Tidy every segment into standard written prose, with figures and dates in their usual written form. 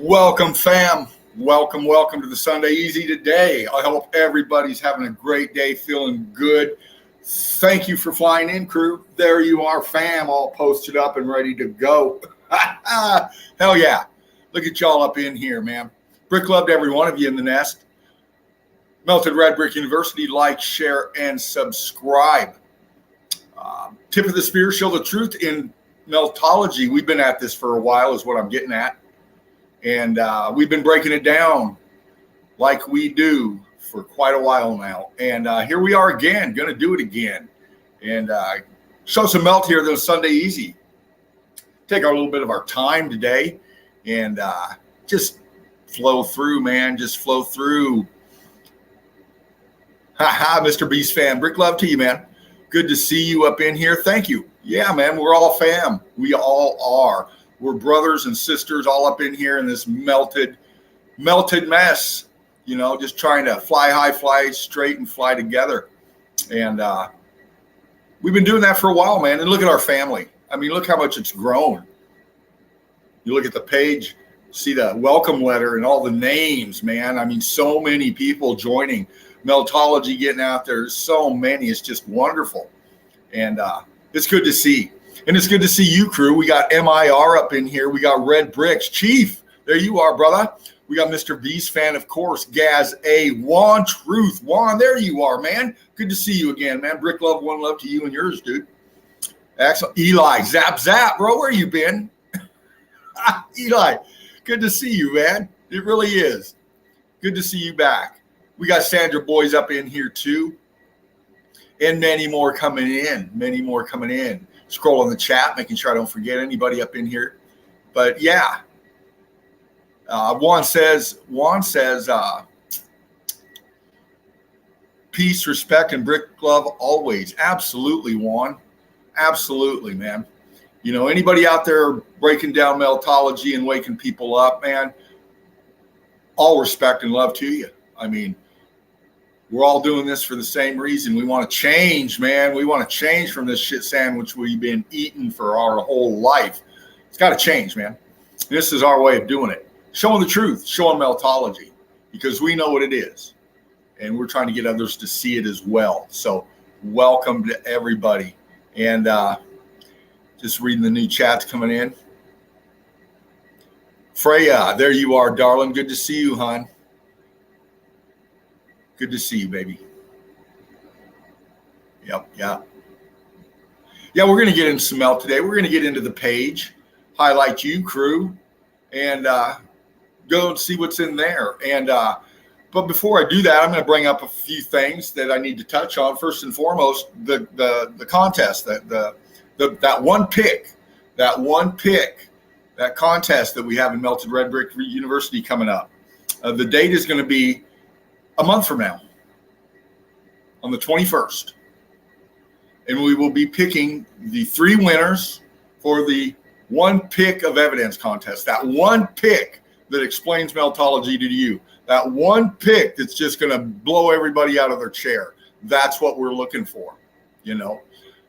Welcome, fam. Welcome to the Sunday Easy today. I hope everybody's having a great day, feeling good. Thank you for flying in, crew. There you are, fam, all posted up and ready to go. Hell yeah. Look at y'all up in here, man. Brick love to every one of you in the nest. Melted Red Brick University, like, share, and subscribe. Tip of the spear, show the truth in meltology. We've been at this for a while is what I'm getting at. And we've been breaking it down like we do for quite a while now. And here we are again, going to do it again. And show some melt here on Sunday Easy. Take a little bit of our time today and just flow through, man. Just flow through. Mr. Beast fan. Brick love to you, man. Good to see you up in here. Thank you. Yeah, man, we're all fam. We all are. We're brothers and sisters all up in here in this melted mess, you know, just trying to fly high, fly straight, and fly together. And we've been doing that for a while, man. And look at our family. I mean, look how much it's grown. You look at the page, see the welcome letter and all the names, man. I mean, so many people joining Meltology, getting out there. So many. It's just wonderful. And it's good to see. And it's good to see you, crew. We got MIR up in here. We got Red Bricks. Chief, there you are, brother. We got Mr. Beast fan, of course. Gaz A. Juan Truth. Juan, there you are, man. Good to see you again, man. Brick love, one love to you and yours, dude. Excellent. Eli, zap, bro. Where you been? Eli, good to see you, man. It really is. Good to see you back. We got Sandra Boys up in here, too. And many more coming in. Scroll on the chat, making sure I don't forget anybody up in here. But yeah, Juan says, peace, respect, and brick love always. Absolutely, Juan. Absolutely, man. You know, anybody out there breaking down meltology and waking people up, man, all respect and love to you. I mean, we're all doing this for the same reason. We want to change, man. We want to change from this shit sandwich we've been eating for our whole life. It's got to change, man. This is our way of doing it. Showing the truth, showing meltology, because we know what it is. And we're trying to get others to see it as well. So welcome to everybody. And just reading the new chats coming in. Freya, there you are, darling. Good to see you, hon. Good to see you, baby. Yep. Yeah, we're going to get into some melt today. We're going to get into the page, highlight you, crew, and go and see what's in there. And but before I do that, I'm going to bring up a few things that I need to touch on. First and foremost, the contest, that one pick, that contest that we have in Melted Red Brick University coming up. The date is going to be a month from now, on the 21st. And we will be picking the 3 winners for the one pick of evidence contest. That one pick that explains meltology to you. That one pick that's just going to blow everybody out of their chair. That's what we're looking for. You know,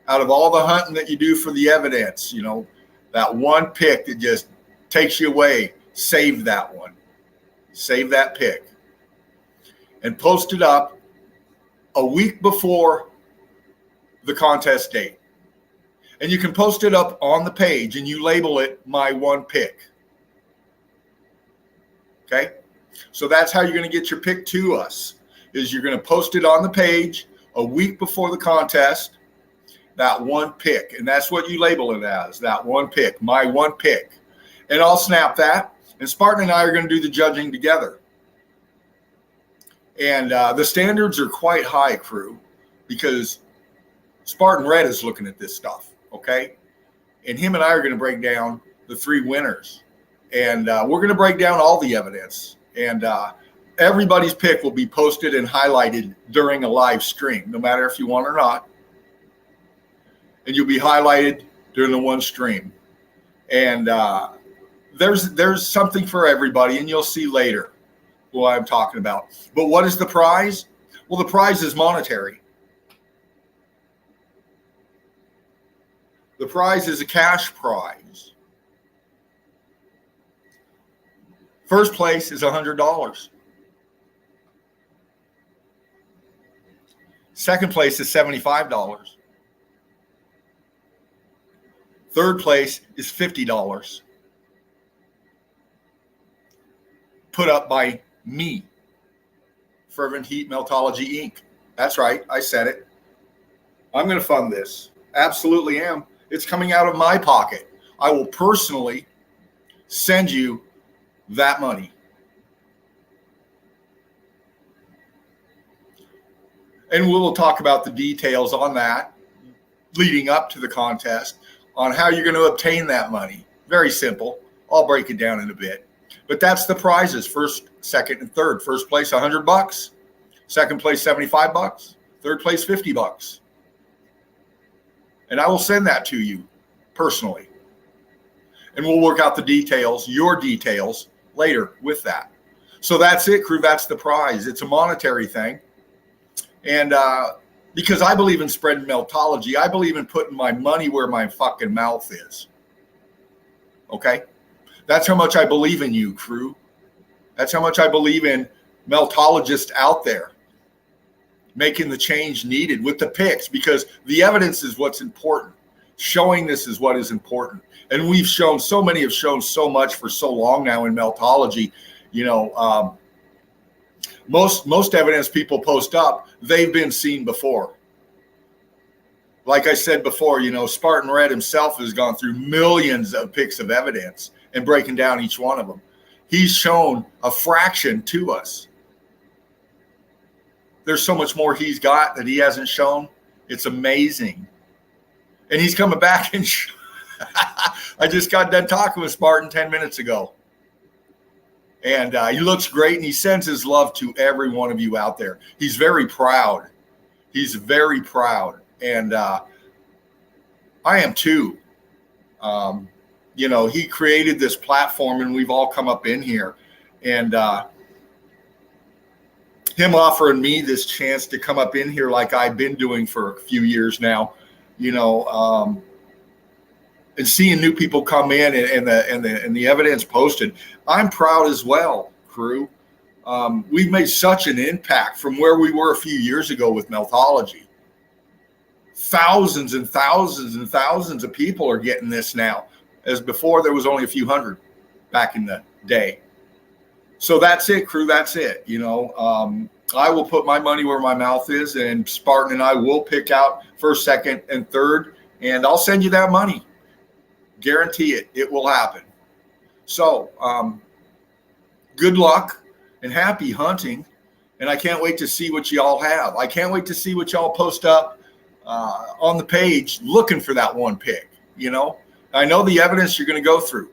out of all the hunting that you do for the evidence, you know, that one pick that just takes you away, save that one. Save that pick. And post it up a week before the contest date. And you can post it up on the page and you label it my one pick. Okay? So that's how you're going to get your pick to us, is you're going to post it on the page a week before the contest, that one pick. And that's what you label it as, that one pick, my one pick. And I'll snap that. And Spartan and I are going to do the judging together. And the standards are quite high, crew, because Spartan Red is looking at this stuff, okay? And him and I are going to break down the 3 winners. And we're going to break down all the evidence. And everybody's pick will be posted and highlighted during a live stream, no matter if you want or not. And you'll be highlighted during the one stream. And there's something for everybody, and you'll see later what I'm talking about. But what is the prize? Well, the prize is monetary. The prize is a cash prize. First place is $100. Second place is $75. Third place is $50. Put up by me, Fervent Heat Meltology Inc. That's right, I said it. I'm going to fund this. Absolutely am. It's coming out of my pocket. I will personally send you that money. And we'll talk about the details on that leading up to the contest on how you're going to obtain that money. Very simple. I'll break it down in a bit. But that's the prizes: first, second, and third. First place, $100. Second place, $75. Third place, $50. And I will send that to you personally. And we'll work out the details, your details, later with that. So that's it, crew. That's the prize. It's a monetary thing. And because I believe in spreading meltology, I believe in putting my money where my fucking mouth is. Okay? That's how much I believe in you, crew. That's how much I believe in meltologists out there making the change needed with the picks, because the evidence is what's important. Showing this is what is important. And we've shown, so many have shown so much for so long now in meltology. You know, most evidence people post up, they've been seen before. Like I said before, you know, Spartan Red himself has gone through millions of picks of evidence and breaking down each one of them. He's shown a fraction to us. There's so much more he's got that he hasn't shown. It's amazing. And he's coming back and I just got done talking with Spartan 10 minutes ago. And he looks great, and he sends his love to every one of you out there. He's very proud. He's very proud. And I am too. You know, he created this platform, and we've all come up in here. And him offering me this chance to come up in here like I've been doing for a few years now, you know, and seeing new people come in and the evidence posted. I'm proud as well, crew. We've made such an impact from where we were a few years ago with meltology. Thousands and thousands and thousands of people are getting this now, as before there was only a few hundred back in the day. So that's it, crew. That's it. You know, I will put my money where my mouth is, and Spartan and I will pick out first, second, and third, and I'll send you that money. Guarantee it. It will happen. So good luck and happy hunting. And I can't wait to see what y'all have. I can't wait to see what y'all post up on the page looking for that one pick. You know, I know the evidence you're going to go through.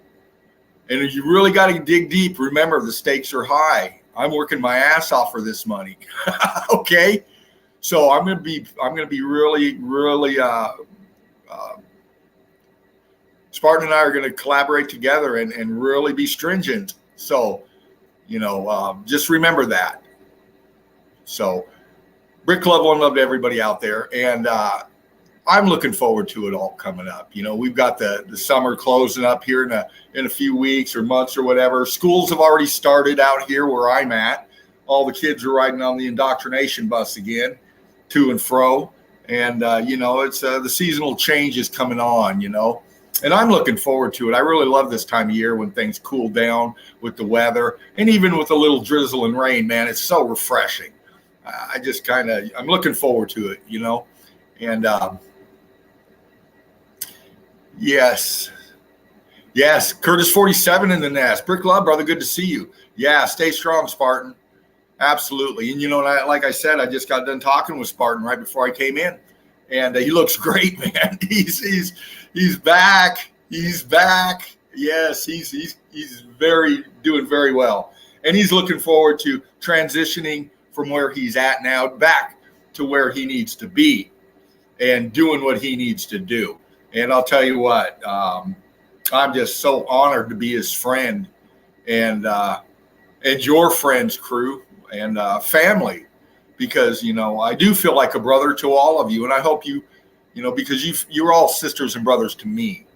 And if you really got to dig deep, remember the stakes are high. I'm working my ass off for this money. Okay. So I'm going to be really, really, Spartan and I are going to collaborate together and really be stringent. So, you know, just remember that. So Brick Love, one love to everybody out there. And I'm looking forward to it all coming up. You know, we've got the summer closing up here in a few weeks or months or whatever. Schools have already started out here where I'm at. All the kids are riding on the indoctrination bus again, to and fro. And, you know, it's the seasonal change is coming on, you know. And I'm looking forward to it. I really love this time of year when things cool down with the weather, and even with a little drizzle and rain, man, it's so refreshing. I'm looking forward to it, you know. And yes, Curtis 47 in the nest. Brick Love, brother, good to see you. Yeah, stay strong, Spartan. Absolutely. And, you know, like I said, I just got done talking with Spartan right before I came in. And he looks great, man. He's back. He's back. Yes, he's doing very well. And he's looking forward to transitioning from where he's at now back to where he needs to be and doing what he needs to do. And I'll tell you what, I'm just so honored to be his friend and your friends, crew, and family. Because, you know, I do feel like a brother to all of you. And I hope you know, because you're all sisters and brothers to me.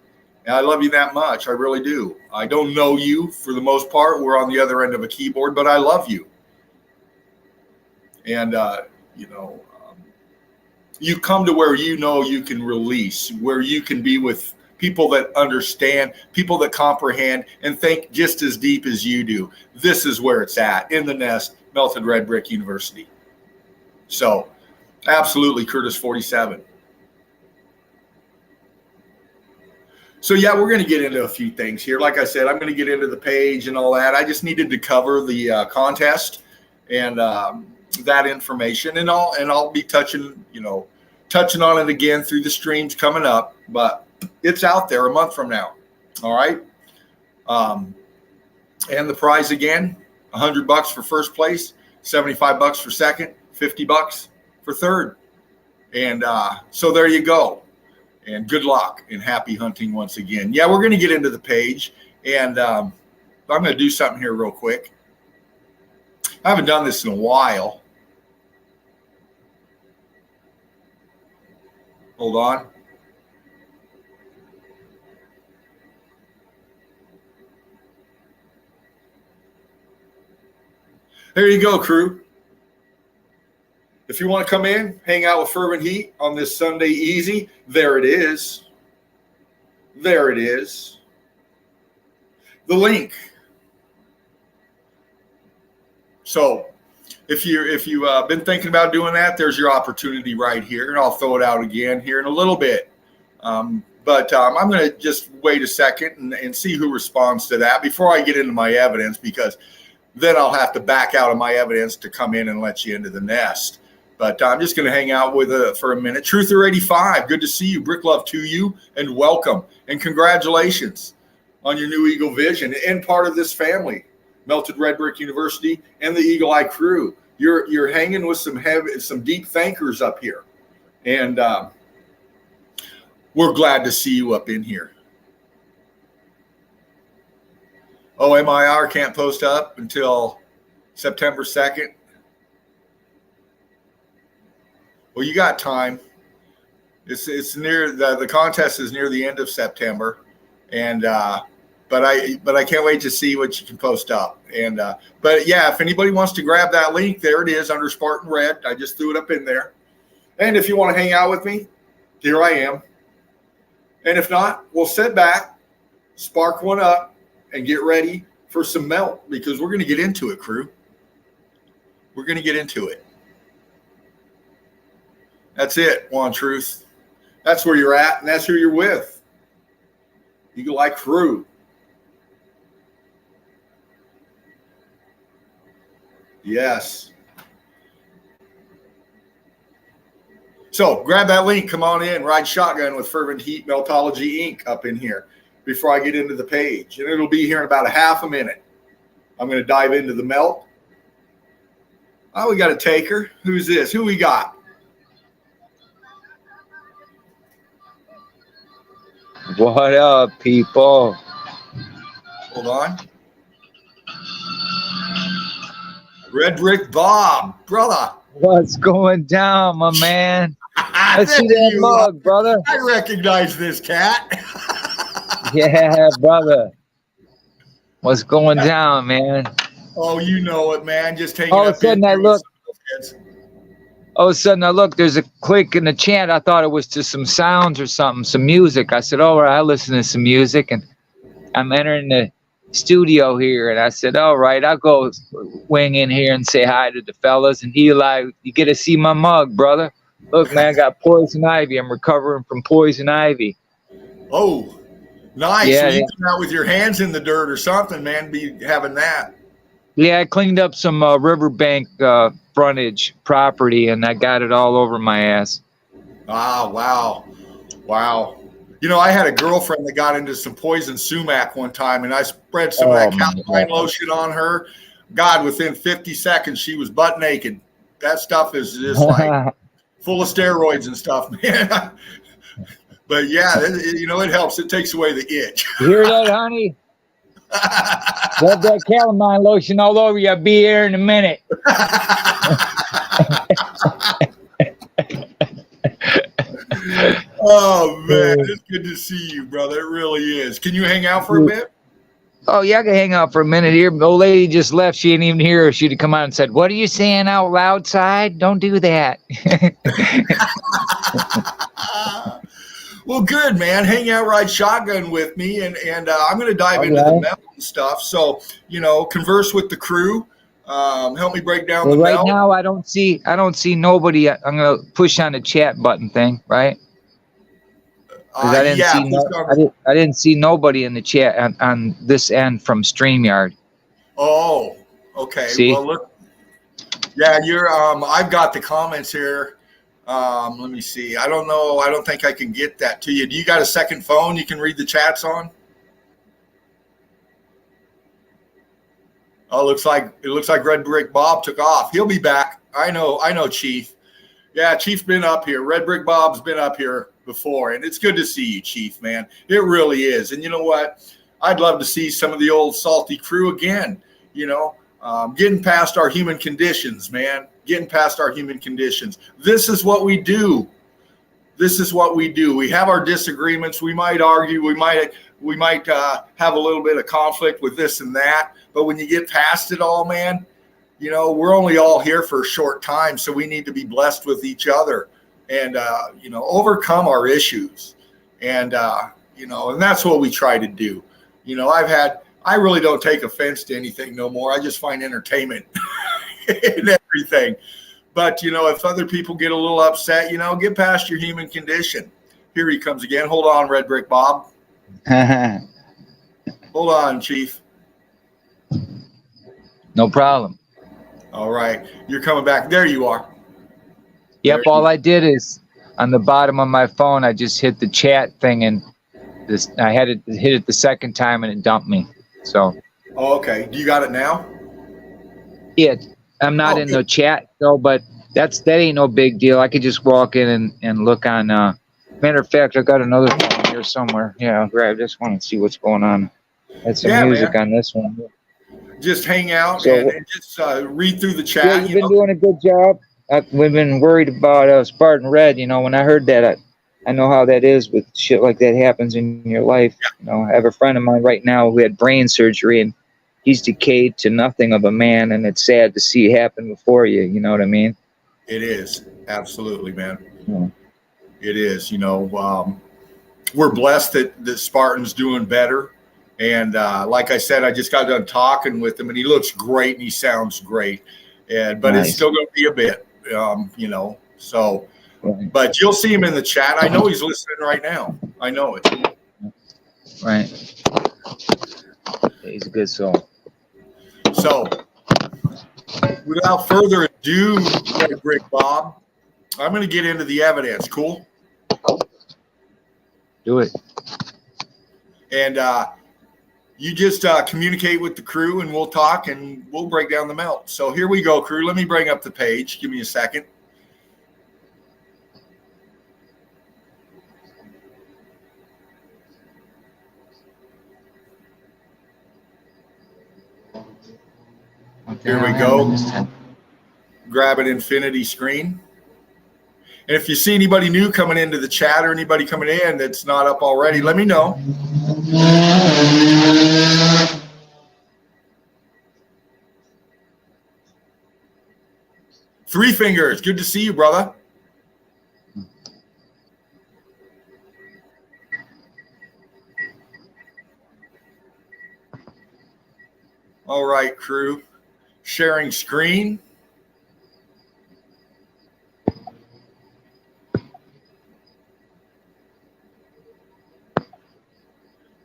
And I love you that much. I really do. I don't know you for the most part. We're on the other end of a keyboard, but I love you. And, you come to where you can release, where you can be with people that understand, people that comprehend and think just as deep as you do. This is where it's at, in the nest, Melted Red Brick University. So, absolutely, Curtis 47. So, yeah, we're going to get into a few things here. Like I said, I'm going to get into the page and all that. I just needed to cover the contest and that information, and I'll be touching on it again through the streams coming up, but it's out there a month from now. All right. And the prize again, $100 for first place, $75 for second, $50 for third. And so there you go. And good luck and happy hunting once again. Yeah, we're going to get into the page, and I'm going to do something here real quick. I haven't done this in a while. Hold on. There you go, crew. If you want to come in, hang out with Fervent Heat on this Sunday easy, there it is. There it is. The link. So if you've been thinking about doing that, there's your opportunity right here. And I'll throw it out again here in a little bit. But I'm going to just wait a second and see who responds to that before I get into my evidence, because then I'll have to back out of my evidence to come in and let you into the nest. But I'm just going to hang out with for a minute. Truther85, good to see you. Brick love to you, and welcome. And congratulations on your new Eagle Vision and part of this family, Melted Red Brick University and the Eagle Eye crew. You're hanging with some deep thinkers up here. And we're glad to see you up in here. OMIR can't post up until September 2nd. Well, you got time. It's near the contest is near the end of September, and but I can't wait to see what you can post up. And but yeah, if anybody wants to grab that link, there it is under Spartan Red. I just threw it up in there. And if you want to hang out with me, here I am. And if not, we'll sit back, spark one up, and get ready for some melt, because we're going to get into it, crew. We're going to get into it. That's it, One Truth. That's where you're at, and that's who you're with. Eagle Eye crew. Yes. So grab that link. Come on in. Ride shotgun with Fervent Heat Meltology Inc. up in here before I get into the page. And it'll be here in about a half a minute. I'm going to dive into the melt. Oh, we got a taker. Who's this? Who we got? What up, people? Hold on. Red Brick Bob, brother. What's going down, my man? Let's see that mug, brother. I recognize this cat. Yeah, brother. What's going down, man? Oh, you know it, man. Just taking all of a sudden I look. All of a sudden I look, there's a click in the chat. I thought it was just some sounds or something, some music. I said, all right, I'll listen to some music. And I'm entering the studio here. And I said, all right, I'll go wing in here and say hi to the fellas. And Eli, you get to see my mug, brother. Look, man, I got poison ivy. I'm recovering from poison ivy. Oh, nice. Yeah, so you come out with your hands in the dirt or something, man, be having that. Yeah, I cleaned up some riverbank frontage property, and I got it all over my ass. Ah, wow. Wow. You know, I had a girlfriend that got into some poison sumac one time, and I spread some of that calamine lotion on her. God, within 50 seconds, she was butt naked. That stuff is just like full of steroids and stuff, man. But yeah, it helps. It takes away the itch. You hear that, honey? Rub that calamine lotion all over you. I'll be here in a minute. Oh man, it's good to see you, brother. It really is. Can you hang out for a bit? Oh yeah, I can hang out for a minute here. The old lady just left. She didn't even hear her. She'd have come out and said, "What are you saying out loud, side? Don't do that." Well, good, man. Hang out, ride shotgun with me, and I'm going to dive into the melt and stuff. So, converse with the crew. Help me break down the right melt. now, I don't see nobody. I'm going to push on the chat button thing, right? Because I didn't see nobody in the chat on this end from StreamYard. Oh, okay. See? Well, look. Yeah, you're. I've got the comments here. Let me see. I don't know. I don't think I can get that to you. Do you got a second phone you can read the chats on? Oh, it looks like Red Brick Bob took off. He'll be back. I know, Chief. Yeah, Chief's been up here. Red Brick Bob's been up here before, and it's good to see you, Chief, man. It really is. And you know what? I'd love to see some of the old salty crew again, getting past our human conditions, man. Getting past our human conditions. This is what we do. We have our disagreements. We might argue. We might have a little bit of conflict with this and that. But when you get past it all, man, we're only all here for a short time. So we need to be blessed with each other and, overcome our issues. And, and that's what we try to do. I really don't take offense to anything no more. I just find entertainment in everything. But, if other people get a little upset, get past your human condition. Here he comes again. Hold on, Red Brick Bob. Hold on, Chief. No problem. All right. You're coming back. There you are. Yep. All I did is on the bottom of my phone, I just hit the chat thing and I had to hit it the second time and it dumped me. So. Oh, okay. Do you got it now? Yeah. I'm not in the chat though, but that ain't no big deal. I could just walk in and look on. Matter of fact, I got another phone here somewhere. Yeah, I'll grab this one and see what's going on. That's some music on this one. Just hang out and just read through the chat. Yeah, you've been doing a good job. We've been worried about Spartan Red. When I heard that, I know how that is with shit like that happens in your life. Yeah. I have a friend of mine right now who had brain surgery and he's decayed to nothing of a man, and it's sad to see it happen before you. You know what I mean? It is. Absolutely, man. Yeah. It is. We're blessed that Spartan's doing better. And like I said, I just got done talking with him, and he looks great and he sounds great. But nice. It's still going to be a bit, So, right. But you'll see him in the chat. I know he's listening right now. I know it. Right. He's a good soul. So, without further ado, Red Brick Bob, I'm going to get into the evidence. Cool? Do it. And you just communicate with the crew, and we'll talk, and we'll break down the melt. So here we go, crew. Let me bring up the page. Give me a second. Here we go. Grab an infinity screen. And if you see anybody new coming into the chat or anybody coming in that's not up already, let me know. Three Fingers, good to see you, brother. All right, crew. Sharing screen.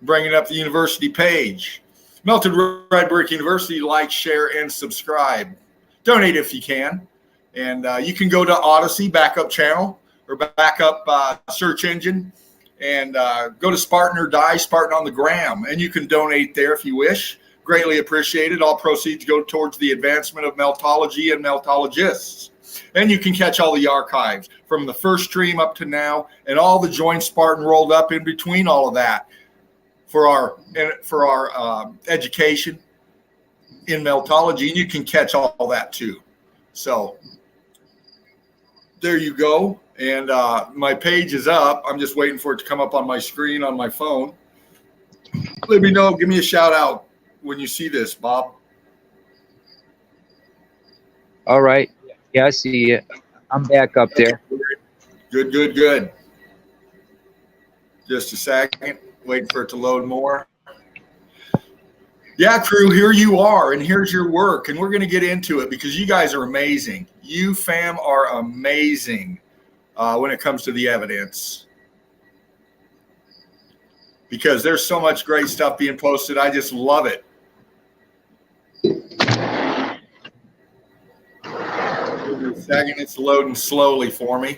Bringing up the university page. Melted Red Brick University, like, share, and subscribe. Donate if you can. And you can go to Odyssey, backup channel, or backup search engine, and go to Spartan or Die, Spartan on the Gram. And you can donate there if you wish. Greatly appreciated. All proceeds go towards the advancement of meltology and meltologists. And you can catch all the archives from the first stream up to now, and all the Join Spartan rolled up in between all of that for our education in meltology. And you can catch all that too. So there you go. And my page is up. I'm just waiting for it to come up on my screen on my phone. Let me know. Give me a shout out when you see this, Bob. All right. Yeah, I see it. I'm back up there. Good, good, good. Just a second. Waiting for it to load more. Yeah, crew, here you are, and here's your work. And we're going to get into it because you guys are amazing. You, fam, are amazing when it comes to the evidence. Because there's so much great stuff being posted. I just love it. Give me a second. It's loading slowly for me.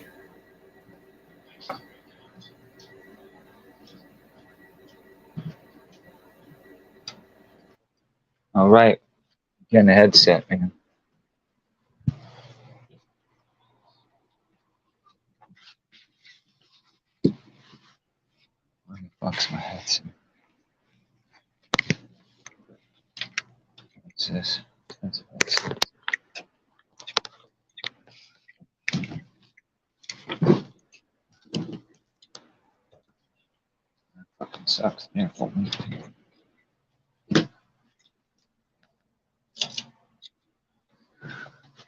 All right. Getting the headset, man. Where the fuck's my headset? What's this? That fucking sucks. Yeah, hold me.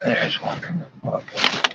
There's one. Okay.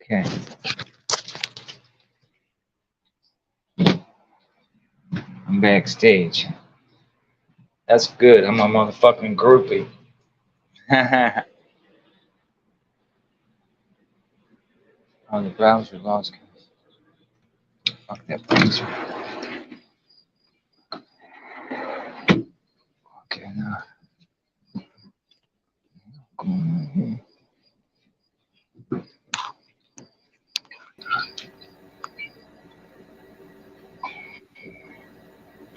Okay. I'm backstage. That's good. I'm a motherfucking groupie. Oh, the browser lost. Fuck that browser. Okay, now. Going here.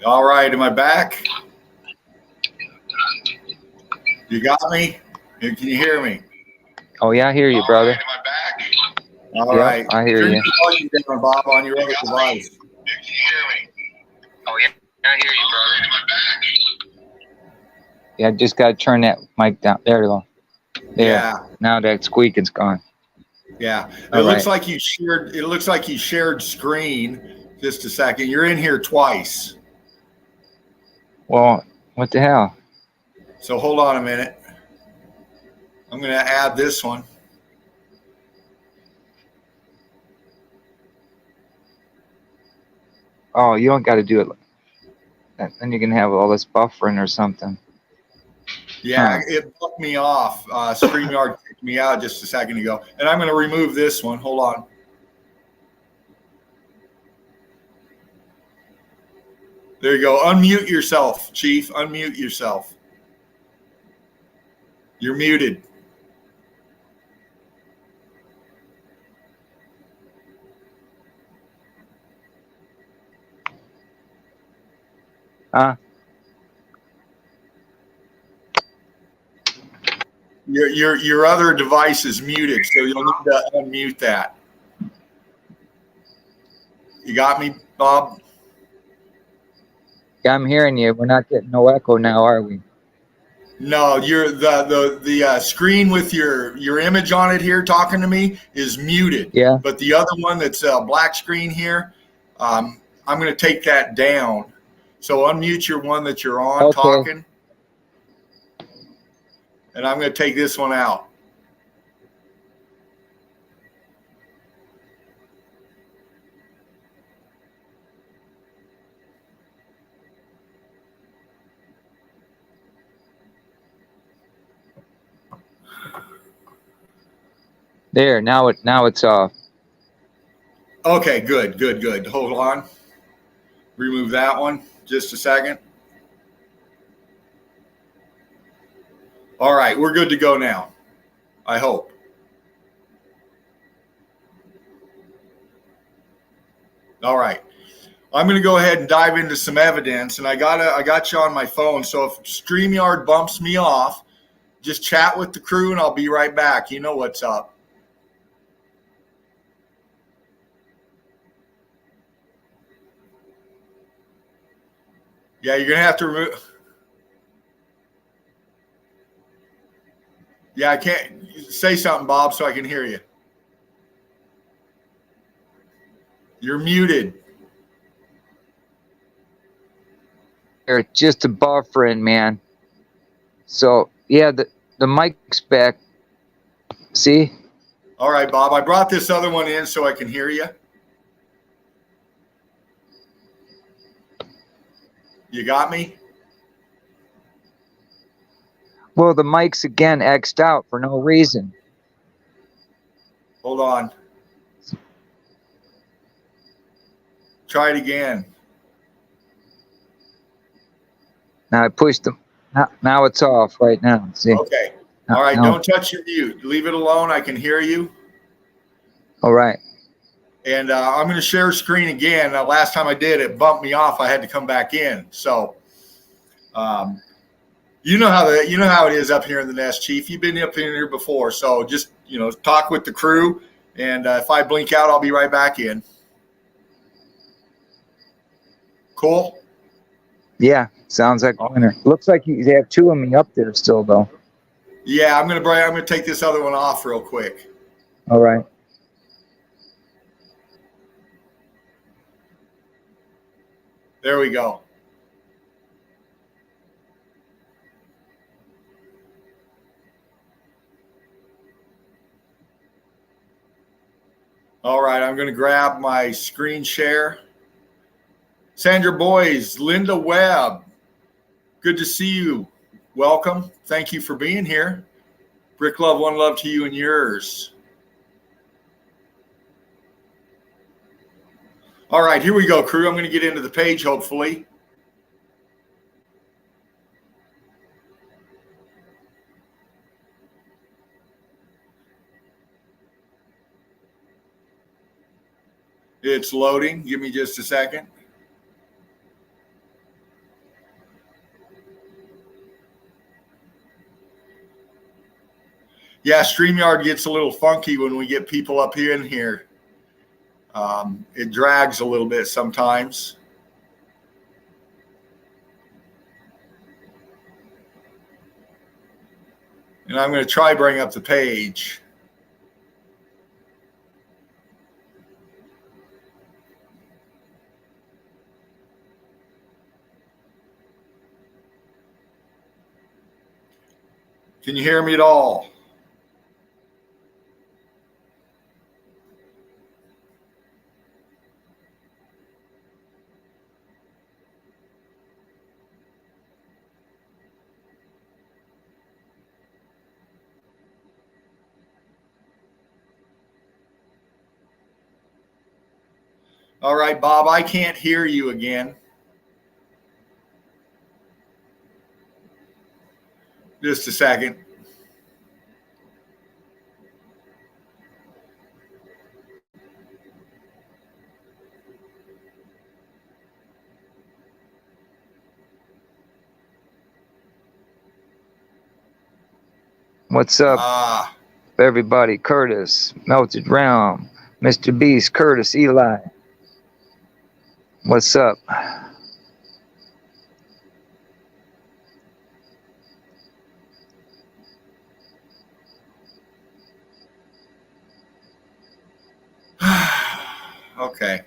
All right, am I back? You got me? Can you hear me? Oh yeah, I hear you, brother. Am I back? All Yep, right. I hear Turn you. your volume down, Bob, on your other device. Can you hear me? Oh yeah, I hear you, brother. Am I back? Yeah, I just gotta turn that mic down. There you go. There. Yeah. Now that squeaking's gone. Yeah. All It looks right. like you shared. It looks like you shared screen. Just a second. You're in here twice. Well, what the hell? So hold on a minute. I'm going to add this one. Oh, you don't got to do it. Then you can have all this buffering or something. Yeah, It bucked me off. StreamYard kicked me out just a second ago. And I'm going to remove this one. Hold on. There you go. Unmute yourself, Chief. Unmute yourself. You're muted. Huh? Your other device is muted, so you'll need to unmute that. You got me, Bob? Yeah, I'm hearing you. We're not getting no echo now, are we? No, you're the screen with your image on it here talking to me is muted. Yeah. But the other one that's a black screen here, I'm going to take that down. So unmute your one that you're on talking. And I'm going to take this one out. There. Now it's off. Okay, good. Hold on. Remove that one. Just a second. All right, we're good to go now. I hope. All right. I'm going to go ahead and dive into some evidence, and I got you on my phone. So if StreamYard bumps me off, just chat with the crew, and I'll be right back. You know what's up. Yeah, you're going to have to remove. Yeah, I can't say something, Bob, so I can hear you. You're muted. They're just a buffering, man. So yeah, the mic's back. See? All right, Bob. I brought this other one in so I can hear you. You got me? Well, the mic's again X'd out for no reason. Hold on. Try it again. Now I pushed them. Now it's off right now. See? Okay. All right. Don't touch your mute. Leave it alone. I can hear you. All right. And I'm going to share screen again. Last time I did, it bumped me off. I had to come back in. So, you know how it is up here in the nest, Chief. You've been up in here before. So just talk with the crew, and if I blink out, I'll be right back in. Cool. Yeah, sounds like a winner. Looks like they have two of me up there still, though. Yeah, I'm gonna take this other one off real quick. All right. There we go. All right, I'm going to grab my screen share. Sandra Boys, Linda Webb, good to see you. Welcome. Thank you for being here. Brick Love, one love to you and yours. All right, here we go, crew. I'm going to get into the page, hopefully. It's loading. Give me just a second. Yeah, StreamYard gets a little funky when we get people up here in here. It drags a little bit sometimes. And I'm going to try bring up the page. Can you hear me at all? All right, Bob, I can't hear you again. Just a second. What's up, everybody? Curtis, Melted Realm, Mr. Beast, Curtis, Eli. What's up? Okay.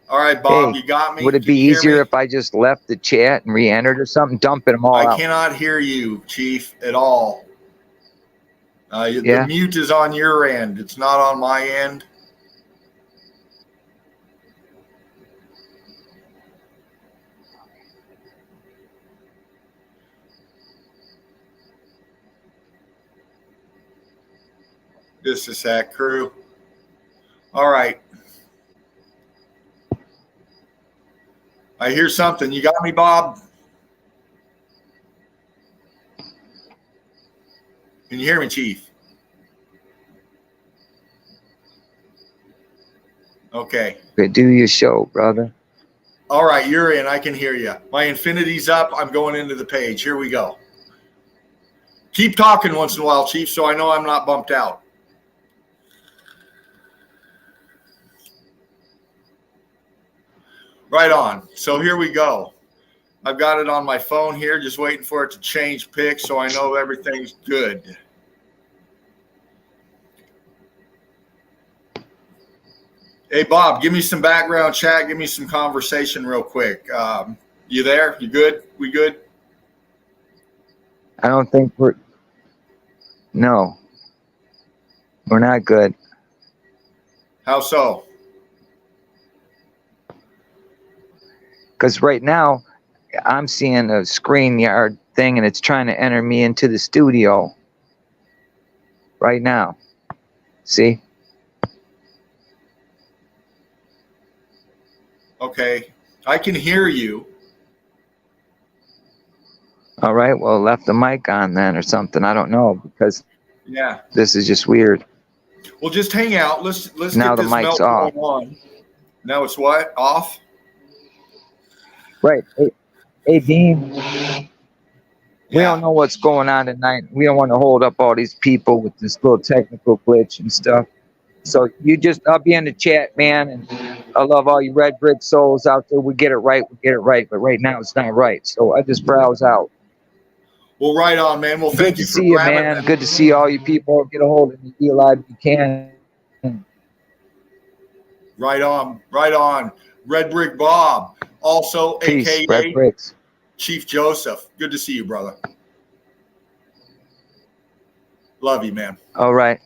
All right, Bob, Hey, you got me? Would it be easier if I just left the chat and re-entered or something, dumping them all out? I cannot hear you, Chief, at all. Yeah? The mute is on your end. It's not on my end. Just a sec, crew. All right. I hear something. You got me, Bob? Can you hear me, Chief? Okay. Good, do your show, brother. All right, you're in. I can hear you. My infinity's up. I'm going into the page. Here we go. Keep talking once in a while, Chief, so I know I'm not bumped out. Right on. So here we go. I've got it on my phone here, just waiting for it to change pics so I know everything's good. Hey, Bob, give me some background chat. Give me some conversation real quick. You there? You good? We good? I don't think no, we're not good. How so? Because right now, I'm seeing a StreamYard thing, and it's trying to enter me into the studio. Right now. See? Okay. I can hear you. All right, well, left the mic on then or something. I don't know, because Yeah. this is just weird. Well, just hang out. Let's Now get the this mic's melt off. going on. Now it's what? Off? Right. Hey Dean, we Yeah. don't know what's going on tonight. We don't want to hold up all these people with this little technical glitch and stuff. So I'll be in the chat, man, and I love all you red brick souls out there. We get it right, but right now it's not right. So I just browse out. Well, right on, man. Well, Good thank to you for see you, grabbing man. that. Good to see all you people. Get a hold of me, Eli, if you can. Right on. Right on. Red Brick Bob, also Peace, AKA red bricks. Chief Joseph. Good to see you, brother. Love you, man. All right.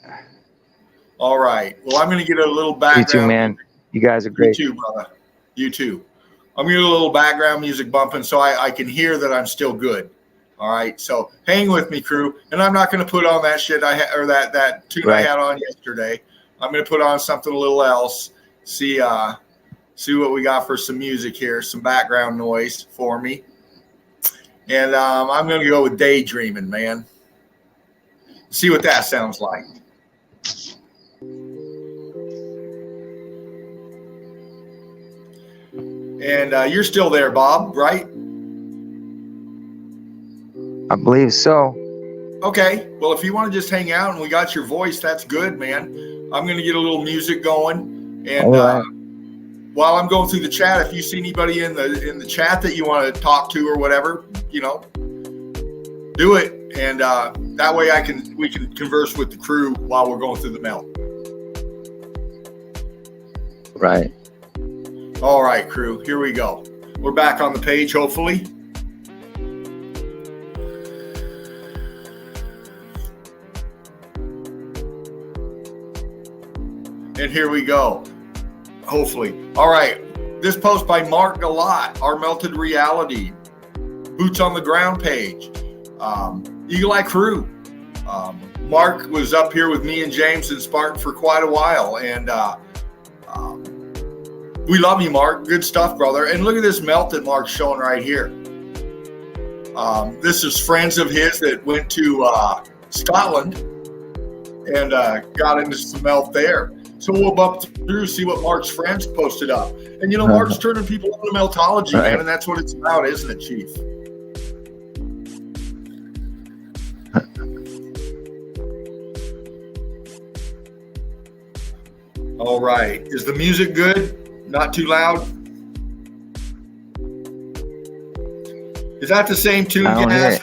All right. Well, I'm going to get a little background. You too, man. You guys are great. You too, brother. You too. I'm going to get a little background music bumping so I can hear that I'm still good. All right. So hang with me, crew. And I'm not going to put on that shit that tune I had on yesterday. I'm going to put on something a little else. See what we got for some music here, some background noise for me. And I'm going to go with Daydreaming, man. See what that sounds like. And you're still there, Bob, right? I believe so. Okay. Well, if you want to just hang out and we got your voice, that's good, man. I'm going to get a little music going. And while I'm going through the chat, if you see anybody in the chat that you want to talk to or whatever, do it. And that way we can converse with the crew while we're going through the melt. Right. All right, crew, here we go. We're back on the page, hopefully. And here we go, hopefully. All right, this post by Mark Galat, Our Melted Reality, Boots on the Ground page, Eagle Eye Crew. Mark was up here with me and James and Spartan for quite a while, and we love you, Mark. Good stuff, brother. And look at this melt that Mark's showing right here. This is friends of his that went to Scotland and got into some melt there. So we'll bump through, see what Mark's friends posted up. And, Mark's turning people on to meltology, man, and that's what it's about, isn't it, Chief? All right. Is the music good? Not too loud? Is that the same tune, Gaz?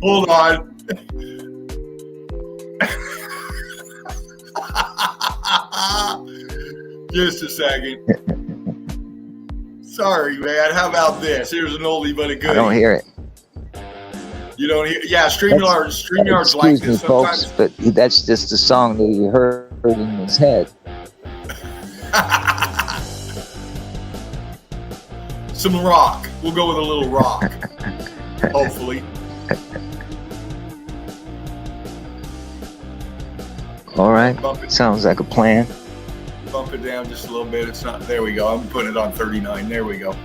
Hold on. Just a second. Sorry, man. How about this? Here's an oldie but a goodie. I don't hear it. You don't hear? Yeah, StreamYard's like this folks, sometimes. but that's just a song that you heard in his head. Some rock. We'll go with a little rock. Hopefully. All right. Sounds like a plan. Bump it down just a little bit. It's not. There we go. I'm putting it on 39. There we go.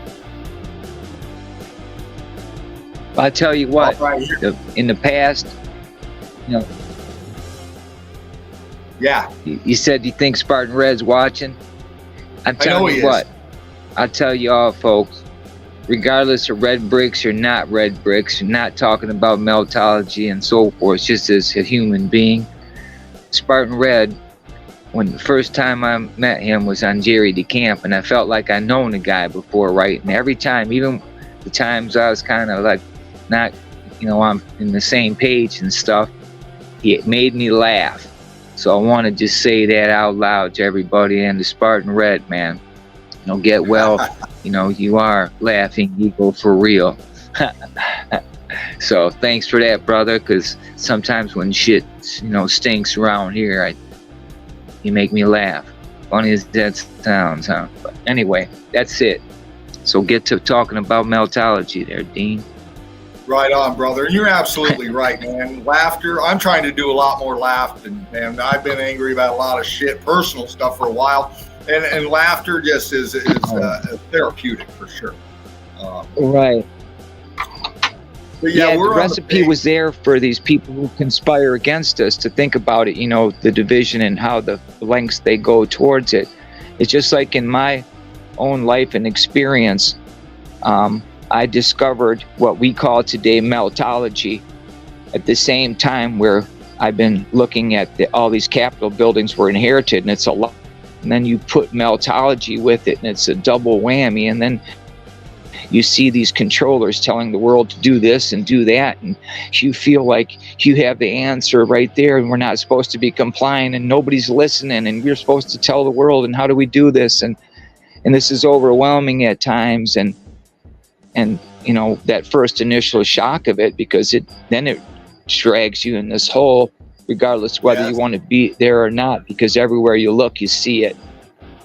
I tell you what, in the past, you know, yeah, you said you think Spartan Red's watching. I'm telling you what, I'll tell you all, folks, regardless of red bricks or not red bricks, you're not talking about meltology and so forth, just as a human being. Spartan Red, when the first time I met him was on Jerry DeCamp, and I felt like I'd known the guy before, right? And every time, even the times I was kind of like not, you know, I'm in the same page and stuff, it made me laugh. So I want to just say that out loud to everybody. And the Spartan Red, man, you know, get well. You know, you are Laughing Eagle for real. So thanks for that, brother, because sometimes when shit, you know, stinks around here, you make me laugh. Funny as that sounds, huh? But anyway, that's it. So get to talking about meltology there, Dean. Right on, brother. And you're absolutely right, man. Laughter. I'm trying to do a lot more laughing, and I've been angry about a lot of shit, personal stuff for a while. And laughter just is therapeutic for sure. Right. But yeah, the recipe was there for these people who conspire against us to think about it, you know, the division and how the lengths they go towards it. It's just like in my own life and experience, I discovered what we call today meltology at the same time where I've been looking at all these Capitol buildings were inherited, and it's a lot. And then you put meltology with it, and it's a double whammy. And then you see these controllers telling the world to do this and do that, and you feel like you have the answer right there, and we're not supposed to be complying, and nobody's listening, and we're supposed to tell the world, and how do we do this? And this is overwhelming at times, and you know, that first initial shock of it, because it drags you in this hole, regardless whether you want to be there or not, because everywhere you look, you see it.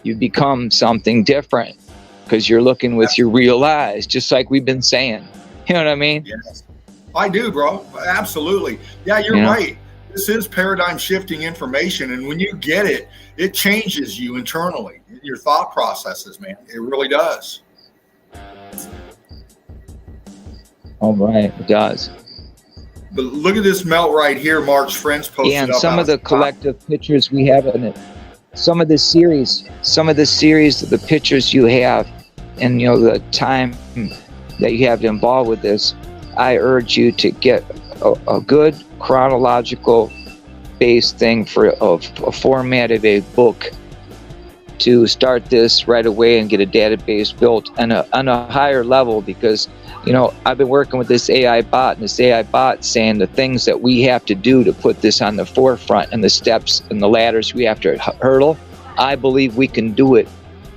You become something different because you're looking with your real eyes, just like we've been saying. You know what I mean? Yes, I do, bro. Absolutely. Yeah, you're right. This is paradigm shifting information, and when you get it, it changes you internally, your thought processes, man. It really does. All right, it does. But look at this melt right here. Mark's friends posted. Yeah, and some of the collective pictures we have in it, some of the series of the pictures you have, and you know the time that you have involved with this, I urge you to get a good chronological based thing for a format of a book to start this right away and get a database built on a higher level, because you know, I've been working with this AI bot, and this AI bot saying the things that we have to do to put this on the forefront, and the steps and the ladders we have to hurdle. I believe we can do it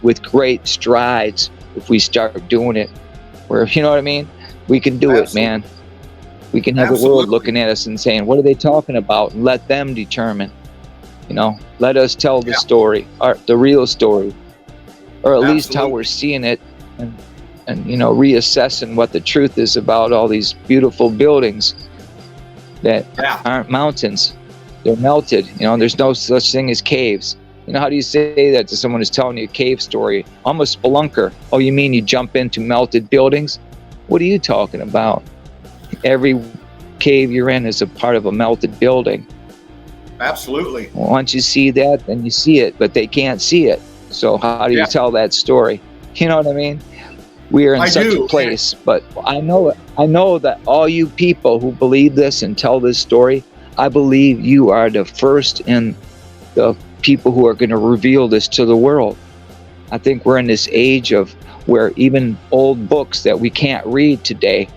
with great strides if we start doing it. Where, you know what I mean? We can do it, man. We can have the world looking at us and saying, what are they talking about? And let them determine. You know, let us tell the story, or the real story, or at least how we're seeing it, and you know, reassessing what the truth is about all these beautiful buildings that aren't mountains. They're melted. You know, there's no such thing as caves. You know, how do you say that to someone who's telling you a cave story? I'm a spelunker. Oh, you mean you jump into melted buildings? What are you talking about? Every cave you're in is a part of a melted building. Absolutely. Well, once you see that, then you see it, but they can't see it. So how do you tell that story? You know what I mean? We are in such a place, but I know that all you people who believe this and tell this story, I believe you are the first in the people who are going to reveal this to the world. I think we're in this age of where even old books that we can't read today,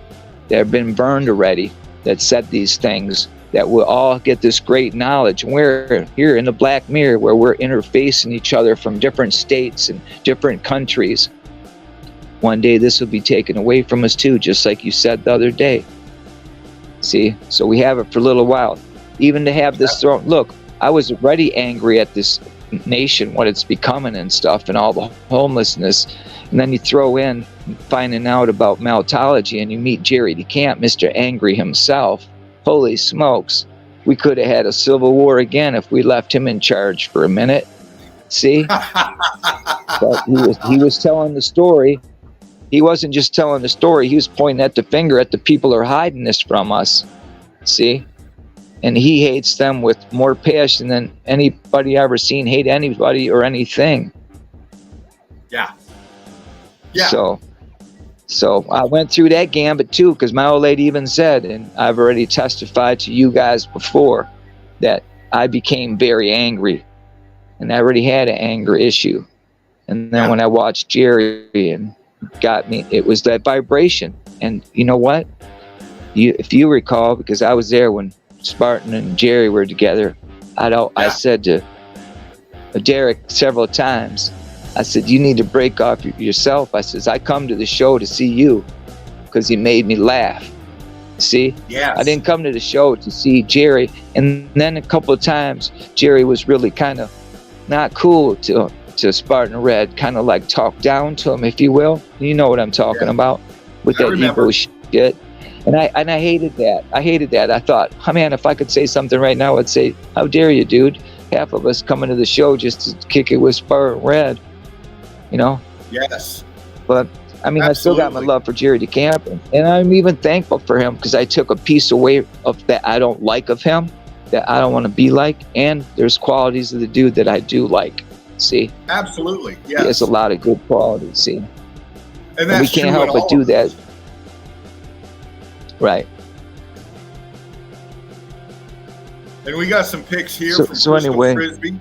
that have been burned already, that said these things, that we'll all get this great knowledge. And we're here in the Black Mirror, where we're interfacing each other from different states and different countries. One day this will be taken away from us too, just like you said the other day. See, so we have it for a little while. Even to have this thrown, look, I was already angry at this nation, what it's becoming and stuff, and all the homelessness. And then you throw in finding out about meltology, and you meet Jerry DeCamp, Mr. Angry himself. Holy smokes, we could have had a civil war again if we left him in charge for a minute. See? But he was telling the story. he wasn't just telling the story. He was pointing at the finger at the people who are hiding this from us. See? And he hates them with more passion than anybody ever seen hate anybody or anything. Yeah. Yeah. So I went through that gambit too, because my old lady even said, and I've already testified to you guys before, that I became very angry, and I already had an anger issue. And then when I watched Jerry and got me, it was that vibration. And you know what? If you recall, because I was there when Spartan and Jerry were together, I said to Derek several times, I said, you need to break off yourself. I says, I come to the show to see you because he made me laugh. See? Yes. I didn't come to the show to see Jerry. And then a couple of times, Jerry was really kind of not cool to Spartan Red, kind of like talk down to him, if you will. You know what I'm talking about with that ego shit. And I hated that. I thought, oh, man, if I could say something right now, I'd say, how dare you, dude? Half of us coming to the show just to kick it with Spartan Red. You know? Yes. But I mean, I still got my love for Jerry DeCamp, and I'm even thankful for him because I took a piece away of that I don't like of him, that I don't want to be like, and there's qualities of the dude that I do like. See? Absolutely. Yes. He has a lot of good qualities. See? And that's we can't help but do that. Right. And we got some pics here from Crystal Frisbee.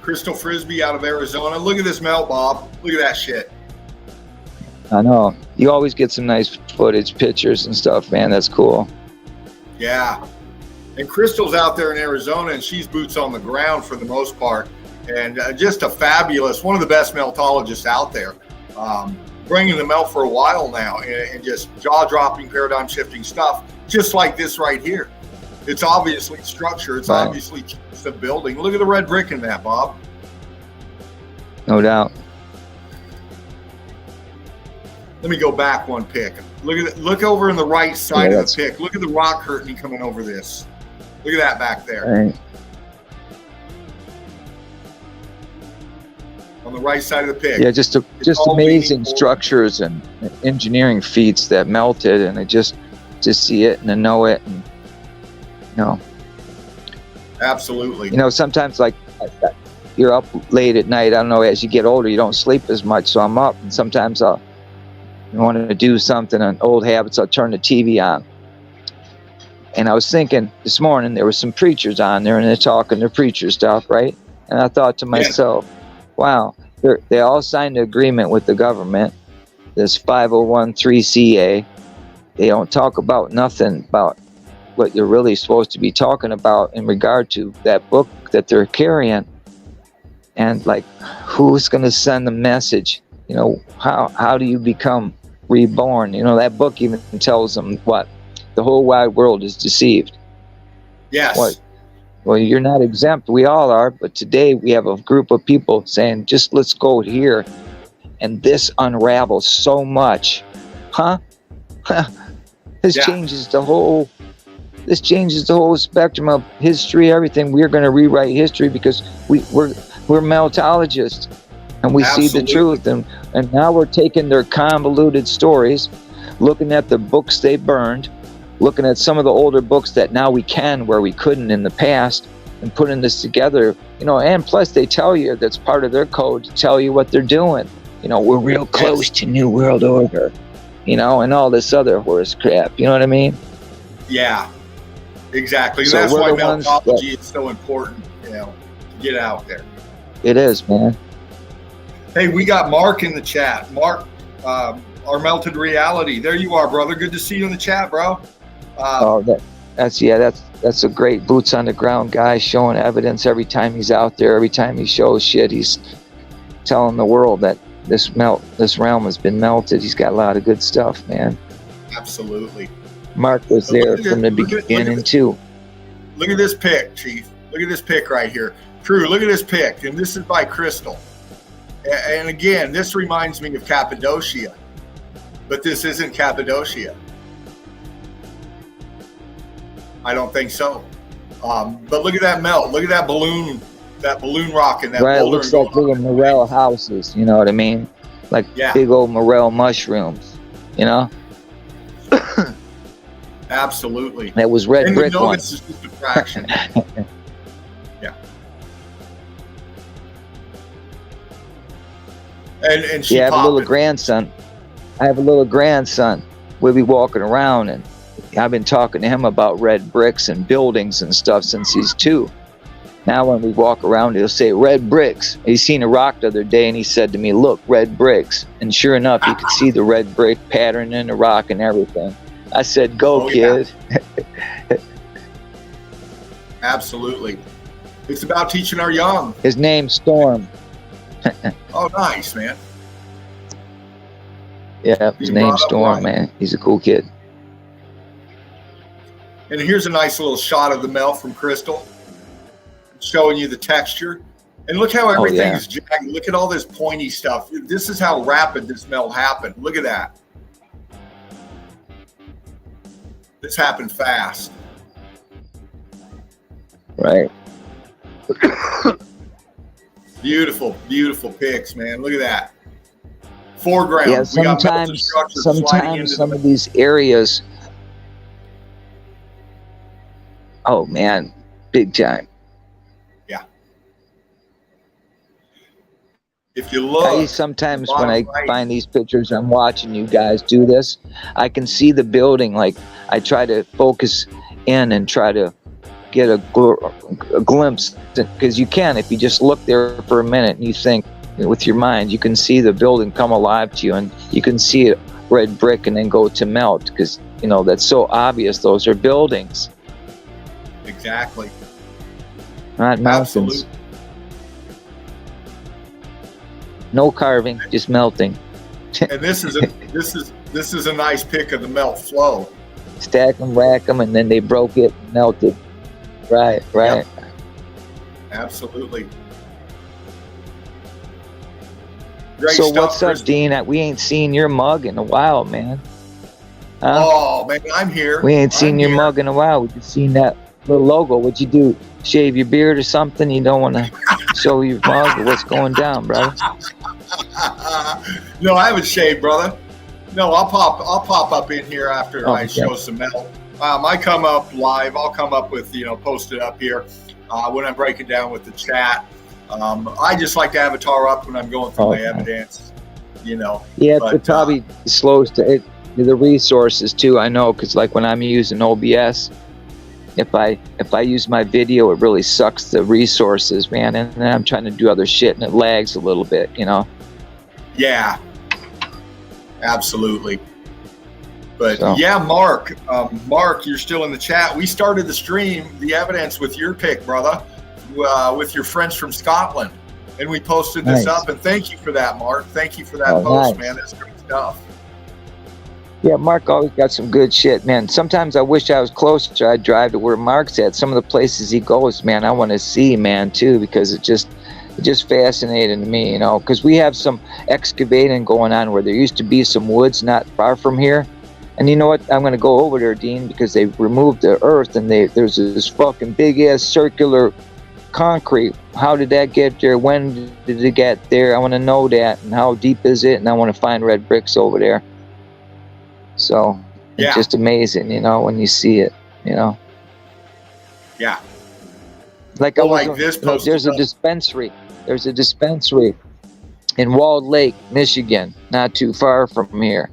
Crystal Frisbee out of Arizona. Look at this melt, Bob. Look at that shit. I know. You always get some nice footage, pictures and stuff, man. That's cool. Yeah. And Crystal's out there in Arizona, and she's boots on the ground for the most part. And just a fabulous, one of the best meltologists out there. Bringing the melt for a while now, and just jaw-dropping, paradigm-shifting stuff, just like this right here. It's obviously structure. It's obviously the building. Look at the red brick in that, Bob. No doubt. Let me go back one pick. Look at it. Look over in the right side of the pick. Look at the rock curtain coming over this. Look at that back there. Right. On the right side of the pick. Yeah, just amazing structures and engineering feats that melted, and I just see it and I know it, and you know. Absolutely. You know, sometimes like you're up late at night. I don't know, as you get older, you don't sleep as much, so I'm up, and sometimes I'll want to do something, and old habits, I'll turn the TV on. And I was thinking this morning, there were some preachers on there, and they're talking their preacher stuff, right? And I thought to myself, wow, they all signed an agreement with the government, this 501(c)(3). They don't talk about nothing about what you're really supposed to be talking about in regard to that book that they're carrying. And like, who's going to send the message? You know, how do you become reborn? You know, that book even tells them what? The whole wide world is deceived. Yes. What? Well, you're not exempt. We all are. But today we have a group of people saying, just let's go here. And this unravels so much. Huh? This changes the whole spectrum of history, everything. We're going to rewrite history because we're meltologists, and we see the truth. And now we're taking their convoluted stories, looking at the books they burned, looking at some of the older books that now we can where we couldn't in the past, and putting this together. You know, and plus they tell you that's part of their code to tell you what they're doing. You know, we're real close to New World Order, you know, and all this other horse crap. You know what I mean? Yeah, exactly. So that's why meltology is so important, you know, to get out there. It is, man. Hey, we got Mark in the chat. Mark, our melted reality. There you are, brother. Good to see you in the chat, bro. That's a great boots on the ground guy, showing evidence every time he's out there. Every time he shows shit, he's telling the world that this realm has been melted. He's got a lot of good stuff, man. Absolutely. Mark was there from the beginning too. Look at this pic, Chief. Look at this pic right here. True, look at this pic, and this is by Crystal. And again, this reminds me of Cappadocia, but this isn't Cappadocia. I don't think so. But look at that melt. Look at that balloon that balloon rock and that Right, it boulder. looks like little morel houses, you know what I mean? Like big old morel mushrooms, you know? Absolutely. That was red brick one. It's just a fraction. Yeah. And she I have a little grandson. We'll be walking around, and I've been talking to him about red bricks and buildings and stuff since he's 2. Now when we walk around, he'll say red bricks. He seen a rock the other day, and he said to me, look, red bricks. And sure enough, you could see the red brick pattern in the rock and everything. I said, go, kid. Yeah. Absolutely. It's about teaching our young. His name's Storm. Oh, nice, man. Yeah, his name's Storm, man. He's a cool kid. And here's a nice little shot of the melt from Crystal, showing you the texture. And look how everything is jagged. Look at all this pointy stuff. This is how rapid this melt happened. Look at that. This happened fast. Right. Beautiful, beautiful pics, man. Look at that. Foreground. Yeah, sometimes some of these areas. Oh man, big time. Yeah. If you look. Sometimes when I find these pictures, I'm watching you guys do this. I can see the building. Like I try to focus in and try to get a glimpse, because you can, if you just look there for a minute and you think with your mind, you can see the building come alive to you, and you can see it red brick and then go to melt, because you know that's so obvious. Those are buildings. Exactly. Not mountains. Absolutely. No carving, just melting. And this is a nice pic of the melt flow. Stack them, rack them, and then they broke it and melted. Right. Yep. Absolutely. Great so stuff, what's up, Dean? We ain't seen your mug in a while, man. Oh man, I'm here. We ain't seen your mug in a while. We just seen that little logo. What'd you do? Shave your beard or something? You don't want to show your mug, or what's going down, brother? No, I haven't shaved, brother. No, I'll pop up in here after I show some metal. I come up live. I'll come up with, post it up here when I'm breaking down with the chat. I just like to avatar up when I'm going through my evidence, Yeah, but, it probably slows the resources too. I know, because like when I'm using OBS, if I use my video, it really sucks the resources, man. And then I'm trying to do other shit, and it lags a little bit, Yeah, absolutely. But yeah, Mark, you're still in the chat. We started the stream, the evidence, with your pick, brother, with your friends from Scotland, and we posted this up. And thank you for that, Mark. Thank you for that post, man. That's great stuff. Yeah, Mark always got some good shit, man. Sometimes I wish I was closer. I'd drive to where Mark's at. Some of the places he goes, man, I want to see, man, too, because it just fascinated me, because we have some excavating going on where there used to be some woods not far from here. And you know what? I'm going to go over there, Dean, because they removed the earth, and there's this fucking big-ass circular concrete. How did that get there? When did it get there? I want to know that. And how deep is it? And I want to find red bricks over there. So it's just amazing, when you see it, Yeah. Like there's a dispensary. There's a dispensary in Walled Lake, Michigan, not too far from here.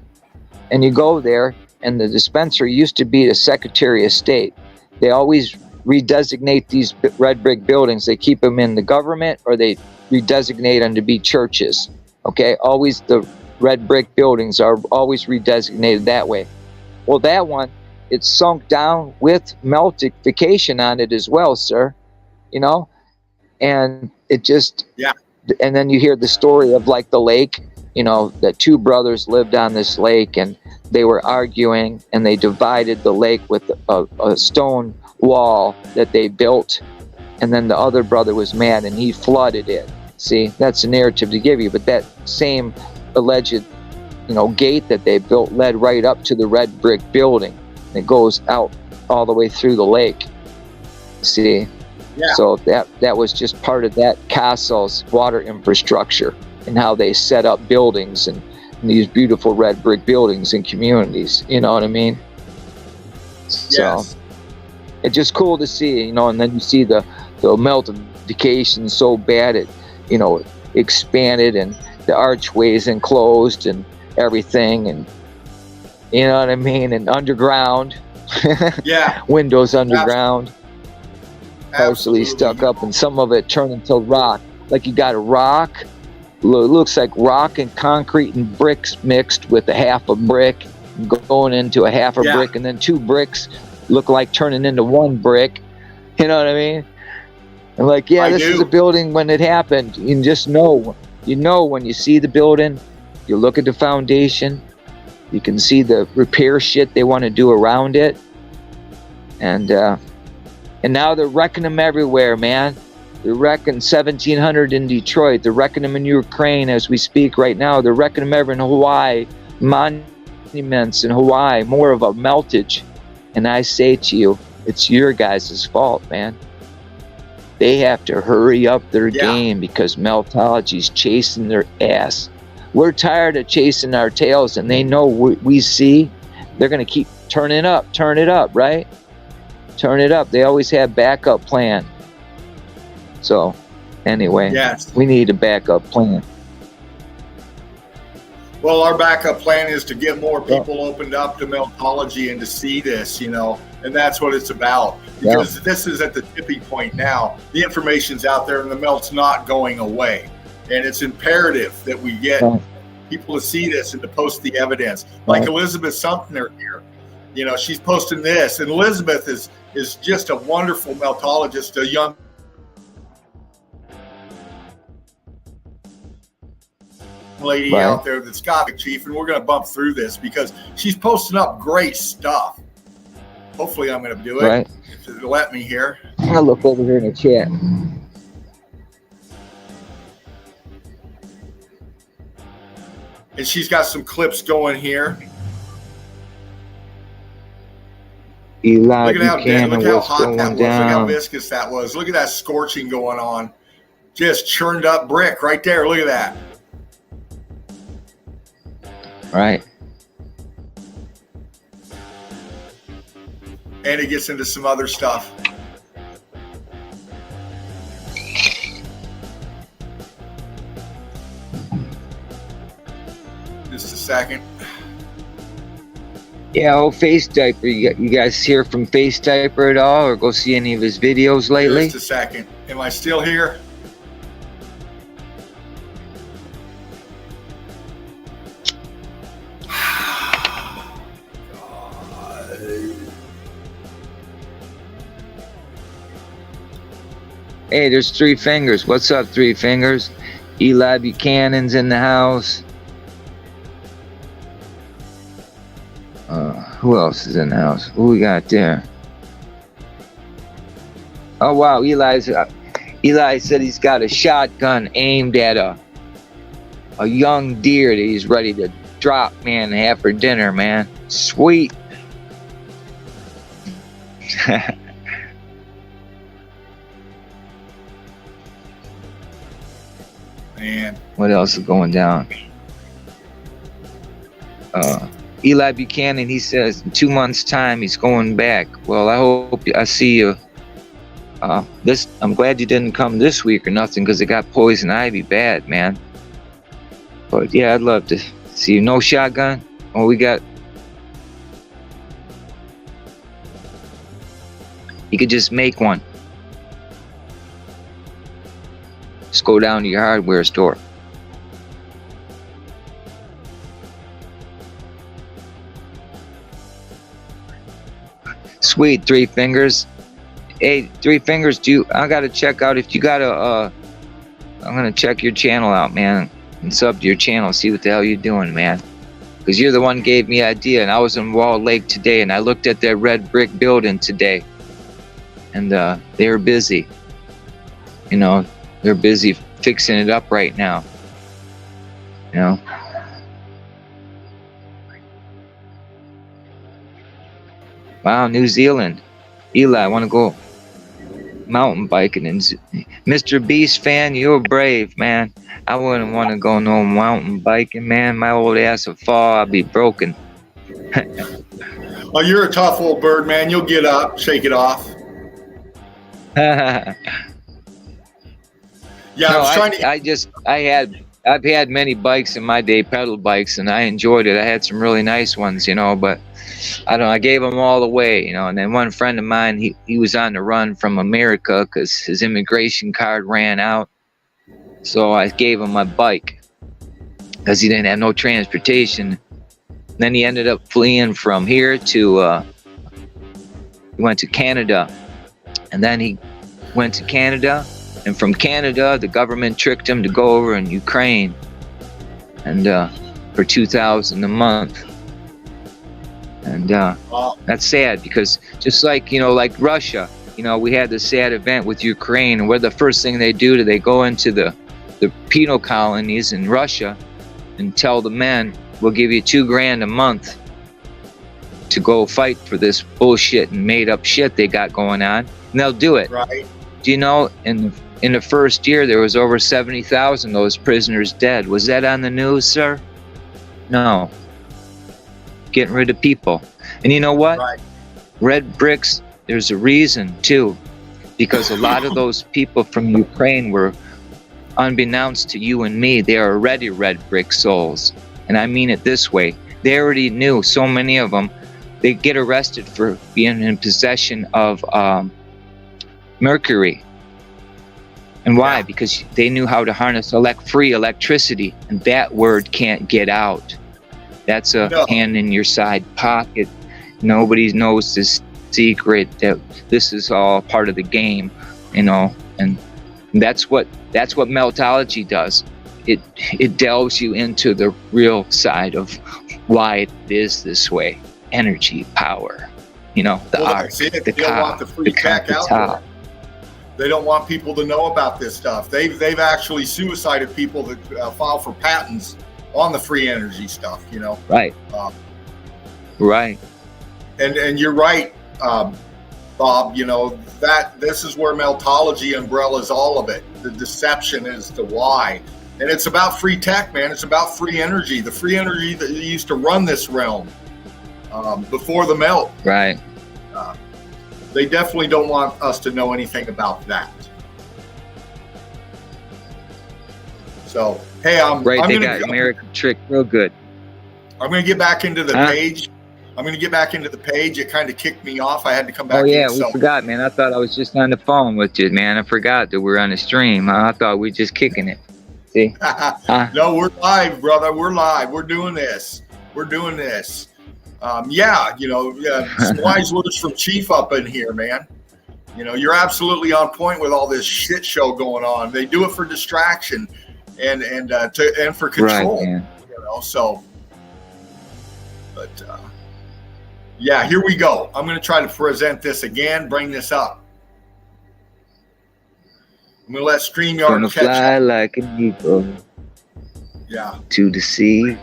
And you go there, and the dispensary used to be the Secretary of State. They always redesignate these red brick buildings. They keep them in the government, or they redesignate them to be churches. Okay, always the red brick buildings are always redesignated that way. Well, that one, it's sunk down with meltification on it as well, sir. And it just, and then you hear the story of like the lake, that 2 brothers lived on this lake, and they were arguing, and they divided the lake with a stone wall that they built, and then the other brother was mad and he flooded it. See, that's a narrative to give you, but that same alleged gate that they built led right up to the red brick building. It goes out all the way through the lake. See, Yeah. So that was just part of that castle's water infrastructure and how they set up buildings and these beautiful red brick buildings and communities. You know what I mean? So Yes. it's just cool to see, you know, and then you see the meltification so bad it, you know, expanded and the archways enclosed and everything, and you know what I mean, and underground. Yeah. Windows underground, partially Absolutely. stuck up, and some of it turned into rock. Like you got a rock, looks like rock and concrete and bricks mixed with a half a brick, going into a half a brick, and then two bricks look like turning into one brick. You know what I mean? And like, yeah, this is a building when it happened. You just know. You know when you see the building, you look at the foundation, you can see the repair shit they want to do around it. And now they're wrecking them everywhere, man. They're wrecking 1,700 in Detroit. They're wrecking them in Ukraine as we speak right now. They're wrecking them ever in Hawaii. Monuments in Hawaii, more of a meltage. And I say to you, it's your guys' fault, man. They have to hurry up their game because meltology's chasing their ass. We're tired of chasing our tails, and they know we see. They're going to keep turn it up, right? Turn it up. They always have backup plan. So, anyway, we need a backup plan. Well, our backup plan is to get more people opened up to meltology and to see this, you know, and that's what it's about. Because this is at the tipping point now. The information's out there and the melt's not going away. And it's imperative that we get people to see this and to post the evidence. Like Elizabeth Sumner here, you know, she's posting this. And Elizabeth is just a wonderful meltologist, a young lady out there that's got a chief, and we're going to bump through this because she's posting up great stuff. Hopefully I'm going to do it if it'll let me here. I'll look over here in the chat. And she's got some clips going here. Eli look how hot that was. Down. Look how viscous that was. Look at that scorching going on. Just churned up brick right there. Look at that. Right. And it gets into some other stuff. Just a second. Yeah, Face Diaper. You guys hear from Face Diaper at all, or go see any of his videos lately? Just a second. Am I still here? Hey, there's Three Fingers. What's up, Three Fingers? Eli Buchanan's in the house. Who else is in the house? Who we got there? Oh wow, Eli said he's got a shotgun aimed at a young deer that he's ready to drop, man, and have for dinner, man. Sweet. Man. What else is going down? Eli Buchanan, he says in 2 months' time he's going back. Well, I hope I see you. I'm glad you didn't come this week or nothing, because it got poison ivy bad, man. But yeah, I'd love to see you. No shotgun? Oh, we got. You could just make one. Just go down to your hardware store. Sweet, Three Fingers. Hey, Three Fingers, I gotta check out if you got I'm gonna check your channel out, man, and sub to your channel, see what the hell you're doing, man. Because you're the one who gave me idea, and I was in Wall Lake today, and I looked at that red brick building today, and they were busy. You know, they're busy fixing it up right now. You know. Wow, New Zealand. Eli, I want to go. mountain biking. And Mr. Beast fan, you're brave, man. I wouldn't want to go no mountain biking, man. My old ass would fall. I'd be broken. Oh, you're a tough old bird, man. You'll get up, shake it off. Yeah, Yeah, I no, was trying to. I've had many bikes in my day, pedal bikes, and I enjoyed it. I had some really nice ones, you know, but I gave them all away, you know. And then one friend of mine, he was on the run from America because his immigration card ran out. So I gave him my bike because he didn't have no transportation. Then he ended up fleeing from here to, he went to Canada. And then he went to Canada. And from Canada, the government tricked him to go over in Ukraine. And for $2,000 a month. And that's sad because just like, you know, like Russia, you know, we had this sad event with Ukraine. And where the first thing they do, they go into the penal colonies in Russia and tell the men, we'll give you $2,000 a month to go fight for this bullshit and made up shit they got going on. And they'll do it. Right. Do you know, in the first year, there was over 70,000 of those prisoners dead. Was that on the news, sir? No. Getting rid of people. And you know what? Right. Red bricks, there's a reason, too. Because a lot of those people from Ukraine were, unbeknownst to you and me, they are already red brick souls. And I mean it this way. They already knew, so many of them, they get arrested for being in possession of mercury. And why? Yeah. Because they knew how to harness free electricity, and that word can't get out. That's a hand in your side pocket. Nobody knows this secret, that this is all part of the game, you know. And that's what Meltology does. It delves you into the real side of why it is this way. Energy, power, you know, the arc, the want the free tech out there. They don't want people to know about this stuff. They've actually suicided people that file for patents on the free energy stuff, you know. Right. Right. And you're right, Bob. You know that this is where Meltology umbrellas all of it. The deception as to why, and it's about free tech, man. It's about free energy. The free energy that used to run this realm before the melt. Right. They definitely don't want us to know anything about that. So, hey, they got America tricked real good. I'm going to get back into the page. It kind of kicked me off. I had to come back. Oh, yeah, we forgot, man. I thought I was just on the phone with you, man. I forgot that we were on the stream. I thought we were just kicking it. See? No, we're live, brother. We're live. We're doing this. Yeah, you know, some wise words from Chief up in here, man. You know, you're absolutely on point with all this shit show going on. They do it for distraction and for control. Right, you know, so. But yeah, here we go. I'm going to try to present this again. Bring this up. I'm going to let StreamYard catch fly up. Like an eagle. Yeah. To the sea.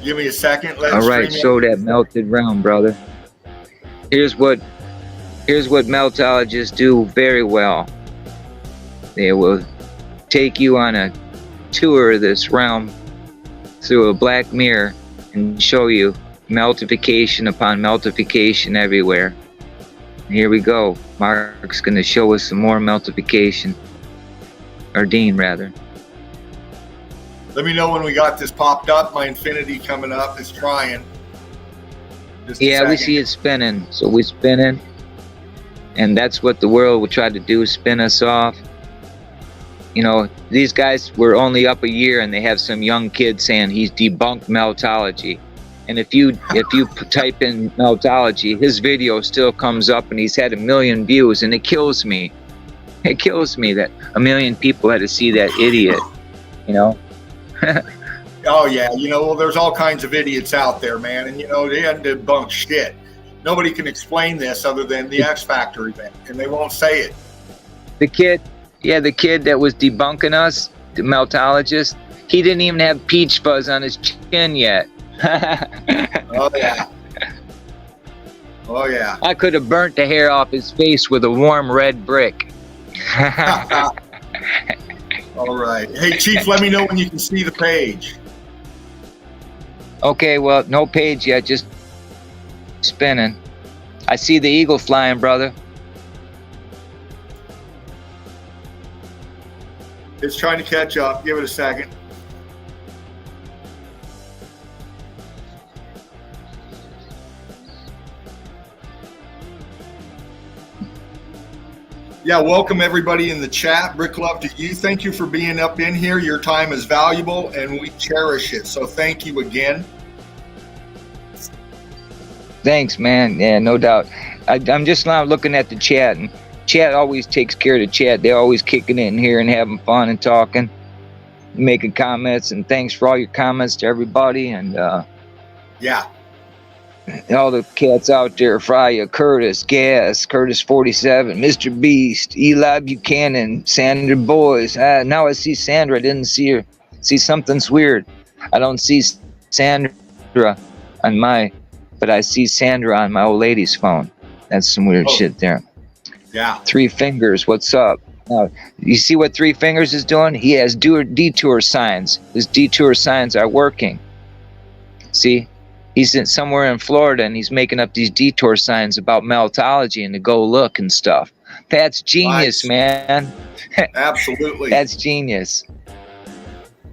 Give me a second. All right, show that melted realm, brother. Here's what meltologists do very well. They will take you on a tour of this realm through a black mirror and show you meltification upon meltification everywhere. Here we go. Mark's going to show us some more meltification. Or Dean, rather. Let me know when we got this popped up. My infinity coming up is trying. Yeah, we see it spinning. So we're spinning. And that's what the world will try to do, spin us off. You know, these guys were only up a year and they have some young kid saying he's debunked Meltology. And if you type in Meltology, his video still comes up and he's had 1 million views, and it kills me. It kills me that 1 million people had to see that idiot, you know? Oh yeah, you know, well, there's all kinds of idiots out there, man, and you know they hadn't debunked shit. Nobody can explain this other than the X Factor event, and they won't say it. The kid that was debunking us, the Meltologist, he didn't even have peach fuzz on his chin yet. Oh yeah. Oh yeah. I could have burnt the hair off his face with a warm red brick. All right. Hey, Chief, let me know when you can see the page. Okay, well, no page yet, just spinning. I see the eagle flying, brother. It's trying to catch up. Give it a second. Yeah, welcome everybody in the chat. Brick love to you. Thank you for being up in here. Your time is valuable and we cherish it. So thank you again. Thanks, man. Yeah, no doubt. I'm just now looking at the chat, and chat always takes care of the chat. They're always kicking it in here and having fun and talking, making comments. And thanks for all your comments to everybody. And yeah, all the cats out there, Frya, Curtis, Gas, Curtis 47, Mr. Beast, Eli Buchanan, Sandra Boys. Now I see Sandra. I didn't see her. See, something's weird. I don't see Sandra on my, but I see Sandra on my old lady's phone. That's some weird shit there. Yeah. Three Fingers, what's up? Now, you see what Three Fingers is doing? He has detour signs. His detour signs are working. See? He's somewhere in Florida and he's making up these detour signs about meltology and to go look and stuff. That's genius, nice. Man. Absolutely. That's genius.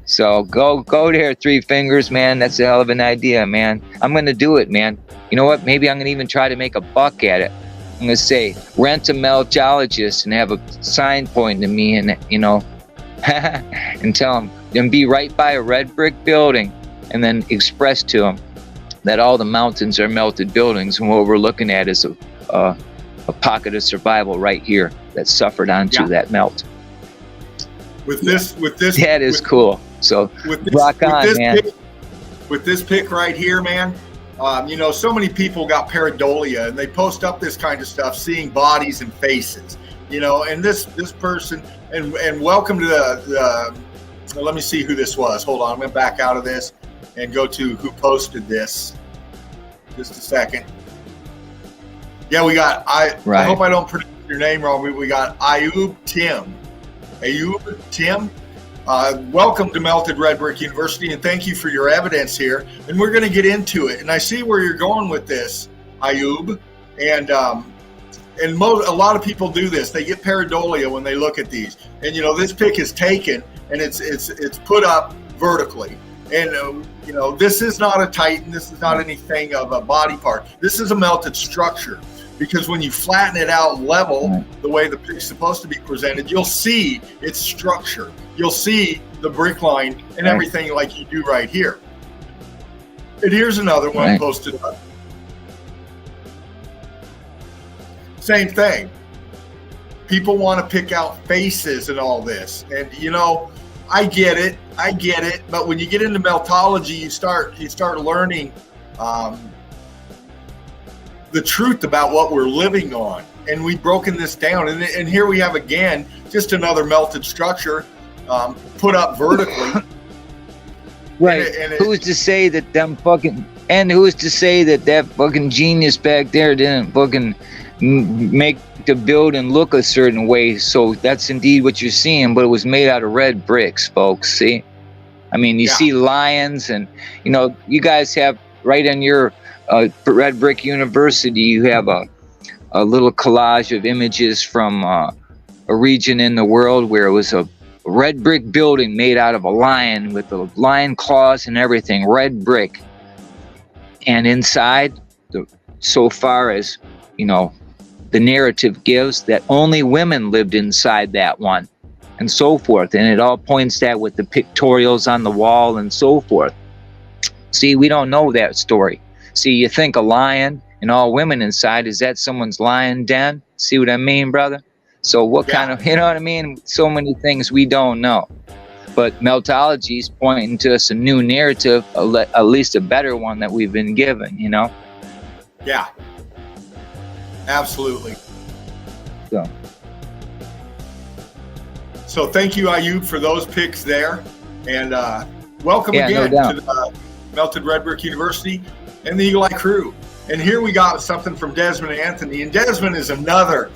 So go there, Three Fingers, man. That's a hell of an idea, man. I'm going to do it, man. You know what? Maybe I'm going to even try to make a buck at it. I'm going to say, rent a meltologist and have a sign pointing to me and, you know, and tell him, and be right by a red brick building and then express to him that all the mountains are melted buildings, and what we're looking at is a pocket of survival right here that suffered onto that melt. With this, that is cool. So rock on, man. With this pic right here, man. You know, so many people got pareidolia, and they post up this kind of stuff, seeing bodies and faces. You know, and this person, and welcome to the let me see who this was. Hold on, I'm gonna back out of this and go to who posted this. Just a second. Yeah, we got I hope I don't pronounce your name wrong. We got Ayub Tim. Welcome to Melted Red Brick University, and thank you for your evidence here. And we're going to get into it. And I see where you're going with this, Ayub. And a lot of people do this. They get pareidolia when they look at these. And you know, this pic is taken and it's put up vertically. And, you know, this is not a titan. This is not anything of a body part. This is a melted structure, because when you flatten it out level, the way the pic's supposed to be presented, you'll see its structure. You'll see the brick line and everything like you do right here. And here's another one posted up. Same thing. People want to pick out faces and all this. And, you know, I get it. But when you get into meltology, you start learning the truth about what we're living on. And we've broken this down. And here we have, again, just another melted structure put up vertically. Right. Who's to say that them fucking, and who's to say that fucking genius back there didn't fucking make the building look a certain way? So that's indeed what you're seeing, but it was made out of red bricks, folks. See, I mean, you see lions, and you know, you guys have right in your Red Brick University, you have a little collage of images from a region in the world where it was a red brick building made out of a lion with the lion claws and everything, red brick. And inside, so far as, you know, the narrative gives, that only women lived inside that one, and so forth. And it all points that with the pictorials on the wall and so forth. See, we don't know that story. See, you think a lion and all women inside, is that someone's lion den? See what I mean, brother? So what kind of, you know what I mean? So many things we don't know. But meltology is pointing to us a new narrative, at least a better one that we've been given, you know? Yeah. Absolutely. So thank you, Ayub, for those picks there. And welcome again to the Melted Red Brick University and the Eagle Eye crew. And here we got something from Desmond Anthony. And Desmond is another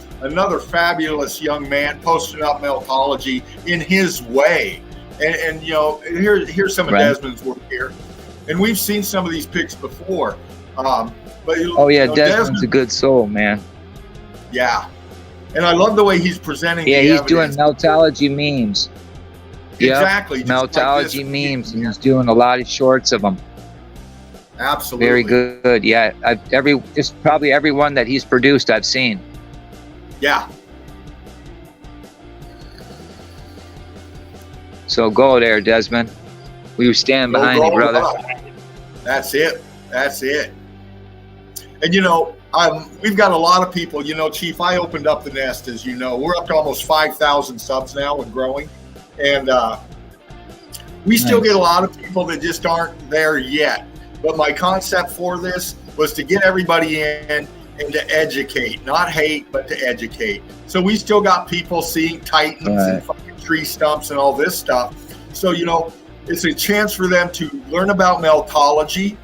fabulous young man posting up Meltology in his way. And you know, here's some of Desmond's work here. And we've seen some of these pics before. But oh yeah, Desmond's a good soul, man. Yeah. And I love the way he's presenting. Yeah, he's doing Meltology memes. Exactly. Yep. Meltology memes, and he's doing a lot of shorts of them. Absolutely. Very good. Yeah, just probably every one that he's produced, I've seen. Yeah. So go there, Desmond. We were standing behind you, brother. That's it. That's it. And you know, we've got a lot of people. You know, Chief, I opened up the nest, as you know. We're up to almost 5,000 subs now and growing. And we still get a lot of people that just aren't there yet. But my concept for this was to get everybody in and to educate, not hate, but to educate. So we still got people seeing titans and fucking tree stumps and all this stuff. So, you know, it's a chance for them to learn about Meltology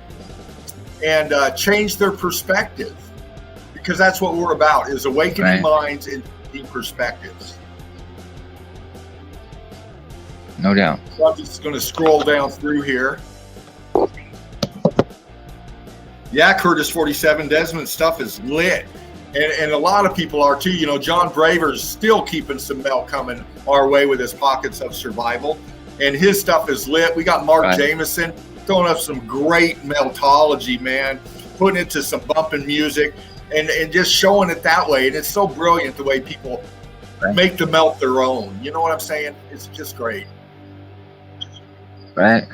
and change their perspective, because that's what we're about, is awakening minds and changing perspectives. No doubt. So I'm just going to scroll down through here. Yeah, Curtis 47, Desmond's stuff is lit. And a lot of people are too. You know, John Braver's still keeping some melt coming our way with his Pockets of Survival. And his stuff is lit. We got Mark Jameson throwing up some great Meltology, man. Putting it to some bumping music and just showing it that way. And it's so brilliant the way people make the melt their own. You know what I'm saying? It's just great. Right.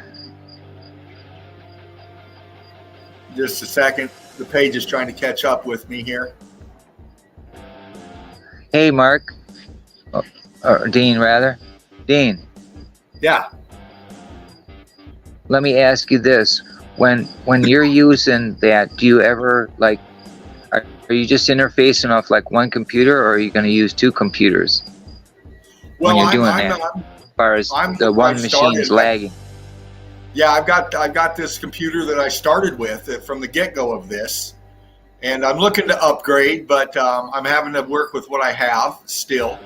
Just a second. The page is trying to catch up with me here. Hey, Mark. Or Dean, rather. Dean. Yeah. Let me ask you this. When you're using that, do you ever, like, are you just interfacing off like one computer, or are you going to use two computers when you're doing that? As far as the one machine is lagging. Yeah, I've got this computer that I started with from the get-go of this, and I'm looking to upgrade, but I'm having to work with what I have still.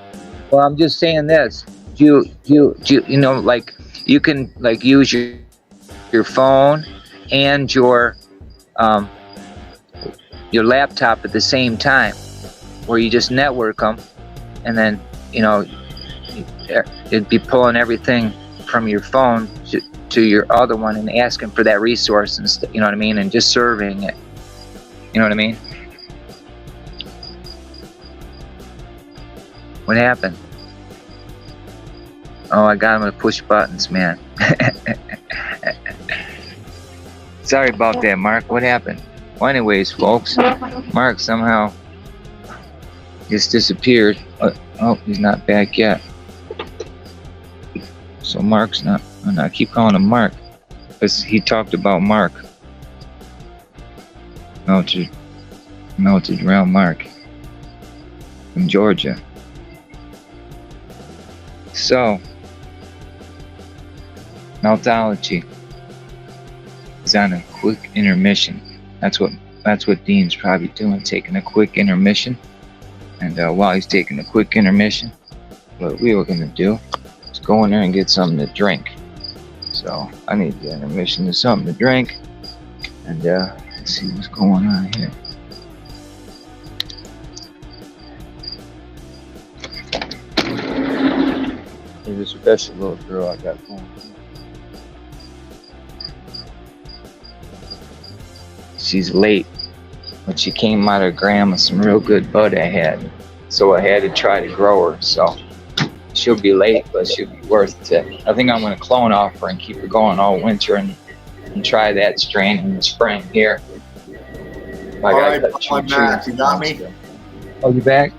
Well, I'm just saying this. Do you know, like, you can like use your phone and your laptop at the same time, where you just network them, and then, you know, it'd be pulling everything from your phone to your other one and asking for that resource and you know what I mean, and just serving it. You know what I mean? What happened? Oh, I got him to push buttons, man. Sorry about that, Mark. What happened? Well, anyways, folks, Mark somehow just disappeared. Oh, he's not back yet. So Mark's not. I keep calling him Mark because he talked about Mark. Melted around Mark from Georgia. So, Meltology is on a quick intermission. That's what Dean's probably doing, taking a quick intermission. And while he's taking a quick intermission, what we were gonna do is go in there and get something to drink. So I need the intermission to something to drink, and let's see what's going on here. There's a special little girl I got going. She's late, but she came out of Graham with some real good bud I had, so I had to try to grow her. So she'll be late, but she'll be worth it. I think I'm going to clone off her and keep her going all winter and try that strain in the spring here. All right, I'm back. You got me? Oh, you back?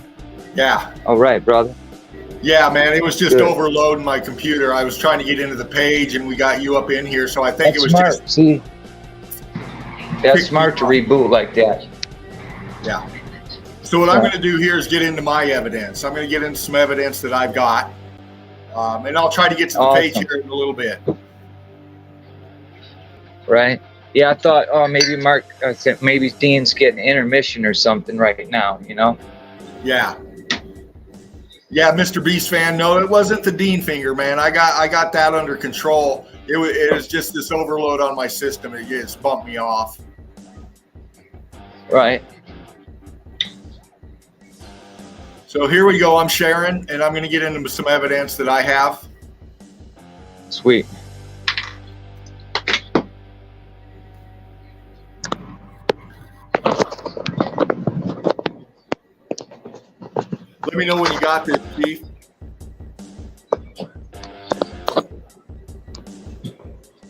Yeah. All right, brother. Yeah, man, it was just overloading my computer. I was trying to get into the page, and we got you up in here, so I think it was smart. just... See, that's smart to reboot like that. Yeah. So what I'm going to do here is get into my evidence. I'm going to get into some evidence that I've got, and I'll try to get to the page here in a little bit. Right. Yeah, I thought, oh, maybe Mark, maybe Dean's getting intermission or something right now, you know? Yeah. Yeah, Mr. Beast fan. No, it wasn't the Dean finger, man. I got that under control. It was just this overload on my system. It just bumped me off. Right. So here we go. I'm sharing, and I'm going to get into some evidence that I have. Sweet. Let me know when you got this, Chief.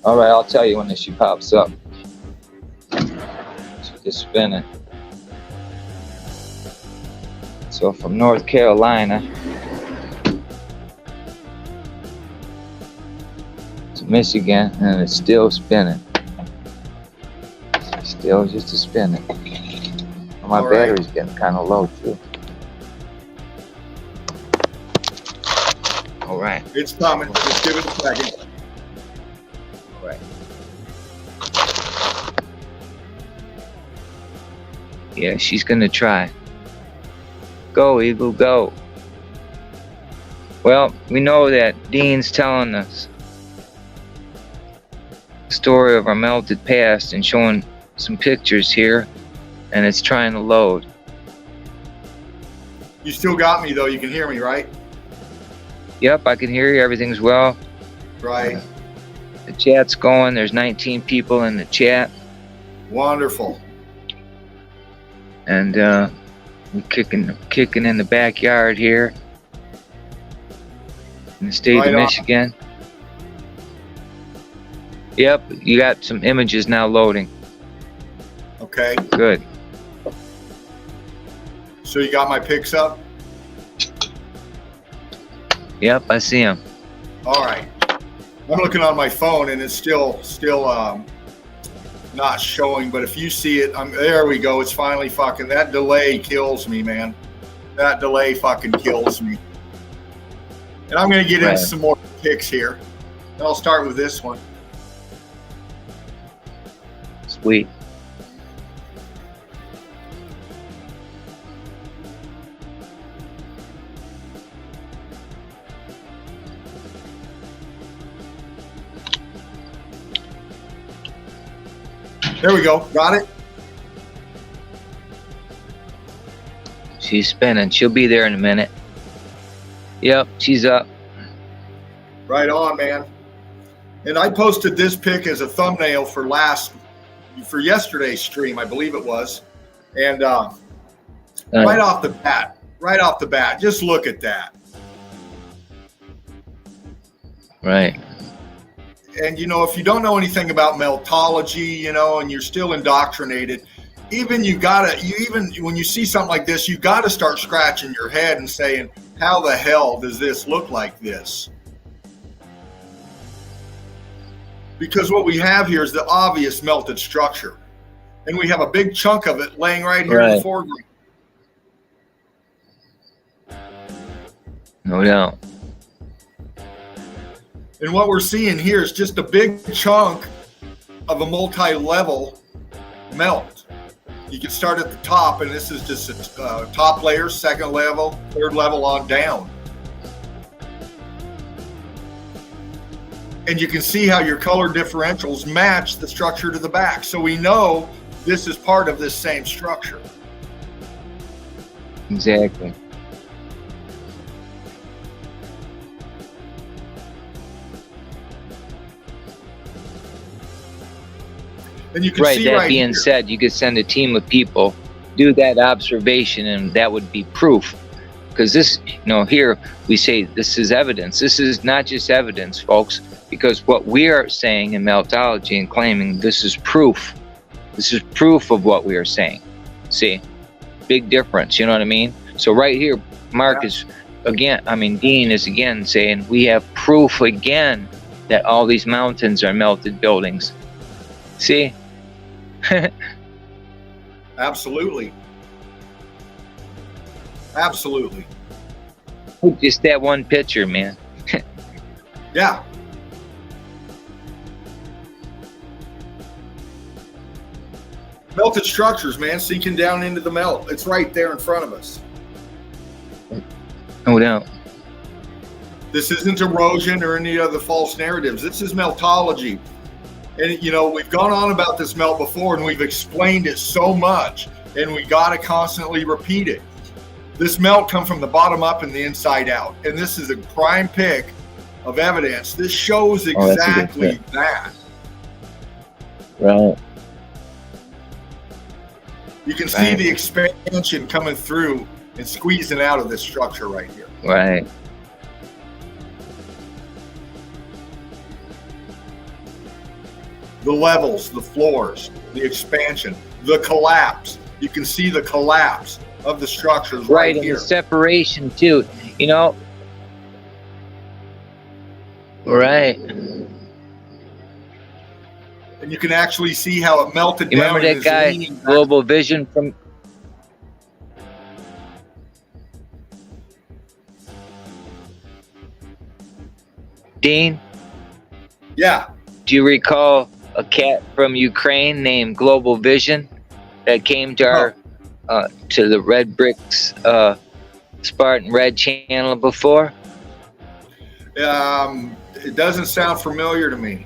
All right, I'll tell you when she pops up. She's just spinning. So from North Carolina to Michigan, and it's still spinning. Still just a spinning. My All right. battery's getting kind of low too. All right. It's coming. Just give it a second. All right. Yeah, she's gonna try. Go, Eagle, go. Well, we know that Dean's telling us the story of our melted past and showing some pictures here, and it's trying to load. You still got me, though. You can hear me, right? Yep, I can hear you. Everything's well. Right. The chat's going. There's 19 people in the chat, Wonderful. and we're kicking in the backyard here in the state Right of on. Michigan. Yep, you got some images now loading. Okay. Good. So you got my pics up? Yep, I see him. All right. I'm looking on my phone, and it's still not showing. But if you see it, there we go. It's finally fucking. That delay kills me, man. That delay fucking kills me. And I'm gonna get Right. into some more pics here. I'll start with this one. Sweet. There we go. Got it? She's spinning. She'll be there in a minute. Yep, she's up. Right on, man. And I posted this pic as a thumbnail for yesterday's stream, I believe it was. And right off the bat, just look at that. Right. And, if you don't know anything about meltology, and you're still indoctrinated, even when you see something like this, you got to start scratching your head and saying, how the hell does this look like this? Because what we have here is the obvious melted structure. And we have a big chunk of it laying right here in the foreground. No doubt. And what we're seeing here is just a big chunk of a multi-level melt. You can start at the top, and this is just a top layer, second level, third level on down. And you can see how your color differentials match the structure to the back. So we know this is part of this same structure. Exactly. And you can Right, see that right being here. said, you could send a team of people, do that observation, and that would be proof. Because this, here we say this is evidence. This is not just evidence, folks, because what we are saying in meltology and claiming, this is proof. This is proof of what we are saying. See, big difference, you know what I mean? So right here, Mark is Dean is again saying we have proof again that all these mountains are melted buildings. See? Absolutely. Absolutely. Just that one picture, man. Yeah. melted structures, man, sinking down into the melt. It's right there in front of us. No doubt. This isn't erosion or any other false narratives. This is meltology. And, you know, we've gone on about this melt before and we've explained it so much, and we got to constantly repeat it. This melt come from the bottom up and the inside out. And this is a prime pick of evidence. This shows exactly that. Right. You can see the expansion coming through and squeezing out of this structure right here. Right. The levels, the floors, the expansion, the collapse. You can see the collapse of the structures right and here. The separation too, you know. Right. And you can actually see how it melted down. You remember that guy, Global Vision from... Dean? Yeah. Do you recall a cat from Ukraine named Global Vision that came to our to the Red Bricks Spartan Red channel before? It doesn't sound familiar to me.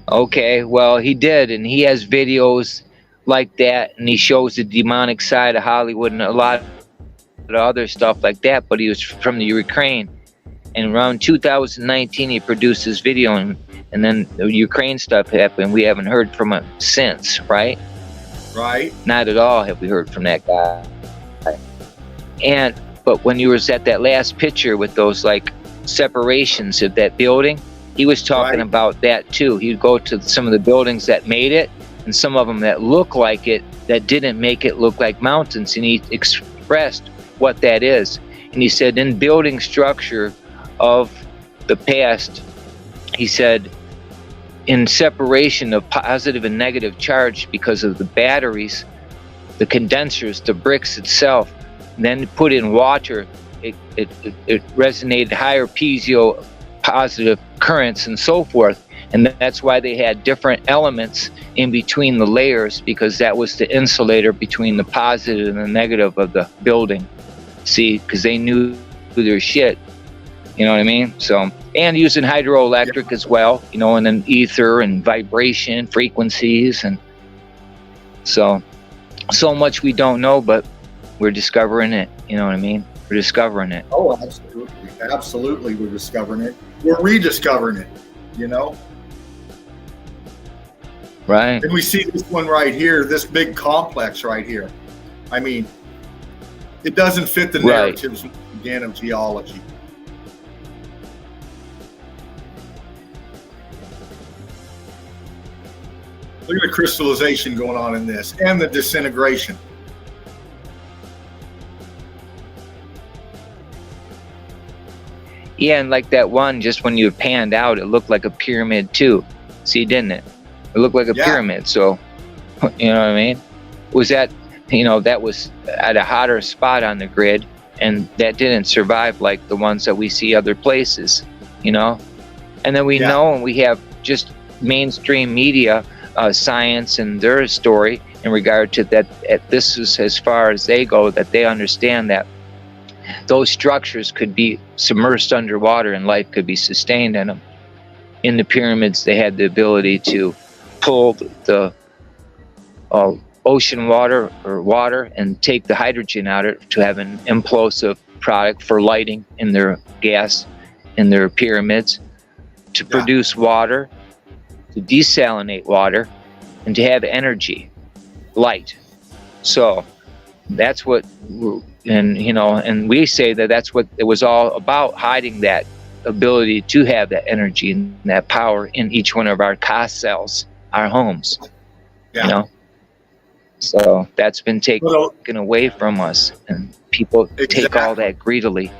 Okay, well, he did, and he has videos like that, and he shows the demonic side of Hollywood and a lot of other stuff like that, but he was from the Ukraine. And around 2019, he produced this video, and then the Ukraine stuff happened. We haven't heard from him since, right? Right. Not at all have we heard from that guy. But when you was at that last picture with those like separations of that building, he was talking about that too. He'd go to some of the buildings that made it, and some of them that look like it, that didn't make it look like mountains, and he expressed what that is. And he said, in building structure of the past, he said, in separation of positive and negative charge because of the batteries, the condensers, the bricks itself, then put in water, it resonated higher piezo positive currents and so forth. And that's why they had different elements in between the layers, because that was the insulator between the positive and the negative of the building. See, because they knew their shit. You know what I mean? So, and using hydroelectric as well, you know, and then ether and vibration frequencies. And so much we don't know, but we're discovering it. You know what I mean? We're discovering it. Oh, absolutely. Absolutely. We're discovering it. We're rediscovering it, you know? Right. And we see this one right here, this big complex right here. I mean, it doesn't fit the narratives again of geology. Look at the crystallization going on in this and the disintegration. Yeah, and like that one, just when you panned out, it looked like a pyramid too. See, didn't it? It looked like a pyramid. So, you know what I mean? Was that, you know, that was at a hotter spot on the grid, and that didn't survive like the ones that we see other places, you know? And then we know, and we have just mainstream media, science and their story in regard to that. This is as far as they go, that they understand that those structures could be submerged underwater and life could be sustained in them. In the pyramids, they had the ability to pull the ocean water or water and take the hydrogen out of it to have an implosive product for lighting in their gas in their pyramids, to produce water, to desalinate water, and to have energy, light. So that's what, and you know, and we say that that's what it was all about, hiding that ability to have that energy and that power in each one of our Ka cells, our homes. You know, so that's been taken away from us, and people take all that greedily.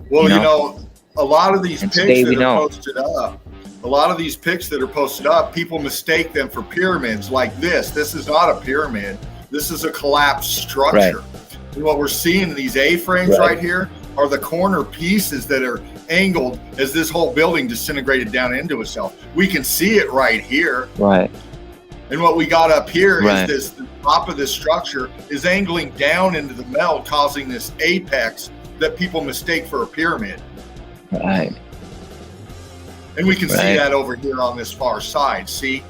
Well, you know, a lot of these pics that are posted up, people mistake them for pyramids like this. This is not a pyramid. This is a collapsed structure. And what we're seeing in these A-frames right here are the corner pieces that are angled as this whole building disintegrated down into itself. We can see it right here. Right. And what we got up here Right. is the top of this structure is angling down into the melt, causing this apex that people mistake for a pyramid. Right. And we can see Right. that over here on this far side. See?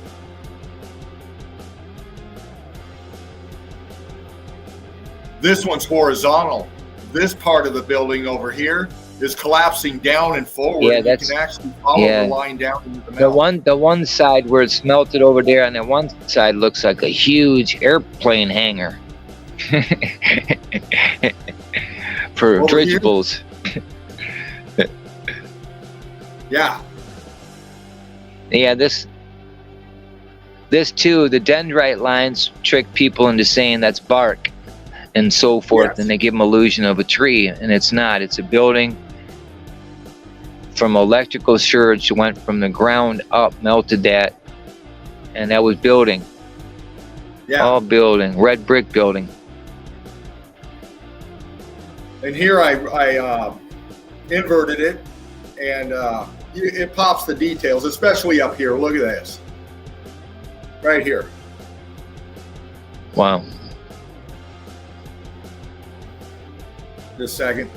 This one's horizontal. This part of the building over here is collapsing down and forward. Yeah, You that's- can actually follow yeah. the line down into the The melt. one side where it's melted over there on that one side looks like a huge airplane hangar for Over here? dirigibles. Yeah. Yeah, this too, the dendrite lines trick people into saying that's bark and so forth, Yes. and they give them illusion of a tree, and it's not. It's a building from electrical surge, went from the ground up, melted that, and that was building. Yeah. All building, red brick building. And here I inverted it, and it pops the details, especially up here. Look at this. Right here. Wow. Just a second.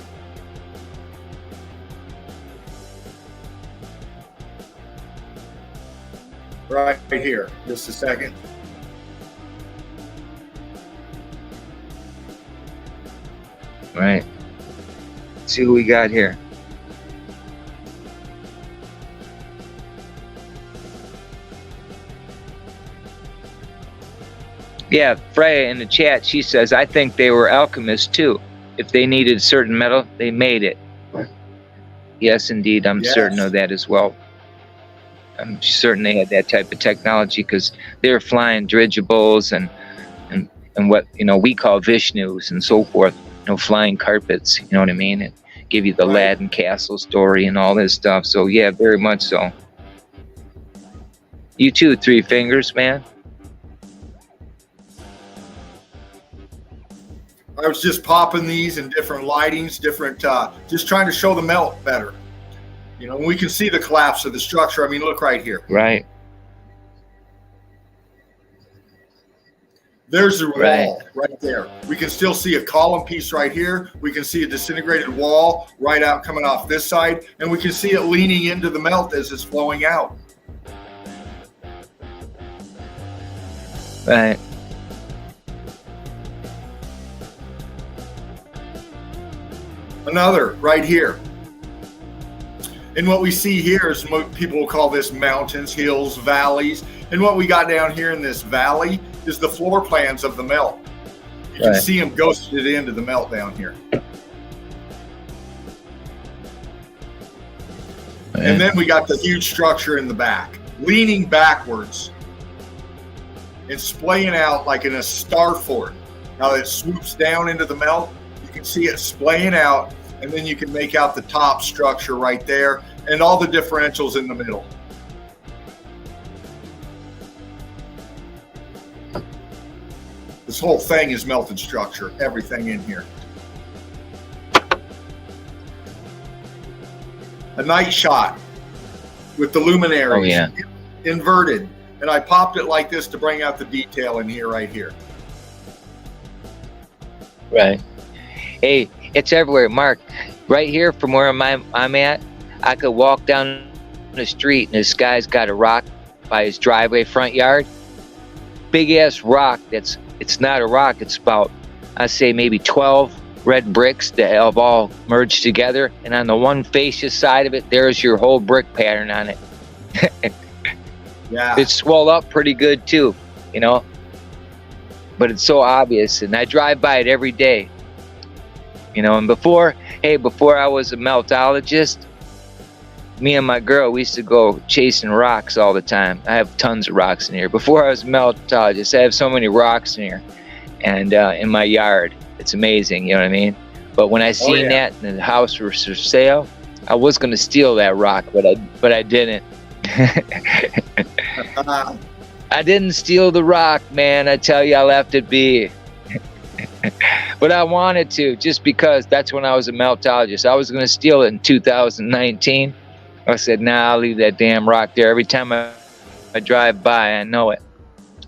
Right here. Just a second. Right. Let's see who we got here. Yeah, Freya in the chat, she says, I think they were alchemists too. If they needed certain metal, they made it. Yes, indeed, I'm Yes. certain of that as well. I'm certain they had that type of technology because they were flying dirigibles and what we call Vishnus and so forth. Flying carpets. You know what I mean? And give you the Right. Aladdin Castle story and all this stuff. So yeah, very much so. You too, Three Fingers, man. I was just popping these in different lightings, different, just trying to show the melt better. We can see the collapse of the structure. I mean, look right here. Right. There's the Right. wall right there. We can still see a column piece right here. We can see a disintegrated wall right out coming off this side, and we can see it leaning into the melt as it's flowing out. Right. Another right here. And what we see here is people will call this mountains, hills, valleys. And what we got down here in this valley is the floor plans of the melt. You can Right. see them ghosted into the melt down here. And then we got the huge structure in the back, leaning backwards and splaying out like in a star fort. Now it swoops down into the melt. You can see it splaying out, and then you can make out the top structure right there and all the differentials in the middle. This whole thing is melted structure, everything in here. A night shot with the luminaries Oh, yeah. inverted. And I popped it like this to bring out the detail in here, right here. Right. Hey, it's everywhere, Mark. Right here from where I'm at, I could walk down the street and this guy's got a rock by his driveway front yard. Big ass rock it's not a rock, it's about, I say maybe 12 red bricks that have all merged together. And on the one fascia side of it, there's your whole brick pattern on it. Yeah. It's swelled up pretty good too, but it's so obvious, and I drive by it every day, and before I was a meltologist, me and my girl, we used to go chasing rocks all the time. I have tons of rocks in here. Before I was a meltologist, I have so many rocks in here and in my yard. It's amazing, you know what I mean? But when I seen that and the house was for sale, I was going to steal that rock, but I didn't. I didn't steal the rock, man. I tell you, I left it be. But I wanted to, just because that's when I was a meltologist. I was going to steal it in 2019. I said, nah, I'll leave that damn rock there. Every time I drive by, I know it.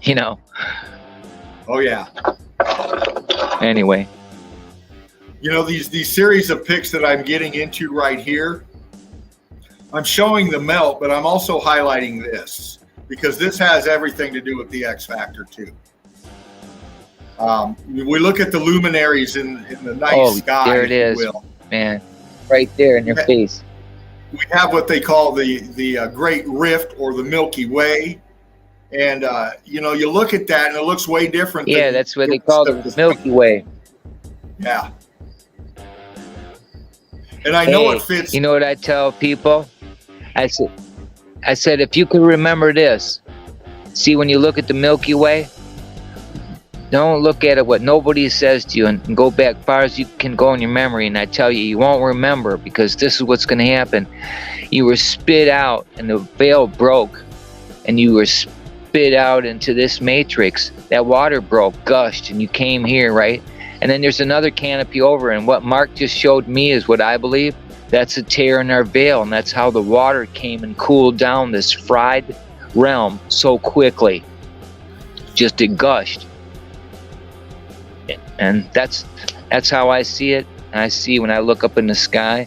You know. Oh yeah. Anyway. You know, these series of pics that I'm getting into right here, I'm showing the melt, but I'm also highlighting this because this has everything to do with the X Factor too. We look at the luminaries in the night sky. There it is, man, right there in your face. We have what they call the Great Rift or the Milky Way, and you know, you look at that and it looks way different. Yeah, that's what they call the Milky Way. Yeah, and I know it fits. You know what I tell people? I said, if you could remember this, see, when you look at the Milky Way, don't look at it what nobody says to you, and go back far as you can go in your memory. And I tell you, you won't remember, because this is what's going to happen. You were spit out, and the veil broke, and you were spit out into this matrix. That water broke, gushed, and you came here, right? And then there's another canopy over, and what Mark just showed me is what I believe. That's a tear in our veil, and that's how the water came and cooled down this fried realm so quickly. Just it gushed. And that's how I see it. I see, when I look up in the sky,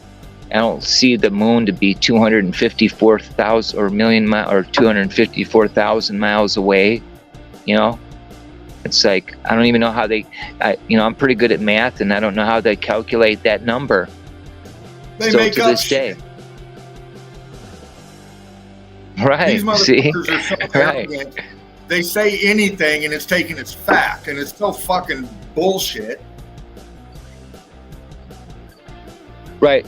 I don't see the moon to be 254,000 or million miles or 254,000 miles away. You know, it's like, I don't even know how I'm pretty good at math, and I don't know how they calculate that number. They still make to up this day. shit. Right. These motherfuckers See? are so Right. arrogant. They say anything and it's taken as fact, and it's so fucking bullshit. Right.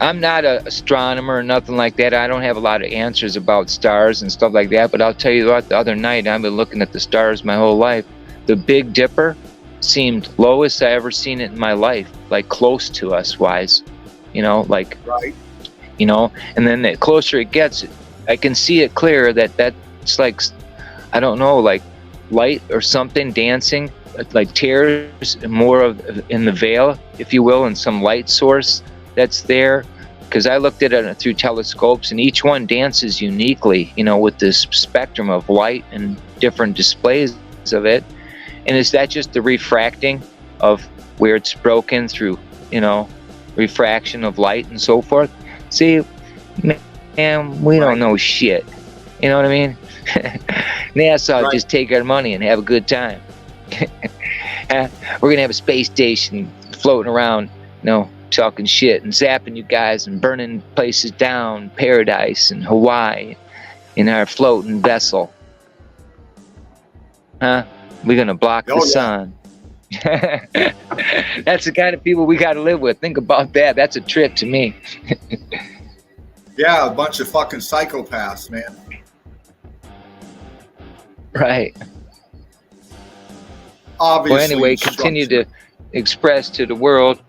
I'm not an astronomer or nothing like that. I don't have a lot of answers about stars and stuff like that, but I'll tell you what, the other night, I've been looking at the stars my whole life. The Big Dipper seemed lowest I ever seen it in my life, like close to us wise, you know, like, Right. you know, and then the closer it gets, I can see it clear that's like, I don't know, like light or something dancing, like tears more of in the veil, if you will, and some light source that's there. Because I looked at it through telescopes, and each one dances uniquely, you know, with this spectrum of light and different displays of it. And is that just the refracting of where it's broken through, you know, refraction of light and so forth? See, man, we don't know shit. You know what I mean? NASA Right. just take our money and have a good time. We're gonna have a space station floating around, you know, talking shit and zapping you guys and burning places down, paradise and Hawaii, in our floating vessel. Huh? We're gonna block the sun. That's the kind of people we gotta live with. Think about that. That's a trip to me. Yeah, a bunch of fucking psychopaths, man. Right. Obviously. Well, anyway, continue to express to the world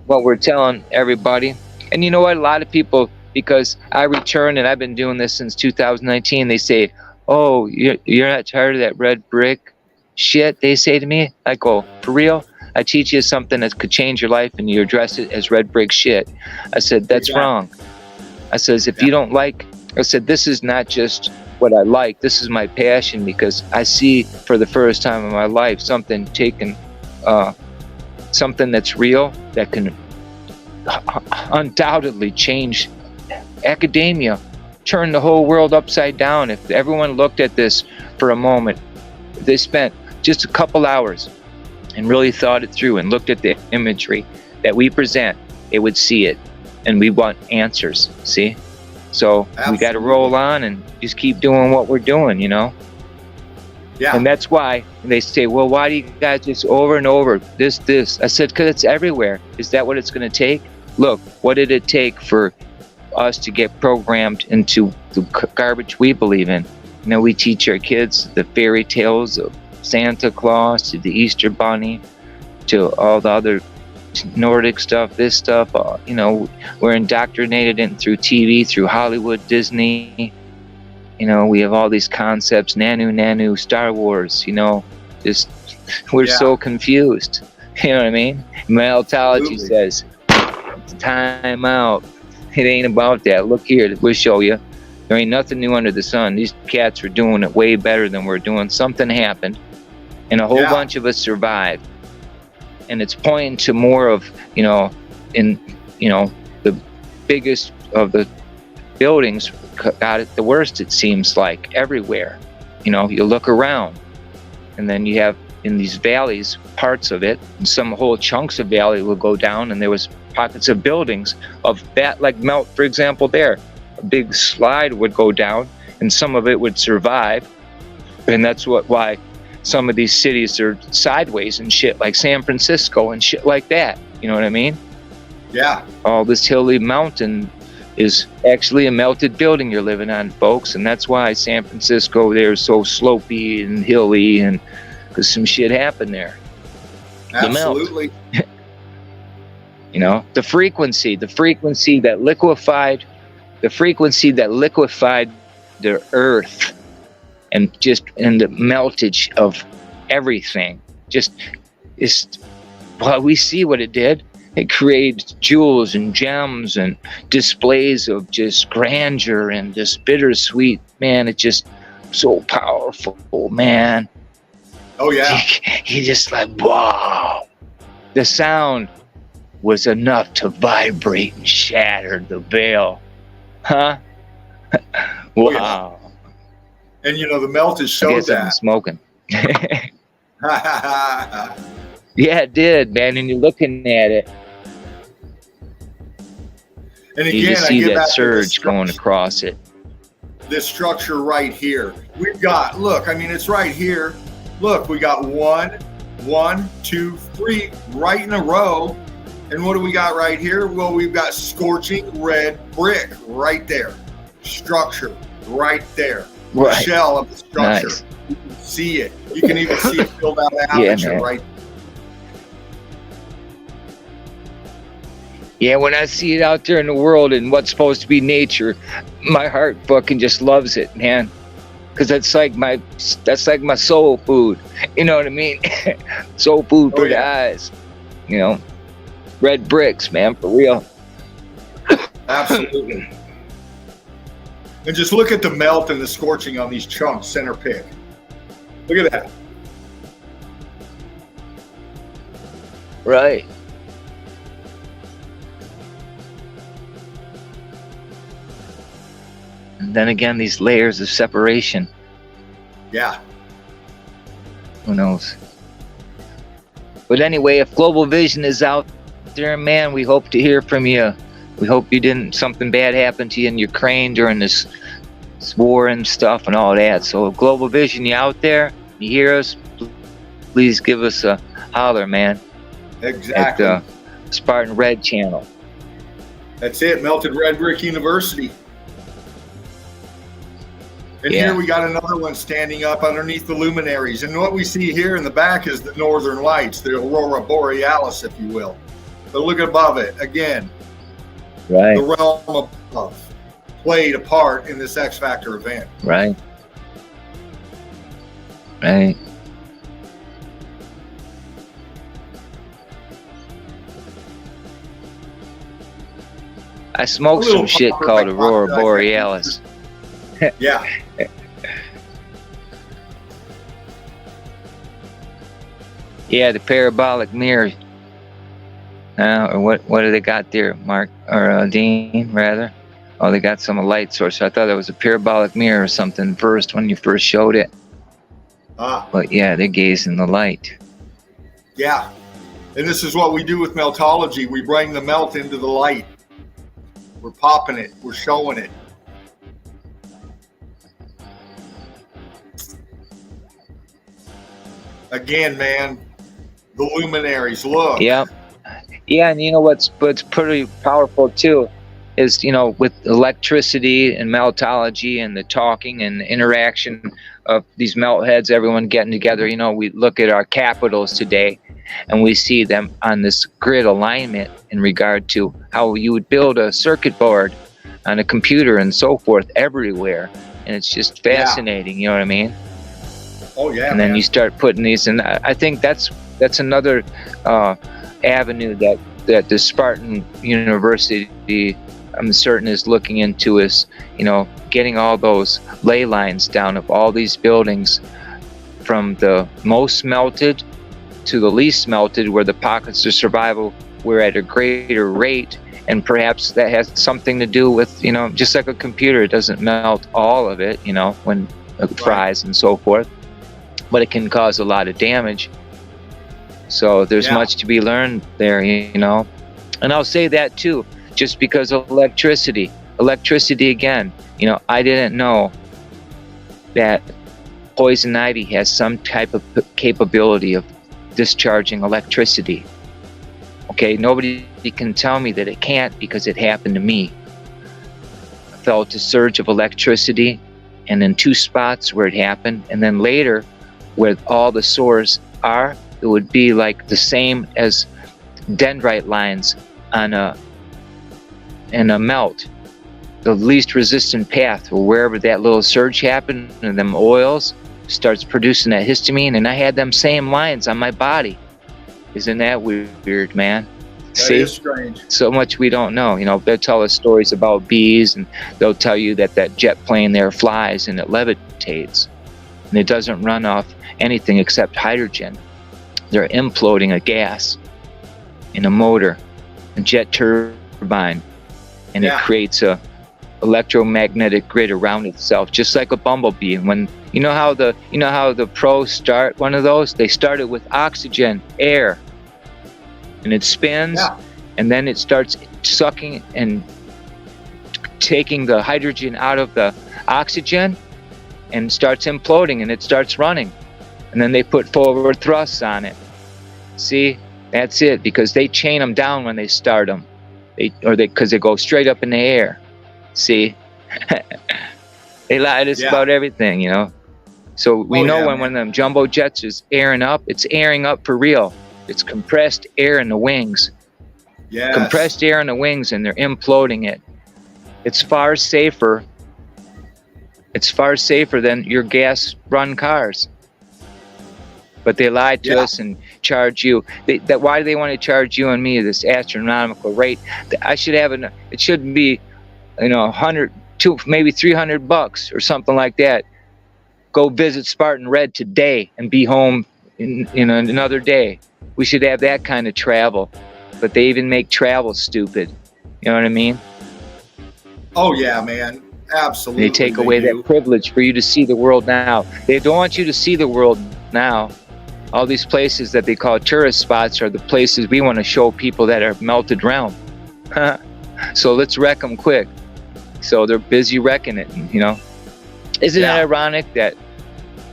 what we're telling everybody. And you know what? A lot of people, because I return, and I've been doing this since 2019, they say, oh, you're not tired of that red brick shit, they say to me. I go, for real? I teach you something that could change your life, and you address it as red brick shit. I said, that's wrong. I says, if you don't like, I said, this is not just what I like, this is my passion, because I see for the first time in my life something taken, something that's real, that can undoubtedly change academia, turn the whole world upside down. If everyone looked at this for a moment, if they spent just a couple hours and really thought it through and looked at the imagery that we present, they would see it. And we want answers, see? So Absolutely. We got to roll on and just keep doing what we're doing, you know? Yeah. And that's why they say, well, why do you guys just over and over this? I said, because it's everywhere. Is that what it's going to take? Look, what did it take for us to get programmed into the garbage we believe in? You know, we teach our kids the fairy tales of Santa Claus, to the Easter Bunny, to all the other Nordic stuff, this stuff, you know, we're indoctrinated in through TV, through Hollywood, Disney. You know, we have all these concepts, Nanu, Star Wars, you know, just, we're so confused. You know what I mean? Meltology Absolutely. says, time out. It ain't about that. Look here, we'll show you. There ain't nothing new under the sun. These cats are doing it way better than we're doing. Something happened, and a whole Yeah. bunch of us survived. And it's pointing to more of, the biggest of the buildings got it the worst, it seems like, everywhere. You look around, and then you have in these valleys parts of it, and some whole chunks of valley will go down, and there was pockets of buildings of that, like melt, for example, there. A big slide would go down, and some of it would survive. And that's why some of these cities are sideways and shit, like San Francisco and shit like that. You know what I mean? Yeah. All this hilly mountain is actually a melted building you're living on, folks. And that's why San Francisco there is so slopey and hilly, and because some shit happened there. The melt. Absolutely. The frequency that liquefied the earth, and the meltage of everything, we see what it did. It created jewels and gems and displays of just grandeur and just bittersweet, man. It's just so powerful, man. Oh yeah. You just like, wow. The sound was enough to vibrate and shatter the veil. Huh? Wow. And the melt has showed I'm that. smoking. Yeah, it did, man. And you're looking at it, And you again, just I see get that back to surge going across it. this structure right here. We've got, look, I mean, it's right here. Look, we got 1, 2, 3 right in a row. And what do we got right here? Well, we've got scorching red brick right there. Structure right there. Right. The shell of the structure. Nice. You can see it. You can even see it filled out Yeah, aperture man. right. Yeah, when I see it out there in the world and what's supposed to be nature, my heart fucking just loves it, man. Because that's like my soul food. You know what I mean? Soul food for the eyes. Red bricks, man, for real. Absolutely. And just look at the melt and the scorching on these chunks, center pick. Look at that. Right. And then again, these layers of separation. Yeah. Who knows? But anyway, if Global Vision is out there, man, we hope to hear from you. We hope something bad happened to you in Ukraine during this war and stuff and all that. So if Global Vision, you out there, you hear us, please give us a holler, man. Exactly. At the Spartan Red channel. That's it. Melted Red Brick University. And Yeah. here we got another one standing up underneath the luminaries. And what we see here in the back is the northern lights, the aurora borealis, if you will. But look above it. Again, Right. the realm above played a part in this X Factor event. Right. Right. I smoked A little some shit puffer called like Aurora Fox, Borealis. Yeah. Yeah, the parabolic mirror. Or what do they got there, Mark or Dean, rather? Oh, they got some light source. I thought it was a parabolic mirror or something first when you first showed it. But yeah, they're gazing the light. Yeah. And this is what we do with meltology. We bring the melt into the light. We're popping it. We're showing it. Again, man, the luminaries, look. Yep. Yeah, and you know what's pretty powerful too is, with electricity and meltology and the talking and the interaction of these melt heads, everyone getting together, we look at our capitals today and we see them on this grid alignment in regard to how you would build a circuit board on a computer and so forth everywhere. And it's just fascinating, you know what I mean? Oh, yeah. And then man. you start putting these in. I think that's that's another avenue that the Spartan University, I'm certain, is looking into, is, you know, getting all those ley lines down of all these buildings from the most melted to the least melted, where the pockets of survival were at a greater rate. And perhaps that has something to do with, you know, just like a computer, it doesn't melt all of it, you know, when it fries and so forth, but it can cause a lot of damage. So there's much to be learned there, you know. And I'll say that too, just because of electricity again, you know, I didn't know that poison ivy has some type of capability of discharging electricity. Okay, nobody can tell me that it can't, because it happened to me. I felt a surge of electricity, and in 2 spots where it happened, and then later where all the sores are, it would be like the same as dendrite lines on a melt, the least resistant path, or wherever that little surge happened, and them oils starts producing that histamine, and I had them same lines on my body. Isn't that weird, man? That is strange. So much we don't know. You know, they'll tell us stories about bees, and they'll tell you that jet plane there flies and it levitates, and it doesn't run off anything except hydrogen. They're imploding a gas in a motor, a jet turbine, and it creates a electromagnetic grid around itself, just like a bumblebee. And when you know how the pros start one of those, they start it with oxygen, air, and it spins, and then it starts sucking and taking the hydrogen out of the oxygen, and starts imploding, and it starts running, and then they put forward thrusts on it. See, that's it, because they chain them down when they start them, because they go straight up in the air. See, they lie to us about everything, you know. So we know when one of them jumbo jets is airing up, it's airing up for real. It's compressed air in the wings. Yes. Compressed air in the wings, and they're imploding it. It's far safer. It's far safer than your gas run cars. But they lied to us and charge you. Why do they want to charge you and me this astronomical rate? I should have it should be, you know, 100 to maybe $300 or something like that. Go visit Spartan Red today and be home in another day. We should have that kind of travel, but they even make travel stupid. You know what I mean? Oh yeah, man, absolutely. They take away that privilege for you to see the world now. They don't want you to see the world now. All these places that they call tourist spots are the places we want to show people that are melted realm. So let's wreck them quick. So they're busy wrecking it, you know. Isn't it ironic that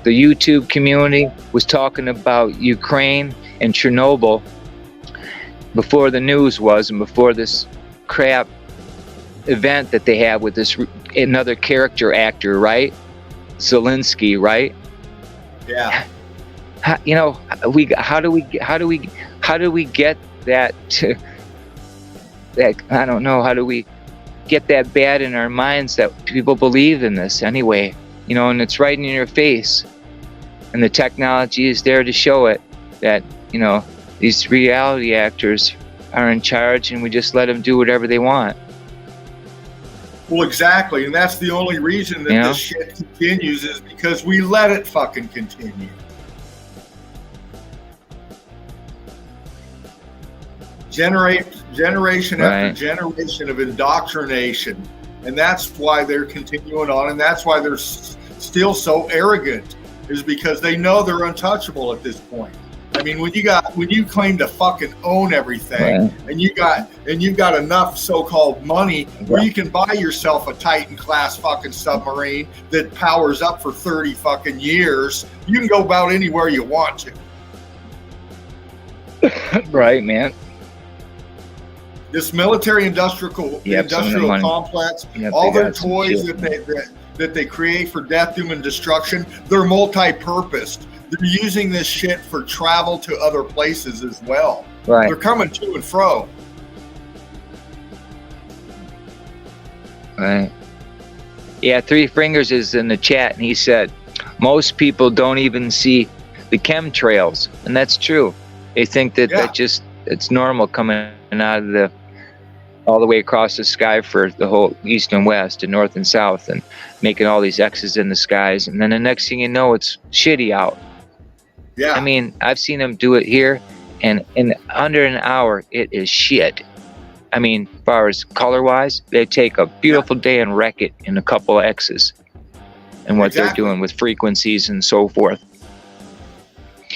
the YouTube community was talking about Ukraine and Chernobyl before the news was, and before this crap event that they have with this another character actor, right? Zelensky, right? Yeah. You know, how do we get that to that? I don't know. How do we get that bad in our minds that people believe in this anyway? You know, and it's right in your face, and the technology is there to show it, that, you know, these reality actors are in charge, and we just let them do whatever they want. Well, exactly, and that's the only reason that this shit continues, is because we let it fucking continue. Generation after generation of indoctrination, and that's why they're continuing on, and that's why they're still so arrogant, is because they know they're untouchable at this point. I mean, when you claim to fucking own everything, and you've got enough so-called money where you can buy yourself a Titan class fucking submarine that powers up for 30 fucking years, you can go about anywhere you want to. Right, man. This military-industrial complex, all their toys that they create for death, doom, and destruction, they're multi-purposed. They're using this shit for travel to other places as well. Right. They're coming to and fro. Right. Yeah, Three Fingers is in the chat, and he said most people don't even see the chemtrails, and that's true. They think that Yeah. it's normal coming out of all the way across the sky for the whole east and west and north and south, and making all these X's in the skies. And then the next thing you know, it's shitty out. Yeah. I mean, I've seen them do it here, and in under an hour, it is shit. I mean, as far as color-wise, they take a beautiful day and wreck it in a couple of X's, and what they're doing with frequencies and so forth.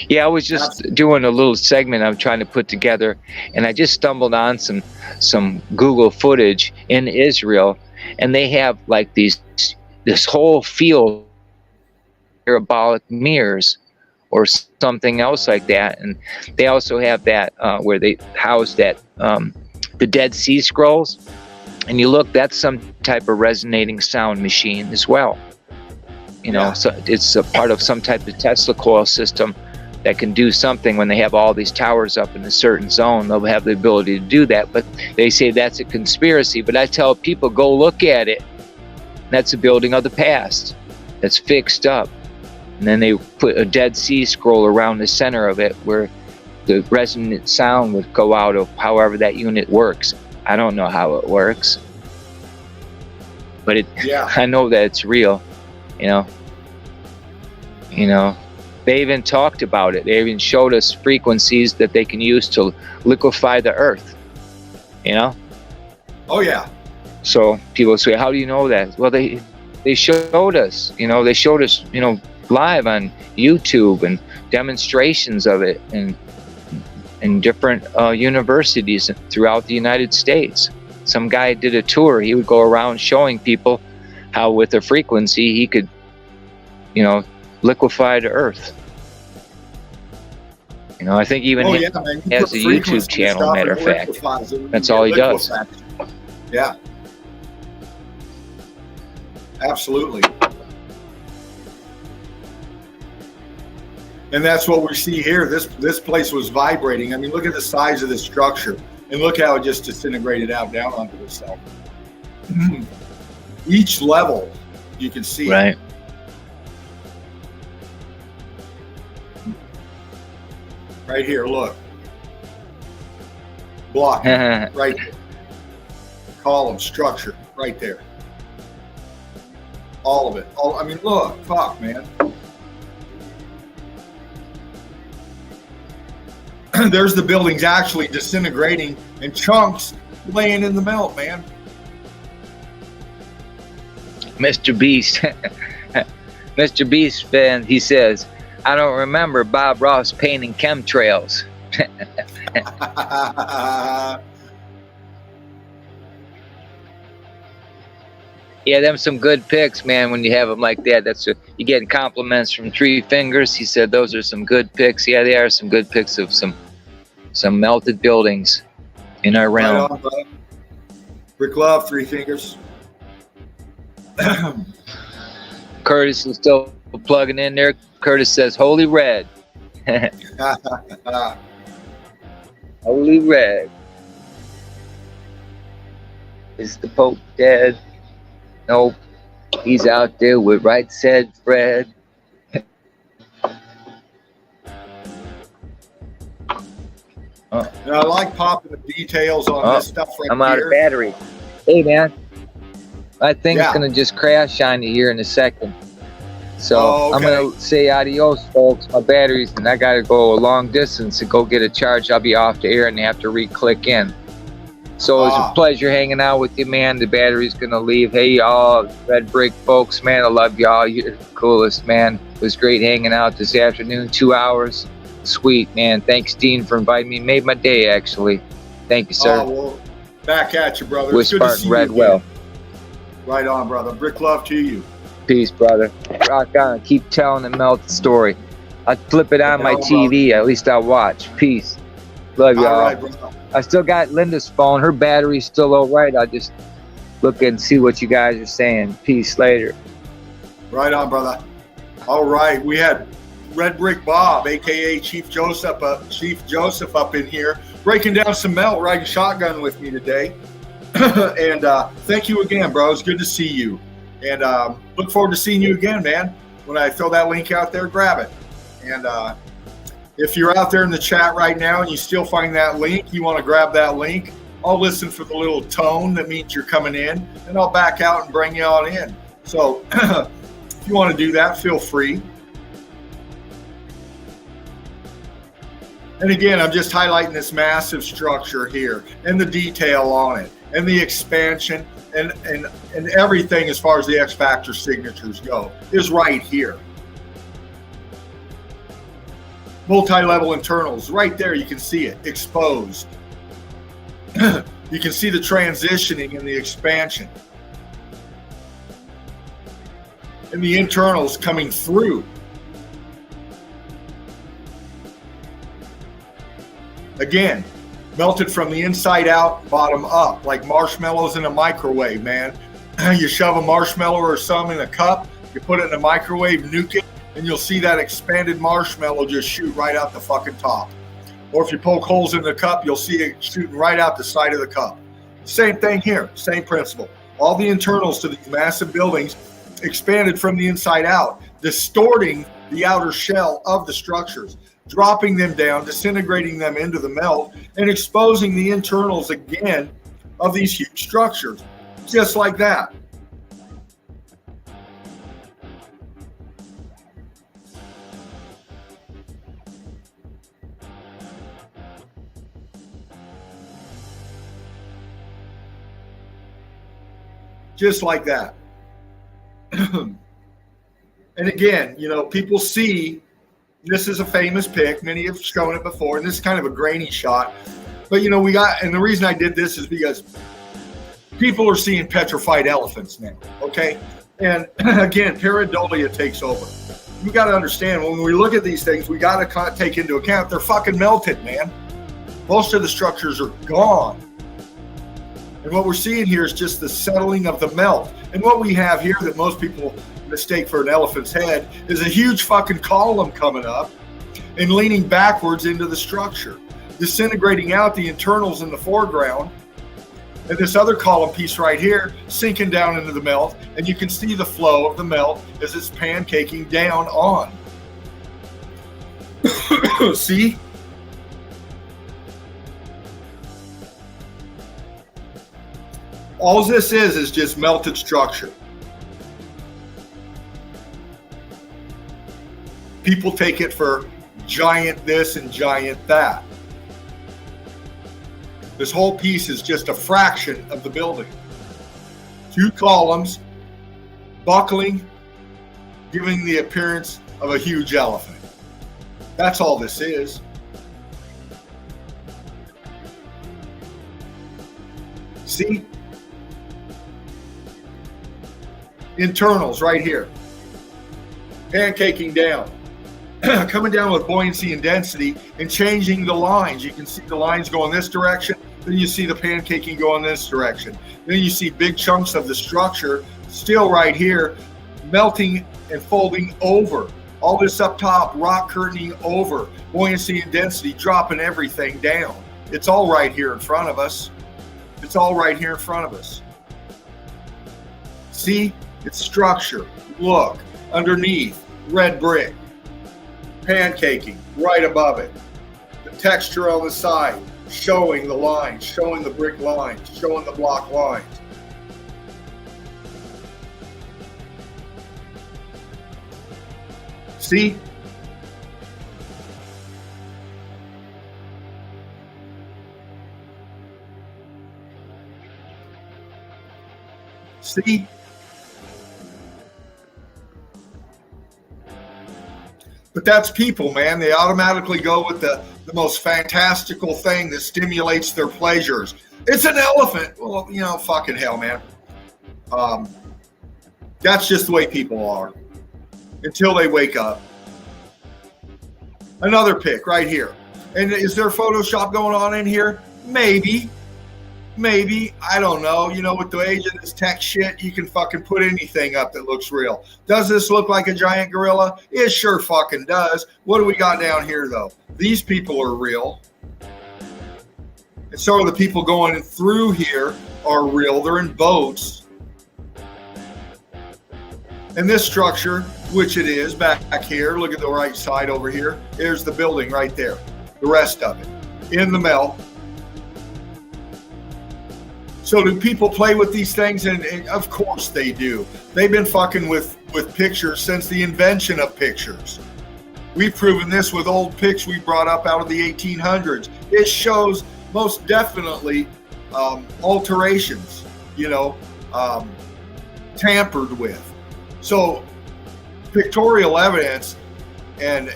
Yeah, I was just doing a little segment I'm trying to put together, and I just stumbled on some Google footage in Israel, and they have like this whole field parabolic mirrors or something else like that, and they also have that where they house that the Dead Sea Scrolls, and you look, that's some type of resonating sound machine as well. You know, so it's a part of some type of Tesla coil system that can do something. When they have all these towers up in a certain zone, they'll have the ability to do that. But they say that's a conspiracy. But I tell people, go look at it. That's a building of the past that's fixed up. And then they put a Dead Sea Scroll around the center of it where the resonant sound would go out of however that unit works. I don't know how it works, but I know that it's real. You know, they even talked about it. They even showed us frequencies that they can use to liquefy the earth, you know? Oh, yeah. So people say, how do you know that? Well, they showed us, they showed us, live on YouTube and demonstrations of it in different universities throughout the United States. Some guy did a tour. He would go around showing people how with a frequency he could, liquefy the earth. I think even he has a YouTube channel, matter of fact. That's all he does. Yeah. Absolutely. And that's what we see here. This place was vibrating. I mean, look at the size of this structure, and look how it just disintegrated out down onto itself. Each level, you can see. Right. Right here, look. Block, right there. Column, structure, right there. All of it. I mean, look, fuck, man. There's the buildings actually disintegrating and chunks laying in the melt, man. Mr. Beast. Mr. Beast fan, he says, I don't remember Bob Ross painting chemtrails. Yeah, them some good pics, man. When you have them like that, you're getting compliments from Three Fingers. He said those are some good pics. Yeah, they are some good pics of some melted buildings in our realm. Right on, Brick Love, Three Fingers. Curtis is still plugging in there. Curtis says, Holy Red. Holy Red. Is the Pope dead? Nope. He's out there with Right Said Fred. And I like popping the details on this stuff right I'm out here. of battery. Hey, man. My thing's going to just crash on you here in a second. So I'm going to say adios, folks. My batteries, and I got to go a long distance to go get a charge. I'll be off the air and they have to re-click in. So it was a pleasure hanging out with you, man. The battery's going to leave. Hey, y'all, Red Brick folks, man, I love y'all. You're the coolest, man. It was great hanging out this afternoon, 2 hours. Sweet, man. Thanks, Dean, for inviting me. Made my day, actually. Thank you, sir. Well, back at you, brother. With Spartan Redwell. Right on, brother. Brick love to you. Peace, brother. Rock on. Keep telling the melt story. I flip it on my TV. At least I'll watch. Peace. Love y'all. All right, brother. I still got Linda's phone. Her battery's still all right. I'll just look and see what you guys are saying. Peace later. Right on, brother. All right. We had Red Brick Bob, a.k.a. Chief Joseph up in here, breaking down some melt, riding shotgun with me today. And thank you again, bro. It's good to see you. And look forward to seeing you again, man. When I throw that link out there, grab it. And If you're out there in the chat right now and you still find that link, you want to grab that link, I'll listen for the little tone that means you're coming in, and I'll back out and bring you on in. So if you want to do that, feel free. And again, I'm just highlighting this massive structure here and the detail on it and the expansion and everything as far as the X Factor signatures go is right here. Multi-level internals, right there, you can see it, exposed. You can see the transitioning and the expansion. And the internals coming through. Again, melted from the inside out, bottom up, like marshmallows in a microwave, man. You shove a marshmallow or some in a cup, you put it in a microwave, nuke it, and you'll see that expanded marshmallow just shoot right out the fucking top. Or if you poke holes in the cup, you'll see it shooting right out the side of the cup. Same thing here, same principle. All the internals to these massive buildings expanded from the inside out, distorting the outer shell of the structures, dropping them down, disintegrating them into the melt, and exposing the internals again of these huge structures, just like that. Just like that. And again, you know, people see, this is a famous pic. Many have shown it before, and this is kind of a grainy shot. But, you know, and the reason I did this is because people are seeing petrified elephants now, okay? And again, pareidolia takes over. You got to understand, when we look at these things, we got to take into account they're fucking melted, man. Most of the structures are gone. And what we're seeing here is just the settling of the melt. And what we have here that most people mistake for an elephant's head is a huge fucking column coming up and leaning backwards into the structure, disintegrating out the internals in the foreground. And this other column piece right here sinking down into the melt. And you can see the flow of the melt as it's pancaking down on. See? All this is just melted structure. People take it for giant this and giant that. This whole piece is just a fraction of the building. 2 columns, buckling, giving the appearance of a huge elephant. That's all this is. See? Internals right here. Pancaking down. Coming down with buoyancy and density and changing the lines. You can see the lines going this direction, then you see the pancaking going this direction. Then you see big chunks of the structure still right here melting and folding over. All this up top, rock curtaining over, buoyancy and density, dropping everything down. It's all right here in front of us. It's all right here in front of us. See? It's structure. Look, underneath, red brick. Pancaking right above it. The texture on the side, showing the lines, showing the brick lines, showing the block lines. See? See? But that's people, man. They automatically go with the most fantastical thing that stimulates their pleasures. It's an elephant. Well, you know, fucking hell, man. That's just the way people are until they wake up. Another pic right here. And is there Photoshop going on in here? Maybe. Maybe, I don't know. You know, with the age of this tech shit, you can fucking put anything up that looks real. Does this look like a giant gorilla? It sure fucking does. What do we got down here, though? These people are real. And so are the people going through here are real. They're in boats. And this structure which it is back here. Look at the right side over here. There's the building right there. The rest of it in the melt. So do people play with these things? And of course they do. They've been fucking with pictures since the invention of pictures. We've proven this with old pics we brought up out of the 1800s. It shows most definitely alterations, tampered with. So pictorial evidence and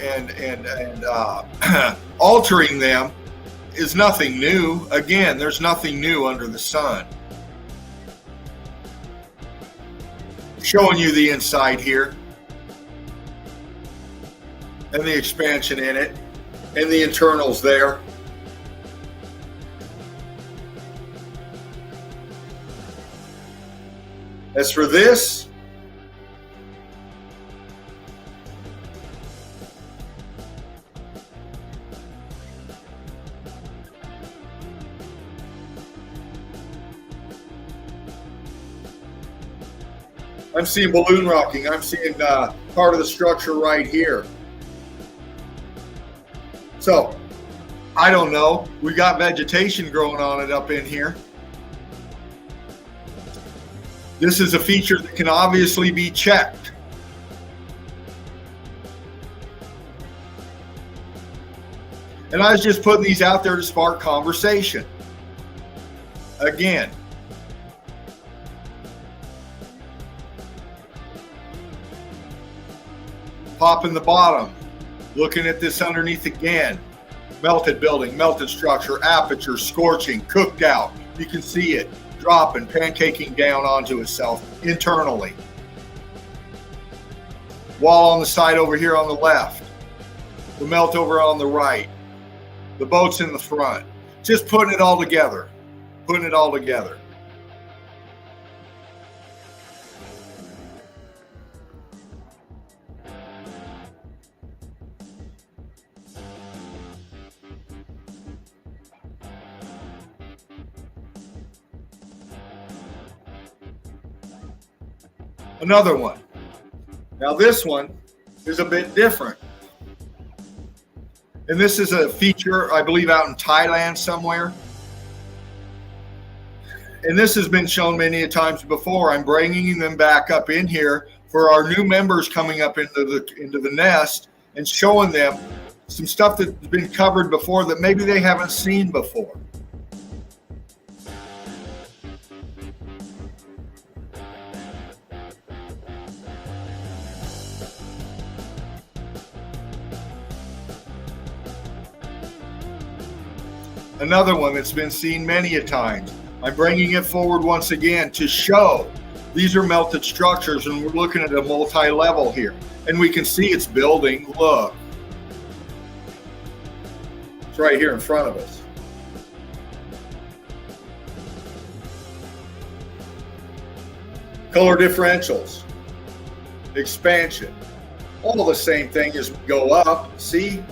altering them is nothing new. Again, there's nothing new under the sun. Showing you the inside here and the expansion in it and the internals there. As for this, I'm seeing balloon rocking. I'm seeing part of the structure right here. So, I don't know. We got vegetation growing on it up in here. This is a feature that can obviously be checked. And I was just putting these out there to spark conversation. Again, popping the bottom, looking at this underneath again. Melted building, melted structure, aperture, scorching, cooked out. You can see it dropping, pancaking down onto itself internally. Wall on the side over here on the left. The melt over on the right. The boats in the front. Just putting it all together. Putting it all together. Another one. Now this one is a bit different. And this is a feature, I believe, out in Thailand somewhere. And this has been shown many times before. I'm bringing them back up in here for our new members coming up into the nest and showing them some stuff that's been covered before that maybe they haven't seen before. Another one that's been seen many a times. I'm bringing it forward once again to show these are melted structures, and we're looking at a multi-level here. And we can see it's building. Look. It's right here in front of us. Color differentials. Expansion. All the same thing as we go up. See?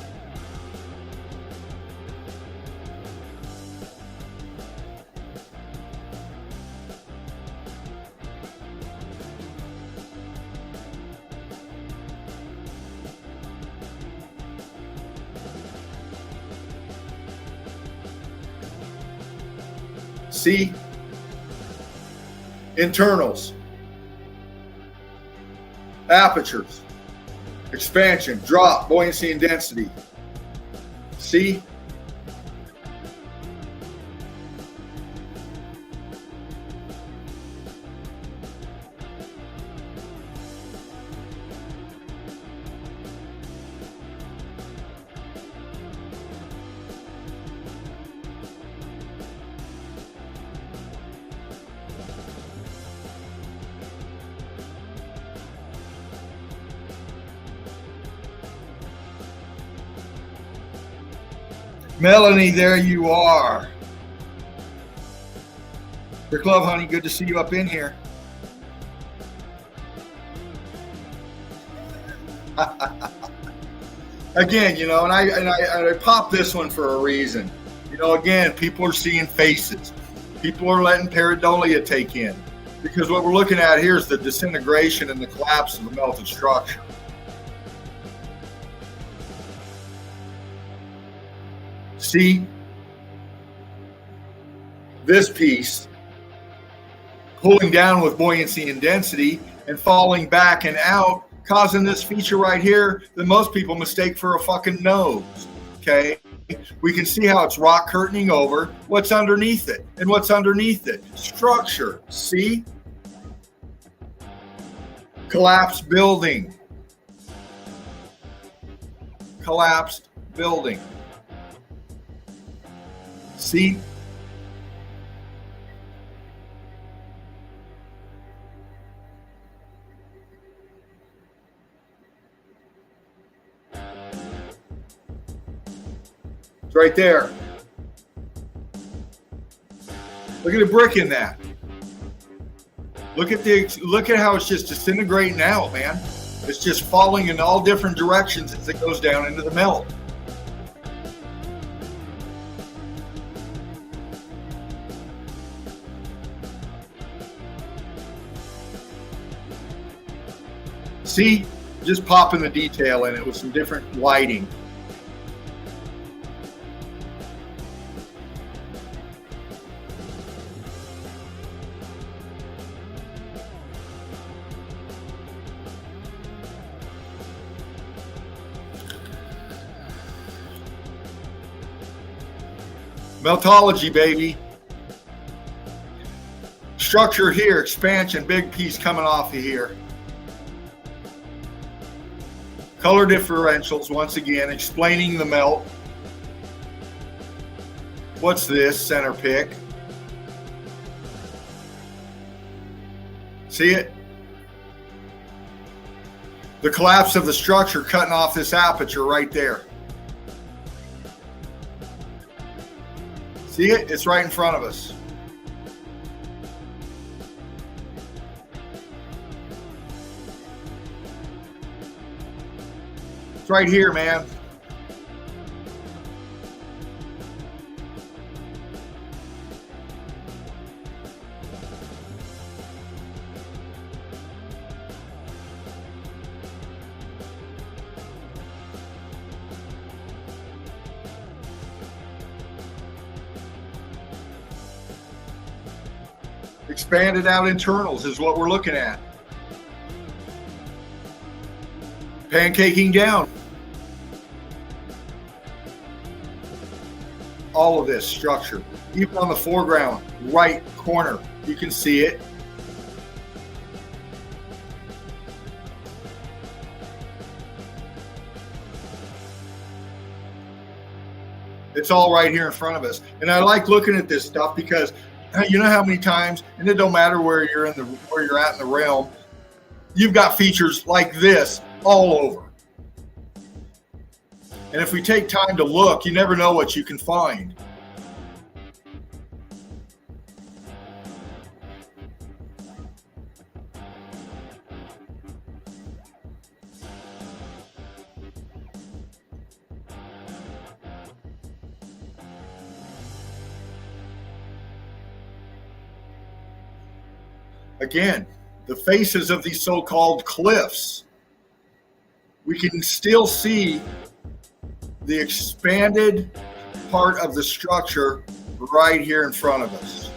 See? Internals. Apertures. Expansion, drop, buoyancy, and density. See? Melanie, there you are. Your glove, honey, good to see you up in here. Again, and I popped this one for a reason. Again, people are seeing faces. People are letting pareidolia take in. Because what we're looking at here is the disintegration and the collapse of the melted structure. See, this piece pulling down with buoyancy and density and falling back and out, causing this feature right here that most people mistake for a fucking nose. Okay, we can see how it's rock curtaining over. What's underneath it? And what's underneath it? Structure. See? Collapsed building. Collapsed building. See? It's right there. Look at the brick in that. Look at how it's just disintegrating out, man. It's just falling in all different directions as it goes down into the melt. See, just popping the detail in it with some different lighting. Meltology, baby. Structure here, expansion, big piece coming off of here. Color differentials, once again, explaining the melt. What's this? Center pick. See it? The collapse of the structure cutting off this aperture right there. See it? It's right in front of us. It's right here, man. Expanded out internals is what we're looking at. Pancaking down. All of this structure, even on the foreground, right corner, you can see it. It's all right here in front of us. And I like looking at this stuff because you know how many times, and it don't matter where you're at in the realm, you've got features like this all over. And if we take time to look, you never know what you can find. Again, the faces of these so-called cliffs, we can still see the expanded part of the structure right here in front of us.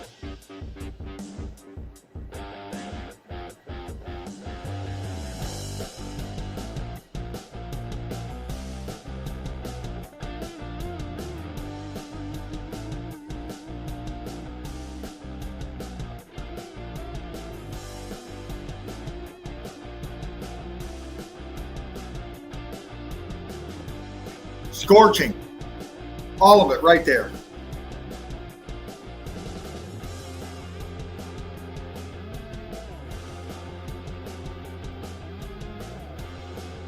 Scorching, all of it right there.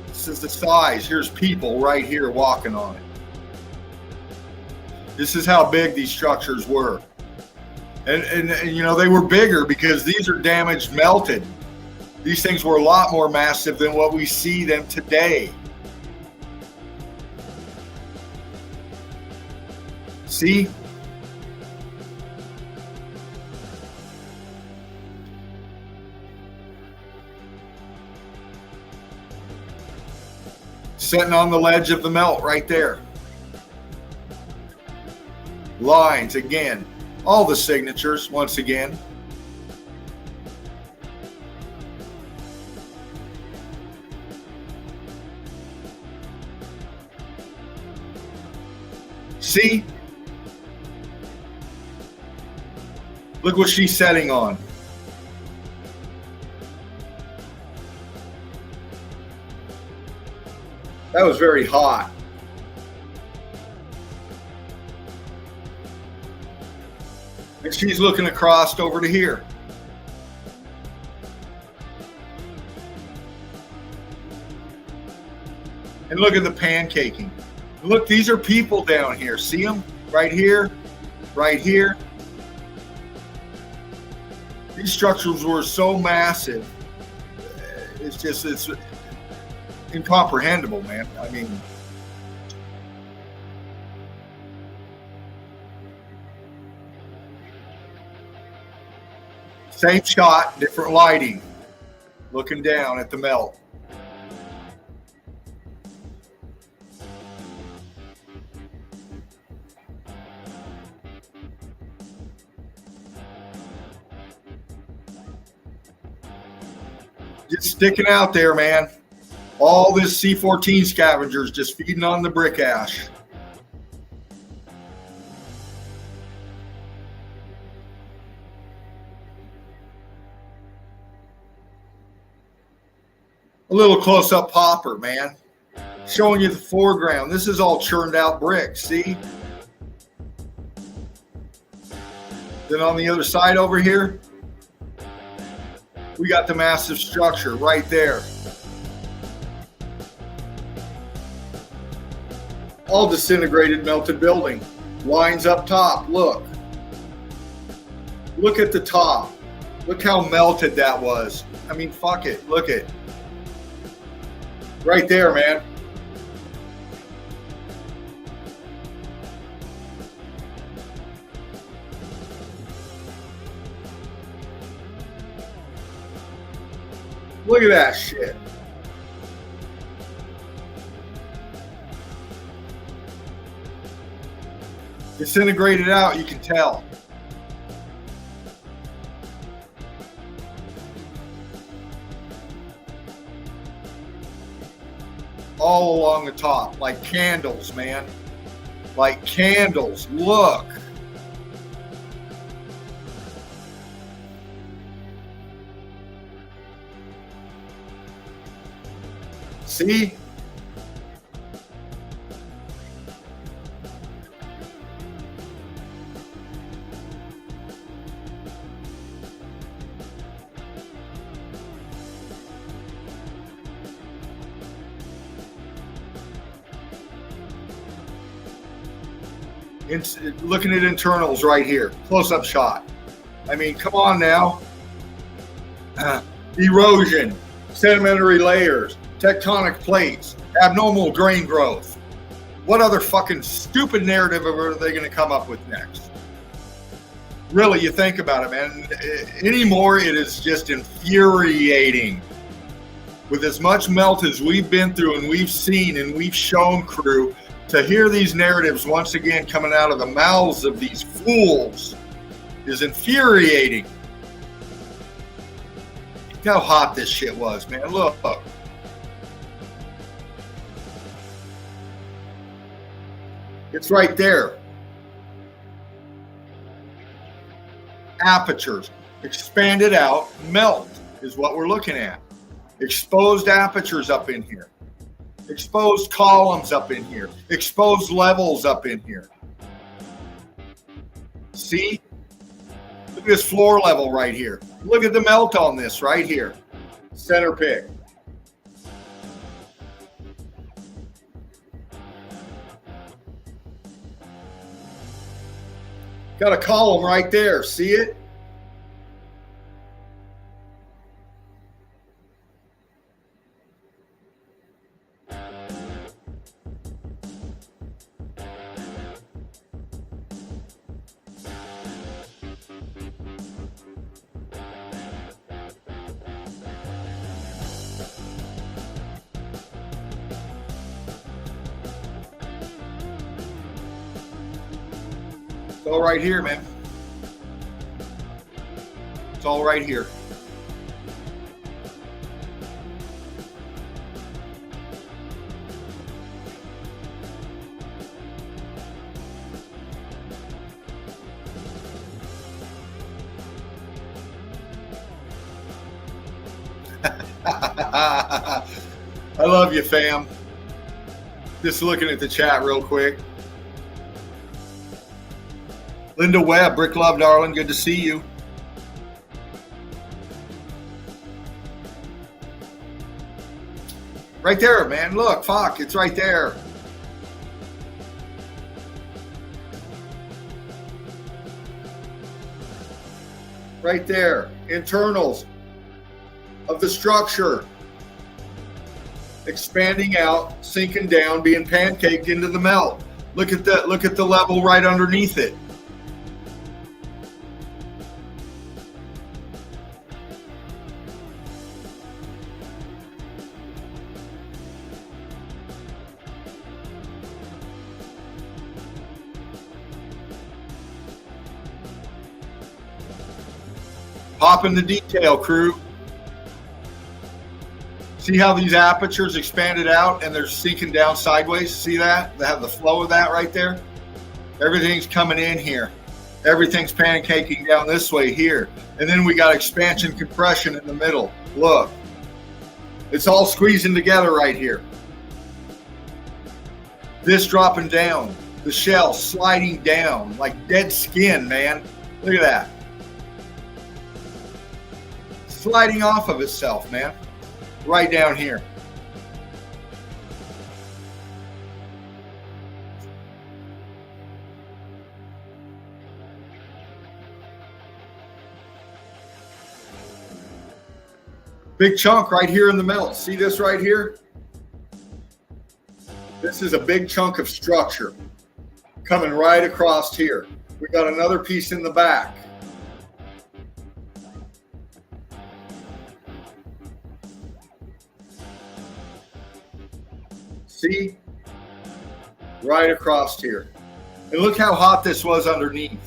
This is the size. Here's people right here walking on it. This is how big these structures were. And you know, they were bigger because these are damaged, melted. These things were a lot more massive than what we see them today. See? Sitting on the ledge of the melt right there. Lines again. All the signatures once again. See? Look what she's setting on. That was very hot. And she's looking across over to here. And look at the pancaking. Look, these are people down here. See them? Right here, right here. These structures were so massive. It's incomprehensible, man. I mean, same shot, different lighting. Looking down at the melt. Just sticking out there, man. All this C14 scavengers just feeding on the brick ash. A little close-up popper, man. Showing you the foreground. This is all churned out brick, see? Then on the other side over here, we got the massive structure right there. All disintegrated, melted building. Lines up top, look. Look at the top. Look how melted that was. I mean, fuck it, look it. Right there, man. Look at that shit. Disintegrated out, you can tell. All along the top, like candles, man. Like candles. Look. See? Looking at internals right here, close-up shot. I mean, come on now. Erosion, sedimentary layers, tectonic plates, abnormal grain growth. What other fucking stupid narrative are they going to come up with next? Really, you think about it, man. Anymore, it is just infuriating. With as much melt as we've been through and we've seen and we've shown, crew, to hear these narratives once again coming out of the mouths of these fools is infuriating. Look how hot this shit was, man. Look. It's right there. Apertures. Expanded out melt is what we're looking at. Exposed apertures up in here. Exposed columns up in here. Exposed levels up in here. See? Look at this floor level right here. Look at the melt on this right here. Center pick. Got a column right there. See it? all right here, man. It's all right here. I love you, fam. Just looking at the chat real quick. Linda Webb, Brick Love, darling. Good to see you. Right there, man. Look, fuck, it's right there. Right there. Internals of the structure. Expanding out, sinking down, being pancaked into the melt. Look at the level right underneath it. Pop in the detail, crew. See how these apertures expanded out and they're sinking down sideways? See that? They have the flow of that right there. Everything's coming in here. Everything's pancaking down this way here. And then we got expansion compression in the middle. Look. It's all squeezing together right here. This dropping down. The shell sliding down like dead skin, man. Look at that. Sliding off of itself, man. Right down here. Big chunk right here in the melt. See this right here? This is a big chunk of structure coming right across here. We got another piece in the back. See? Right across here. And look how hot this was underneath.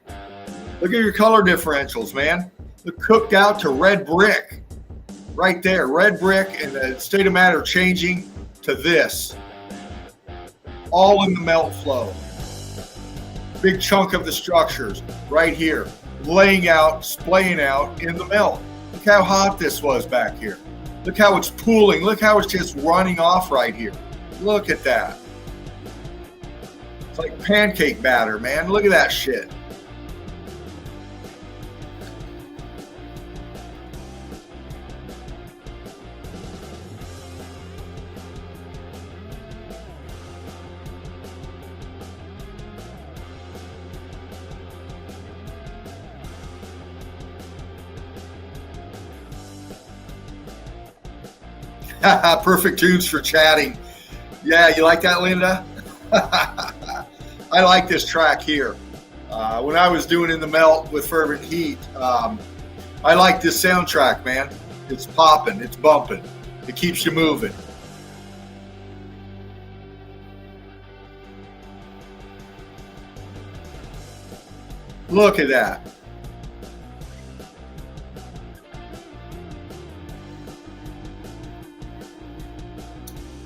Look at your color differentials, man. Look, cooked out to red brick. Right there, red brick, and the state of matter changing to this. All in the melt flow. Big chunk of the structures right here, laying out, splaying out in the melt. Look how hot this was back here. Look how it's pooling. Look how it's just running off right here. Look at that. It's like pancake batter, man. Look at that shit. Perfect tunes for chatting. Yeah, you like that, Linda? I like this track here. When I was doing In the Melt with Fervent Heat, I like this soundtrack, man. It's popping, it's bumping. It keeps you moving. Look at that.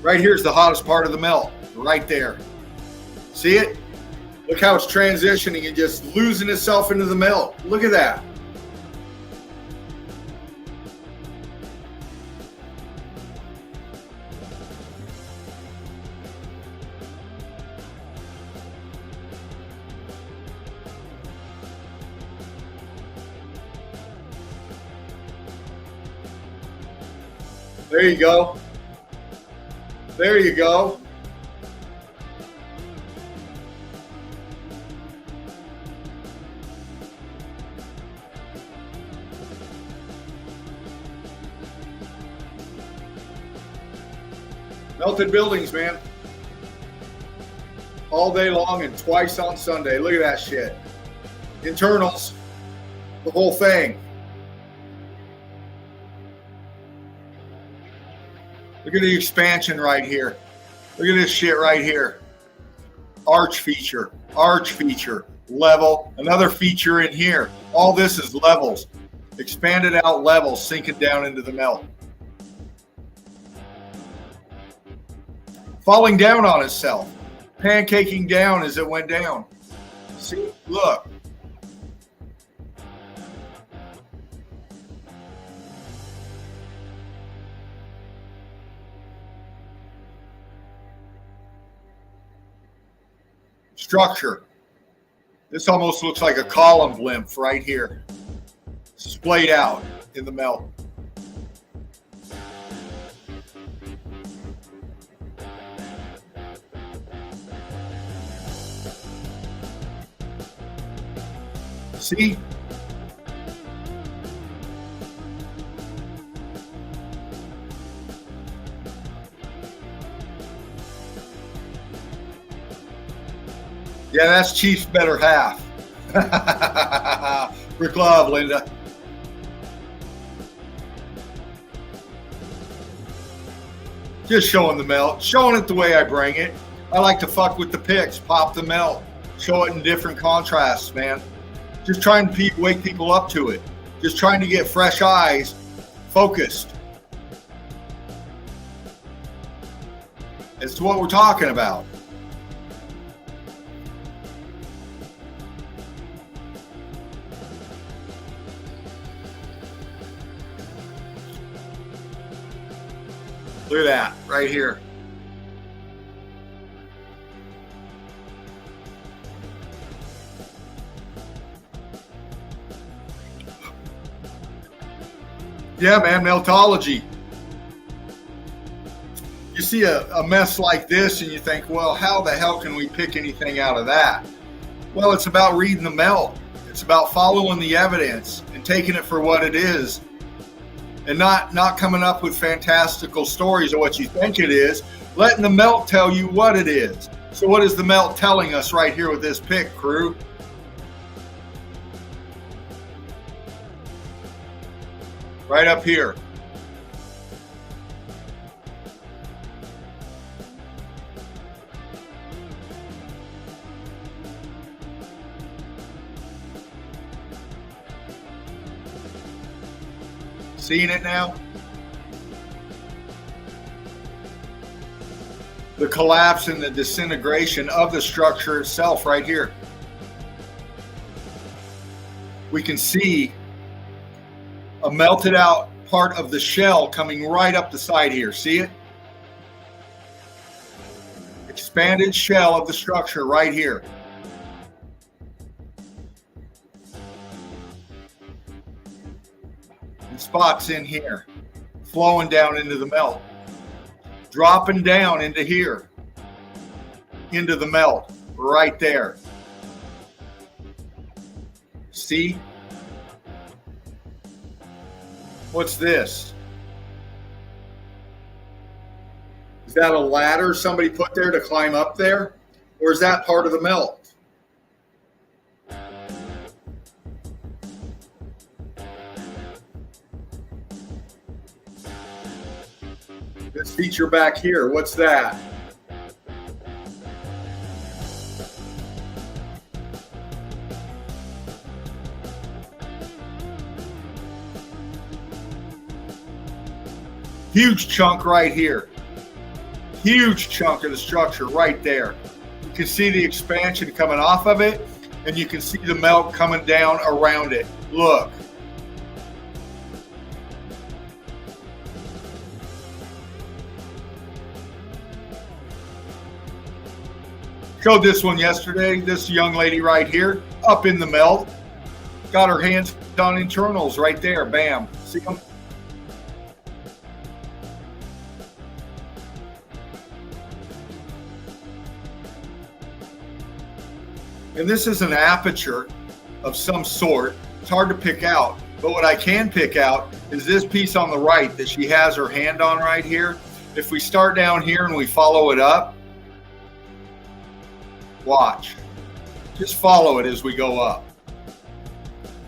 Right here's the hottest part of the melt, right there. See it? Look how it's transitioning and just losing itself into the melt. Look at that. There you go. There you go. Melted buildings, man. All day long and twice on Sunday. Look at that shit. Internals. The whole thing. Look at the expansion right here. Look at this shit right here. Arch feature, level, another feature in here. All this is levels. Expanded out levels sinking down into the melt. Falling down on itself. Pancaking down as it went down. See, look. Structure. This almost looks like a column blimp right here. Splayed out in the melt. See? Yeah, that's Chief's better half. Brick Love, Linda. Just showing the melt, showing it the way I bring it. I like to fuck with the picks, pop the melt, show it in different contrasts, man. Just trying to wake people up to it. Just trying to get fresh eyes focused as to what we're talking about. Look at that right here. Yeah, man, meltology. You see a mess like this and you think, well, how the hell can we pick anything out of that? Well, it's about reading the melt. It's about following the evidence and taking it for what it is, and not coming up with fantastical stories of what you think it is, letting the melt tell you what it is. So what is the melt telling us right here with this pick, crew? Right up here. Seeing it now? The collapse and the disintegration of the structure itself right here. We can see a melted out part of the shell coming right up the side here. See it? Expanded shell of the structure right here. And spots in here, flowing down into the melt, dropping down into here, into the melt, right there. See? What's this? Is that a ladder somebody put there to climb up there? Or is that part of the melt? This feature back here, what's that? Huge chunk right here. Huge chunk of the structure right there. You can see the expansion coming off of it, and you can see the melt coming down around it. Look. Showed this one yesterday. This young lady right here, up in the melt. Got her hands on internals right there. Bam. See them? And this is an aperture of some sort. It's hard to pick out, but what I can pick out is this piece on the right that she has her hand on right here. If we start down here and we follow it up, watch. Just follow it as we go up.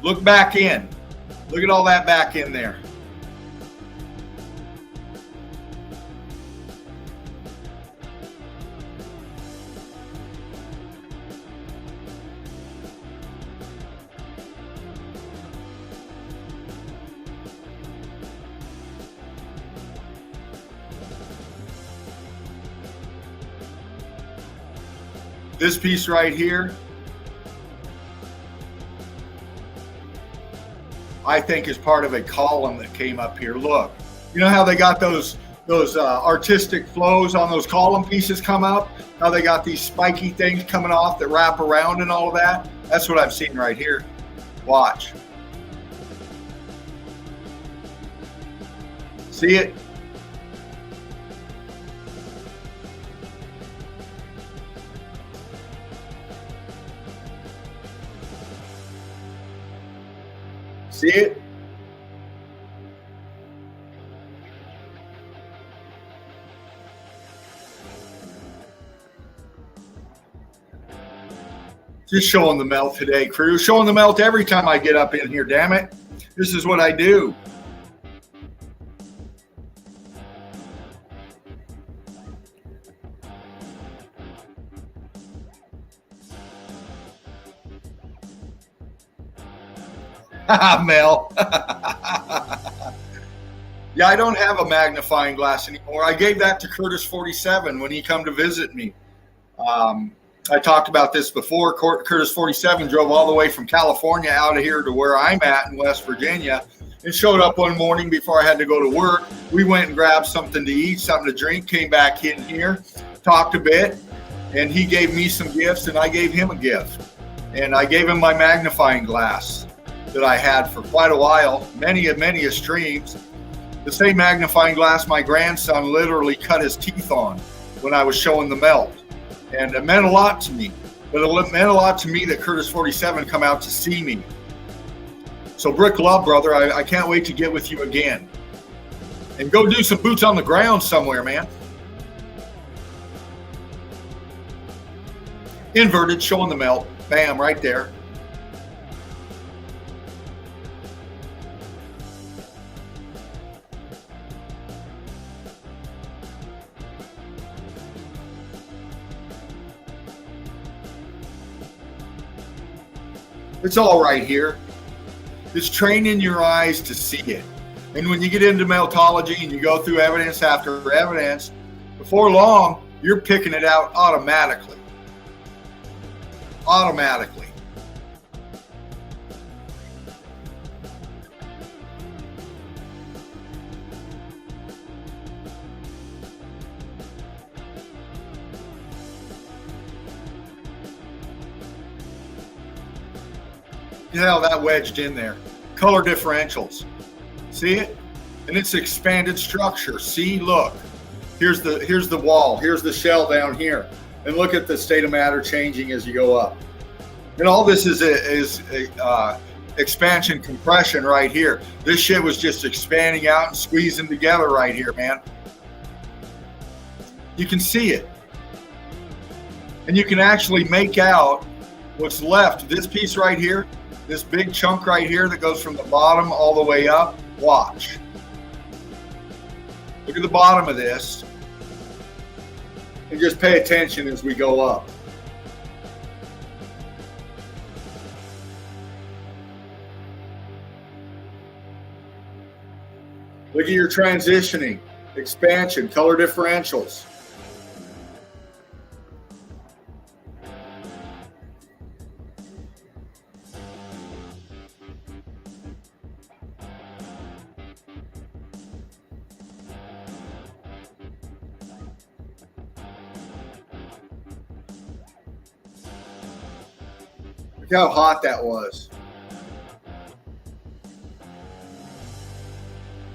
Look back in. Look at all that back in there. This piece right here, I think is part of a column that came up here. Look, you know how they got those artistic flows on those column pieces come up? How they got these spiky things coming off that wrap around and all of that? That's what I'm seeing right here. Watch. See it? See it? Just showing the melt today, crew. Showing the melt every time I get up in here, damn it. This is what I do. Mel. Yeah, I don't have a magnifying glass anymore. I gave that to Curtis 47 when he come to visit me. I talked about this before. Curtis 47 drove all the way from California out of here to where I'm at in West Virginia and showed up one morning before I had to go to work. We went and grabbed something to eat, something to drink, came back in here, talked a bit, and he gave me some gifts and I gave him a gift. And I gave him my magnifying glass that I had for quite a while, many a streams. The same magnifying glass my grandson literally cut his teeth on when I was showing the melt. And it meant a lot to me. But it meant a lot to me that Curtis 47 come out to see me. So Brick Love, brother, I can't wait to get with you again. And go do some boots on the ground somewhere, man. Inverted, showing the melt. Bam, right there. It's all right here. It's training your eyes to see it. And when you get into meltology and you go through evidence after evidence, before long, you're picking it out automatically. Automatically. You know that wedged in there. Color differentials. See it? And it's expanded structure. See, look. Here's the wall. Here's the shell down here. And look at the state of matter changing as you go up. And all this is expansion compression right here. This shit was just expanding out and squeezing together right here, man. You can see it. And you can actually make out what's left. This piece right here, this big chunk right here that goes from the bottom all the way up. Watch. Look at the bottom of this. And just pay attention as we go up. Look at your transitioning, expansion, color differentials. Look how hot that was.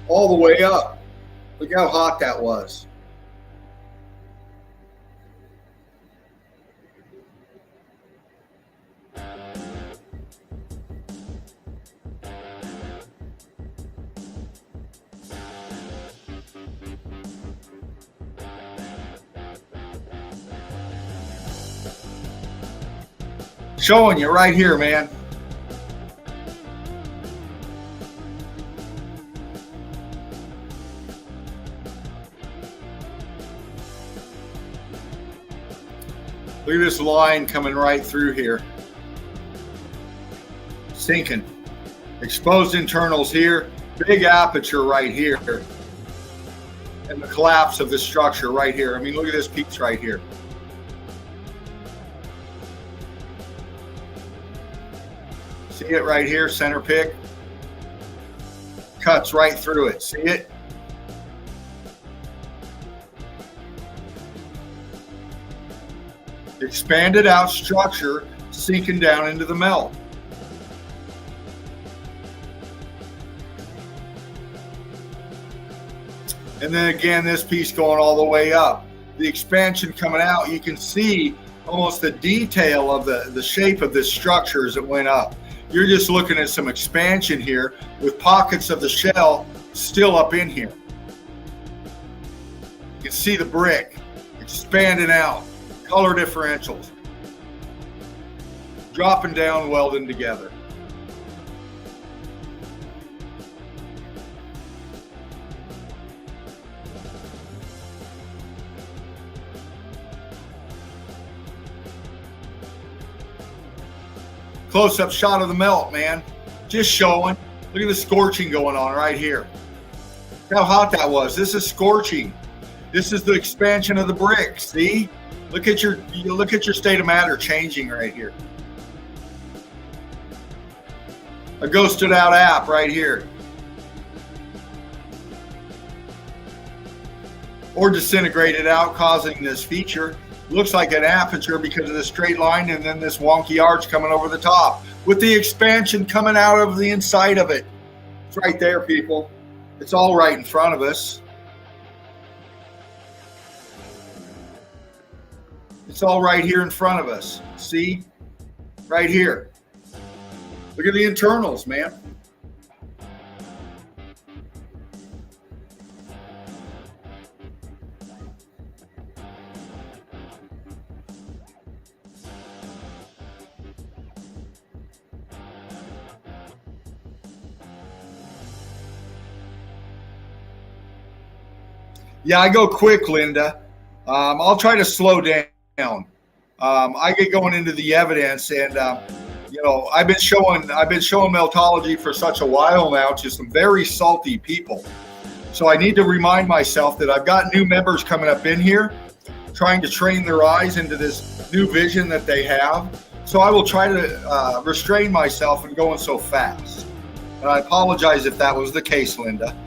All the way up. Look how hot that was. Showing you right here, man. Look at this line coming right through here. Sinking. Exposed internals here. Big aperture right here. And the collapse of this structure right here. I mean, look at this piece right here. See it right here, center pick? Cuts right through it. See it? Expanded out structure sinking down into the melt. And then again, this piece going all the way up. The expansion coming out, you can see almost the detail of the shape of this structure as it went up. You're just looking at some expansion here with pockets of the shell still up in here. You can see the brick expanding out, color differentials, dropping down, welding together. Close-up shot of the melt, man. Just showing. Look at the scorching going on right here. Look how hot that was. This is scorching. This is the expansion of the brick. See? Look at your state of matter changing right here. A ghosted out app right here. Or disintegrated out, causing this feature. Looks like an aperture because of the straight line and then this wonky arch coming over the top with the expansion coming out of the inside of it. It's right there, people. It's all right in front of us. It's all right here in front of us. See? Right here. Look at the internals, man. Yeah, I go quick, Linda. I'll try to slow down. I get going into the evidence, and I've been showing meltology for such a while now to some very salty people. So I need to remind myself that I've got new members coming up in here, trying to train their eyes into this new vision that they have. So I will try to restrain myself from going so fast. And I apologize if that was the case, Linda.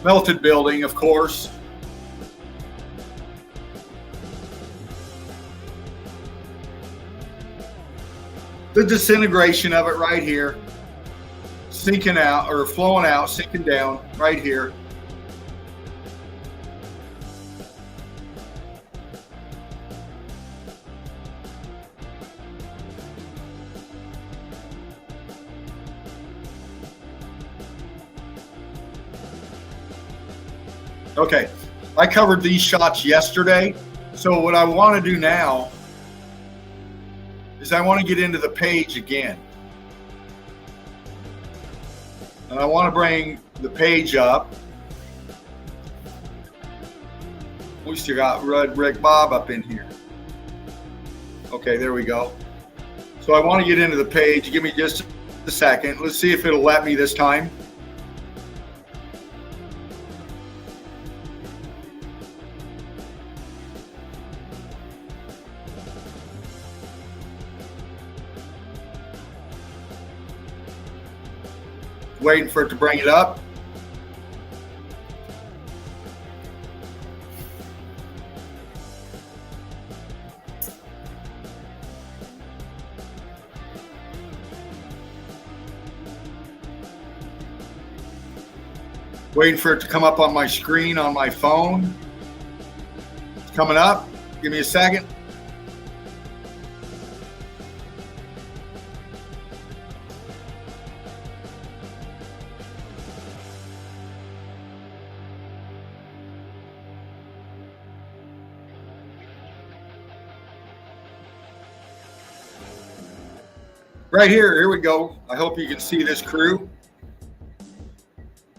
Melted building, of course. The disintegration of it right here. Sinking out, or flowing out, sinking down right here. Okay, I covered these shots yesterday. So what I want to do now is I want to get into the page again. And I want to bring the page up. We still got Rick Bob up in here. Okay, there we go. So I want to get into the page. Give me just a second. Let's see if it'll let me this time. Waiting for it to bring it up. Waiting for it to come up on my screen on my phone. It's coming up. Give me a second. Right here we go. I hope you can see this crew.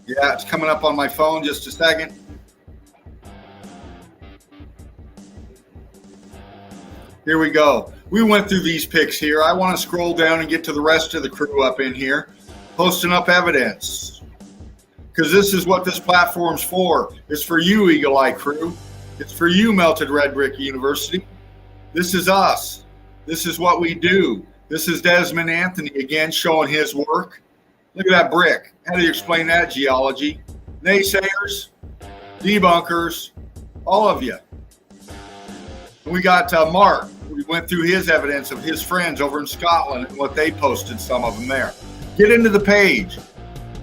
Yeah, it's coming up on my phone. Just a second. Here we go. We went through these pics here. I want to scroll down and get to the rest of the crew up in here, posting up evidence. because this is what this platform's for. It's for you, Eagle Eye Crew. It's for you, Melted Red Brick University. This is us. This is what we do. This is Desmond Anthony again showing his work. Look at that brick. How do you explain that, geology? Naysayers, debunkers, all of you. We got Mark. We went through his evidence of his friends over in Scotland and what they posted, some of them there. Get into the page.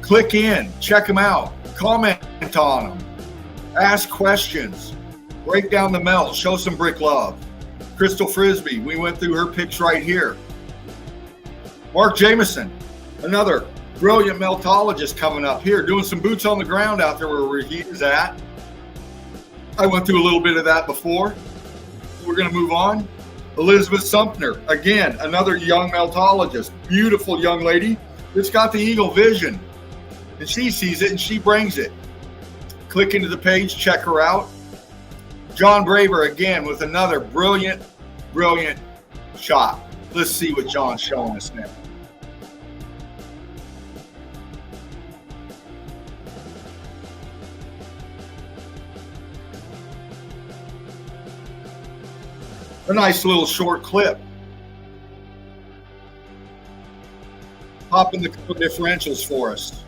Click in. Check them out. Comment on them. Ask questions. Break down the melt. Show some brick love. Crystal Frisbee. We went through her pics right here. Mark Jameson. Another brilliant meltologist coming up here. Doing some boots on the ground out there where he is at. I went through a little bit of that before. We're going to move on. Elizabeth Sumpner, again, another young meltologist, beautiful young lady that's got the eagle vision, and she sees it and she brings it. Click into the page, check her out. John Braver, again, with another brilliant shot. Let's see what John's showing us now. A nice little short clip. Popping the differentials for us.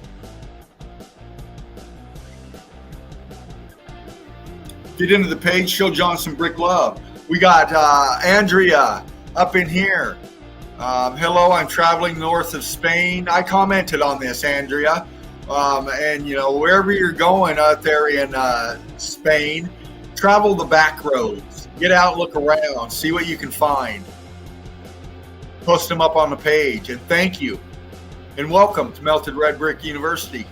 Get into the page, show John some brick love. We got Andrea up in here. Hello, I'm traveling north of Spain. I commented on this, Andrea. And you know, wherever you're going out there in Spain, travel the back roads. Get out, look around, see what you can find. Post them up on the page. And thank you. And welcome to Melted Red Brick University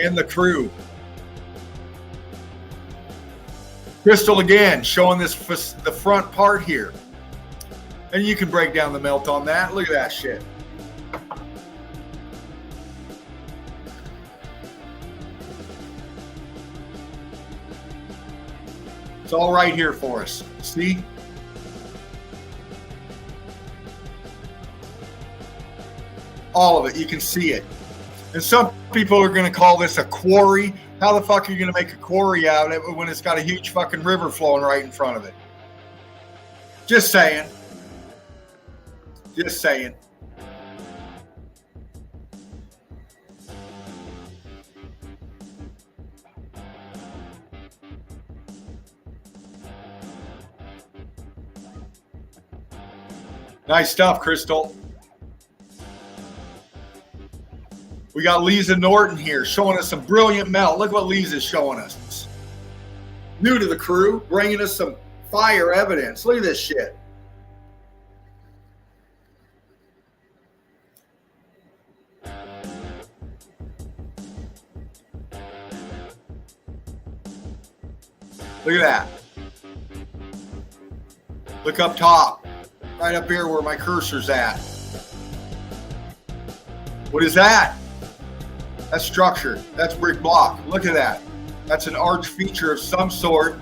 and the crew. Crystal again, showing this the front part here. And you can break down the melt on that. Look at that shit. It's all right here for us. See? All of it. You can see it. And some people are going to call this a quarry. How the fuck are you going to make a quarry out of it when it's got a huge fucking river flowing right in front of it? Just saying. Just saying. Nice stuff, Crystal. We got Lisa Norton here showing us some brilliant melt. Look what Lisa's showing us. New to the crew, bringing us some fire evidence. Look at this shit. Look at that. Look up top. Right up here where my cursor's at. What is that? That's structure. That's brick block. Look at that. That's an arch feature of some sort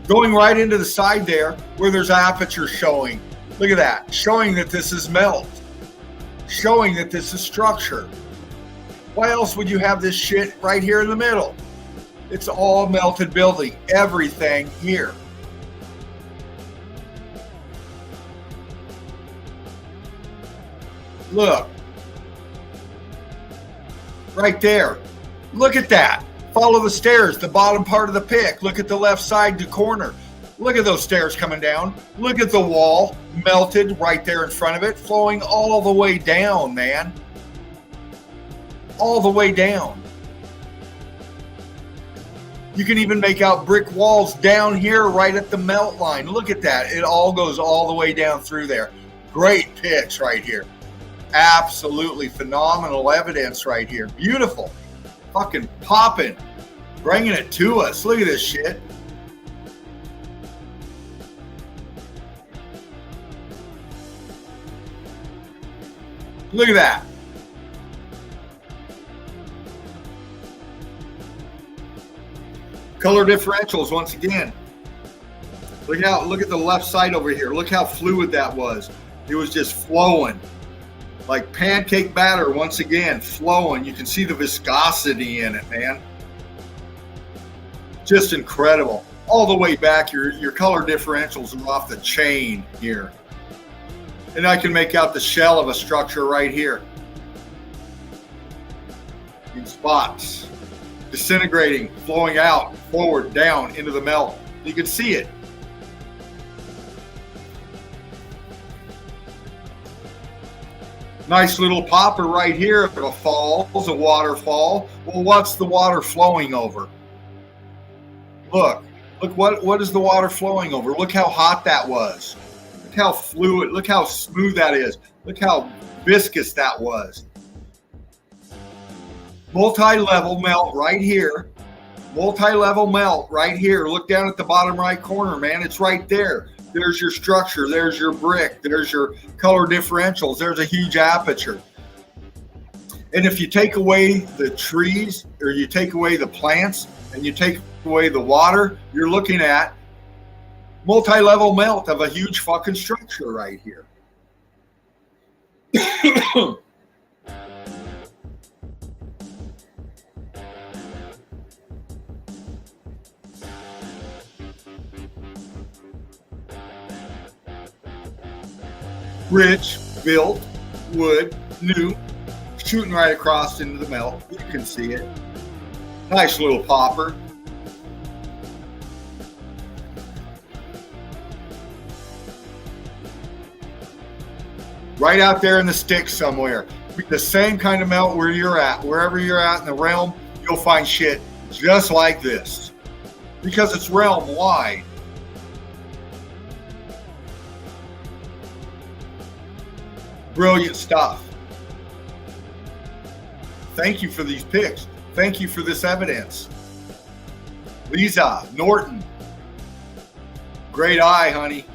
going right into the side there where there's aperture showing. Look at that. Showing that this is melt. Showing that this is structure. Why else would you have this shit right here in the middle? It's all melted building. Everything here. Look. Right there. Look at that. Follow the stairs, the bottom part of the pick. Look at the left side, the corner. Look at those stairs coming down. Look at the wall melted right there in front of it, flowing all the way down, man. All the way down. You can even make out brick walls down here right at the melt line. Look at that. It all goes all the way down through there. Great picks right here. Absolutely phenomenal evidence right here. Beautiful. Fucking popping. Bringing it to us. Look at this shit. Look at that. Color differentials once again. Look at the left side over here. Look how fluid that was. It was just flowing. like pancake batter once again, flowing. You can see the viscosity in it, man. Just incredible. All the way back, your color differentials are off the chain here. And I can make out the shell of a structure right here. In spots. Disintegrating, flowing out, forward, down, into the melt. You can see it. Nice little popper right here of a falls, a waterfall. Well, what's the water flowing over? Look what is the water flowing over? Look how hot that was. Look how fluid, look how smooth that is. Look how viscous that was. Multi-level melt right here. Multi-level melt right here. Look down at the bottom right corner, man. It's right there. There's your structure. There's your brick. There's your color differentials. There's a huge aperture. And if you take away the trees, or you take away the plants, and you take away the water, you're looking at multi-level melt of a huge fucking structure right here. Rich, built, wood, new, shooting right across into the melt. You can see it. Nice little popper. Right out there in the sticks somewhere. The same kind of melt where you're at. Wherever you're at in the realm, you'll find shit just like this. Because it's realm wide. Brilliant stuff. Thank you for these pics. Thank you for this evidence. Lisa, Norton. Great eye, honey.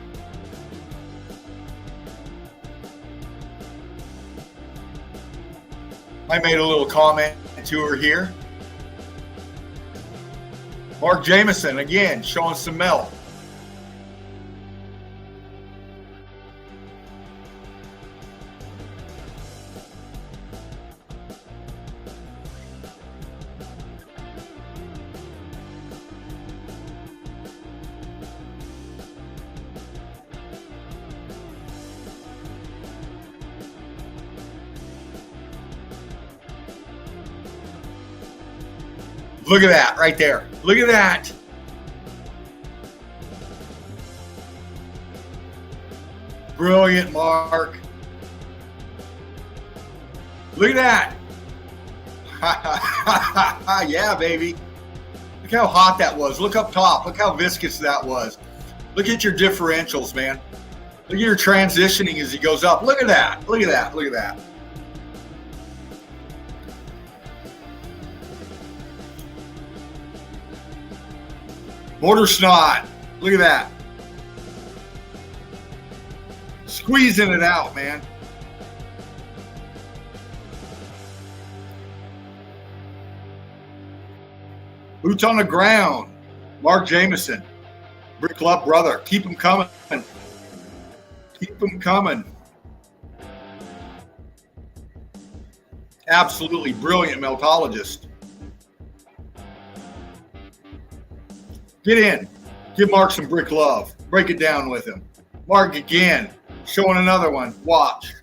I made a little comment to her here. Mark Jameson, again, showing some melt. Look at that right there. Look at that. Brilliant, Mark. Look at that. Yeah, baby. Look how hot that was. Look up top. Look how viscous that was. Look at your differentials, man. Look at your transitioning as he goes up. Look at that. Look at that. Look at that. Mortar snot. Look at that. Squeezing it out, man. Boots on the ground. Mark Jameson. Brick Club brother. Keep them coming. Keep them coming. Absolutely brilliant meltologist. Get in. Give Mark some brick love. Break it down with him. Mark again. Showing another one. Watch.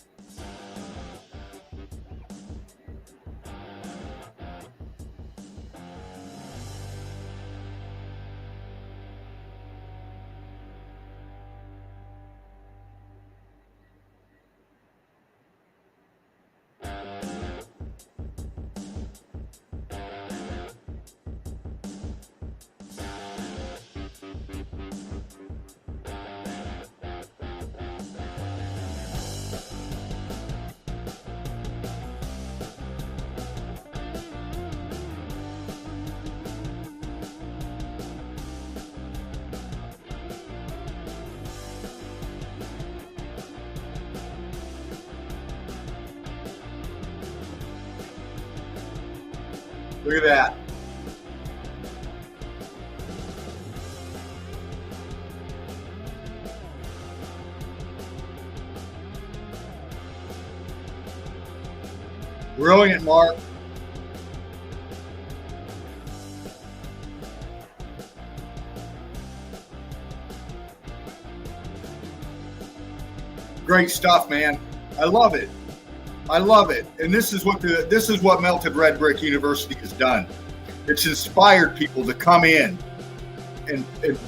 Look at that. Brilliant, Mark. Great stuff, man. I love it. I love it. And this is what Melted Red Brick University has done. It's inspired people to come in and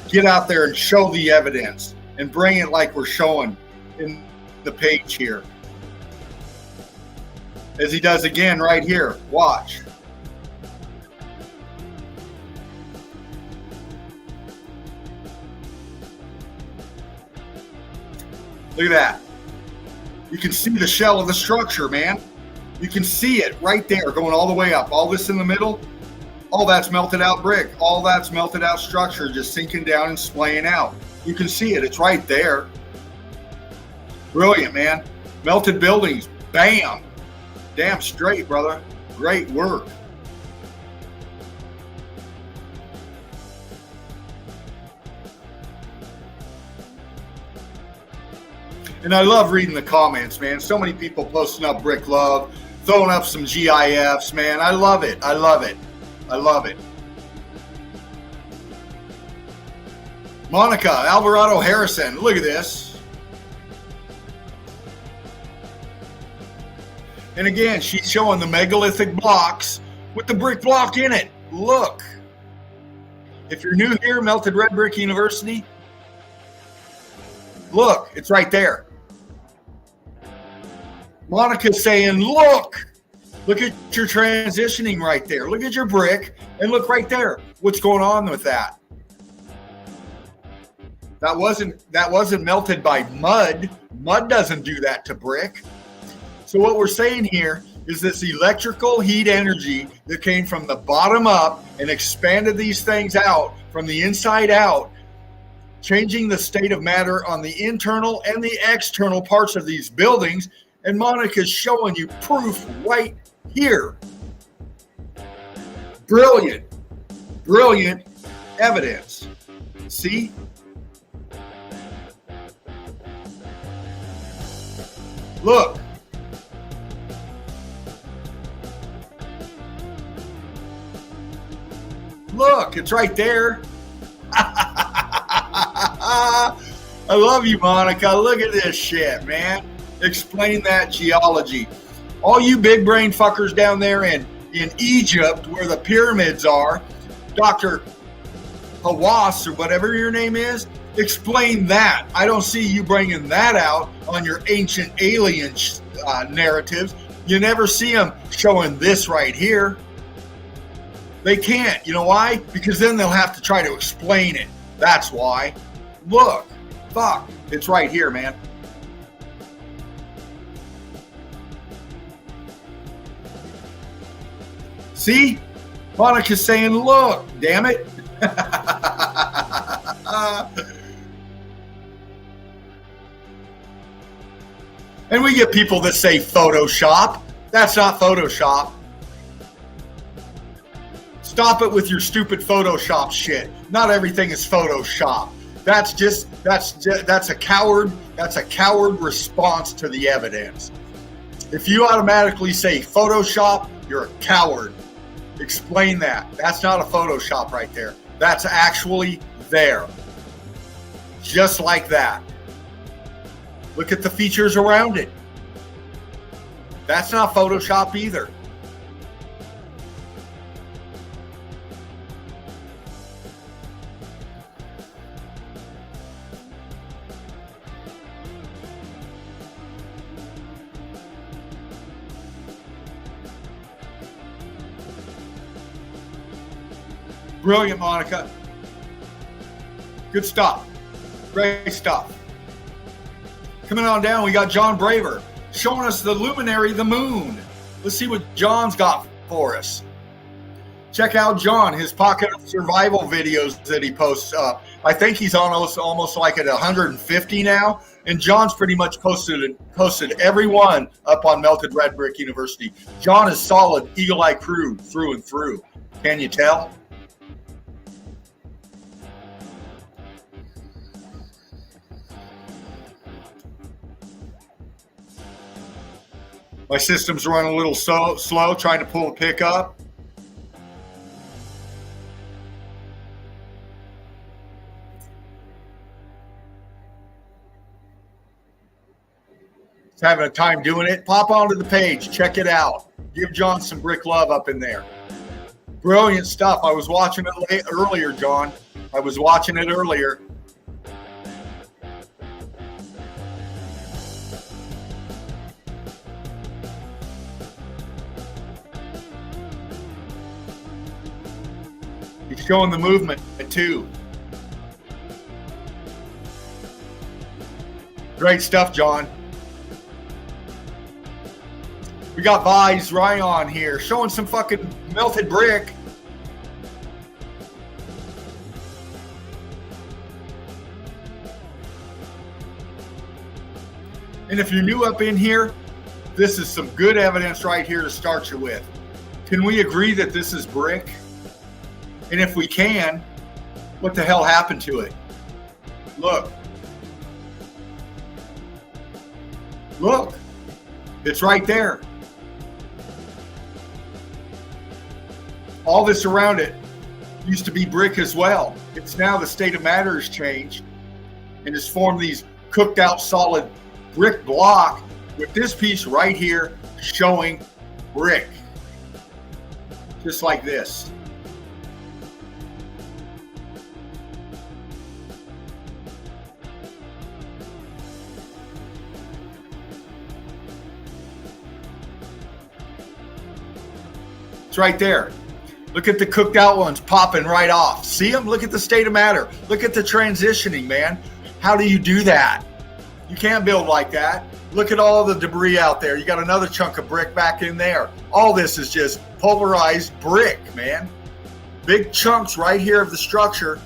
get out there and show the evidence and bring it like we're showing in the page here. As he does again right here. Watch. Look at that. You can see the shell of the structure, man. You can see it right there going all the way up. All this in the middle, all that's melted out brick. All that's melted out structure just sinking down and splaying out. You can see it. It's right there. Brilliant, man. Melted buildings. Bam. Damn straight, brother. Great work. And I love reading the comments, man. So many people posting up Brick Love, throwing up some GIFs, man. I love it. I love it. I love it. Monica Alvarado Harrison. Look at this. And again, she's showing the megalithic blocks with the brick block in it. Look. If you're new here, Melted Red Brick University, look, it's right there. Monica's saying, look at your transitioning right there. Look at your brick and look right there. What's going on with that? That wasn't melted by mud. Mud doesn't do that to brick. So what we're saying here is this electrical heat energy that came from the bottom up and expanded these things out from the inside out, changing the state of matter on the internal and the external parts of these buildings. And Monica's showing you proof right here. Brilliant, brilliant evidence. See? Look. Look, it's right there. I love you, Monica. Look at this shit, man. Explain that geology. All you big brain fuckers down there in Egypt where the pyramids are, Dr. Hawass or whatever your name is, explain that. I don't see you bringing that out on your ancient alien narratives. You never see them showing this right here. They can't. You know why? Because then they'll have to try to explain it. That's why. Look. Fuck. It's right here, man. See? Monica's saying, look, damn it. And we get people that say Photoshop. That's not Photoshop. Stop it with your stupid Photoshop shit. Not everything is Photoshop. That's a coward response to the evidence. If you automatically say Photoshop, you're a coward. Explain that. That's not a Photoshop right there. That's actually there. Just like that. Look at the features around it. That's not Photoshop either. Brilliant, Monica. Good stuff. Great stuff. Coming on down, we got John Braver showing us the luminary, the moon. Let's see what John's got for us. Check out John, his Pocket of Survival videos that he posts up. I think he's almost like at 150 now. And John's pretty much posted every one up on Melted Red Brick University. John is solid Eagle Eye crew through and through. Can you tell? My system's running a little slow, trying to pull a pick up. It's having a time doing it. Pop onto the page, check it out. Give John some brick love up in there. Brilliant stuff. I was watching it earlier, John. I was watching it earlier. He's showing the movement too. Great stuff, John. We got Vise Ryan here showing some fucking melted brick. And if you're new up in here, this is some good evidence right here to start you with. Can we agree that this is brick? And if we can, what the hell happened to it? Look. Look. It's right there. All this around it used to be brick as well. It's now the state of matter has changed and has formed these cooked out solid brick block with this piece right here showing brick. Just like this. It's right there. Look at the cooked out ones popping right off. See them? Look at the state of matter. Look at the transitioning, man. How do you do that? You can't build like that. Look at all the debris out there. You got another chunk of brick back in there. All this is just pulverized brick, man. Big chunks right here of the structure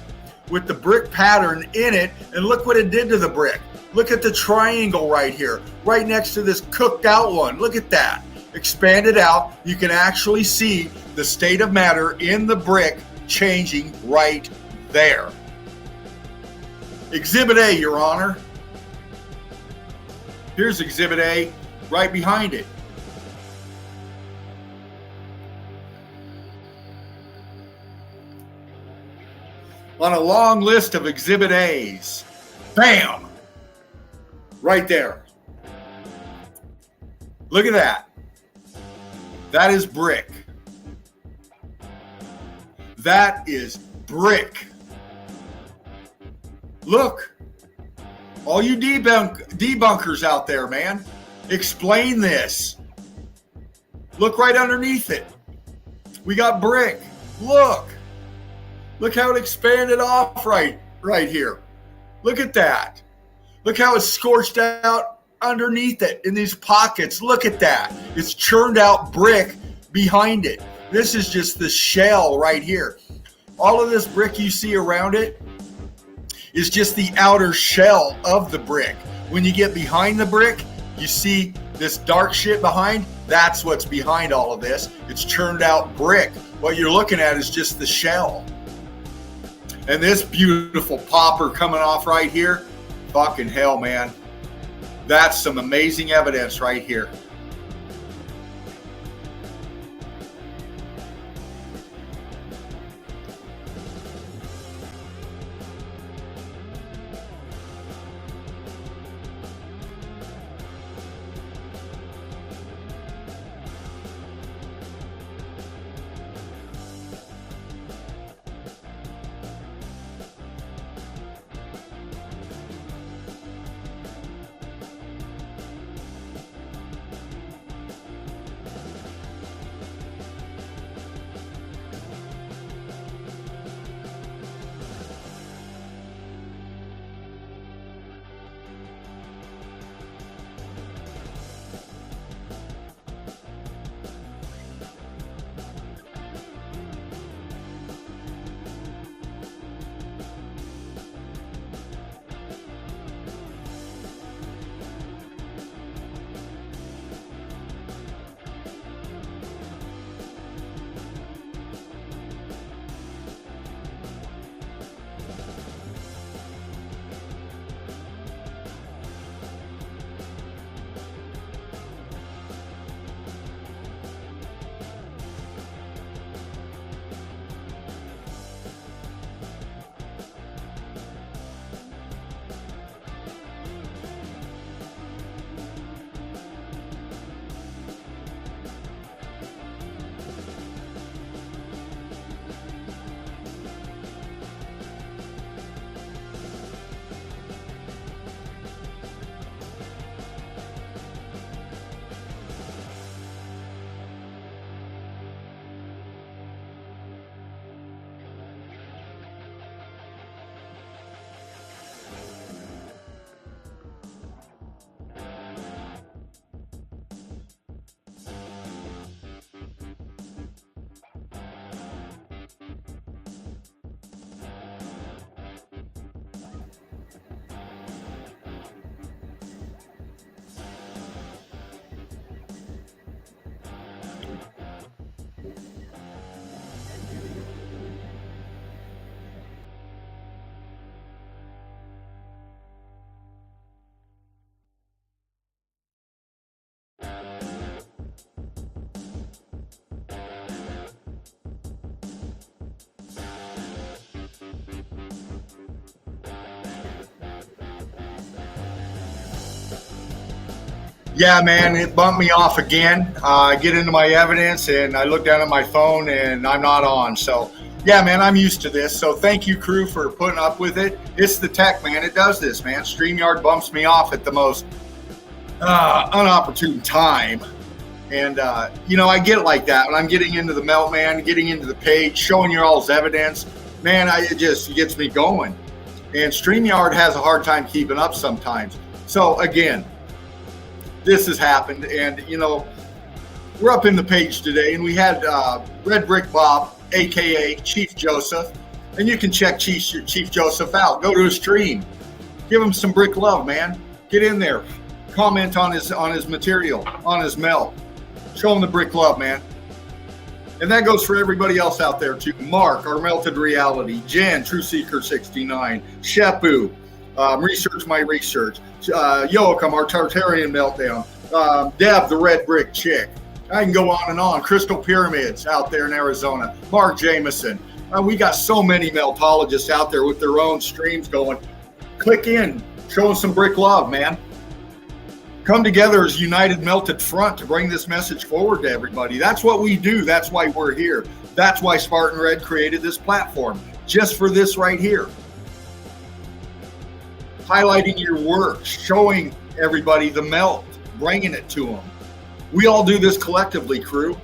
with the brick pattern in it. And look what it did to the brick. Look at the triangle right here, right next to this cooked out one. Look at that. Expand it out, you can actually see the state of matter in the brick changing right there. Exhibit A, Your Honor. Here's Exhibit A right behind it. On a long list of Exhibit A's. Bam! Right there. Look at that. That is brick. That is brick. Look. All you debunkers out there, man. Explain this. Look right underneath it. We got brick. Look. Look how it expanded off right here. Look at that. Look how it's scorched out underneath it in these pockets. Look at that. It's churned out brick behind it. This is just the shell right here. All of this brick you see around it is just the outer shell of the brick. When you get behind the brick, you see this dark shit behind. That's what's behind all of this. It's churned out brick. What you're looking at is just the shell. And this beautiful popper coming off right here, fucking hell, man. That's some amazing evidence right here. Yeah, man, it bumped me off again. I get into my evidence and I look down at my phone and I'm not on. So, yeah, man, I'm used to this. So thank you, crew, for putting up with it. It's the tech, man. It does this, man. StreamYard bumps me off at the most unopportune time. And, I get like that when I'm getting into the melt, man, getting into the page, showing you all's evidence. Man, it just gets me going. And StreamYard has a hard time keeping up sometimes. So, again, this has happened, and we're up in the page today, and we had Red Brick Bob, aka Chief Joseph, and you can check Chief Joseph out. Go to his stream, give him some brick love, man. Get in there, comment on his material, on his melt, show him the brick love, man. And that goes for everybody else out there too. Mark, our Melted Reality, Jen, True Seeker 69, Shepu, Research My Research, Joachim, our Tartarian Meltdown, Deb, the Red Brick Chick. I can go on and on. Crystal Pyramids out there in Arizona, Mark Jameson. We got so many meltologists out there with their own streams going. Click in, show us some brick love, man. Come together as united melted front to bring this message forward to everybody. That's what we do. That's why we're here. That's why Spartan Red created this platform, just for this right here. Highlighting your work, showing everybody the melt, bringing it to them. We all do this collectively, crew.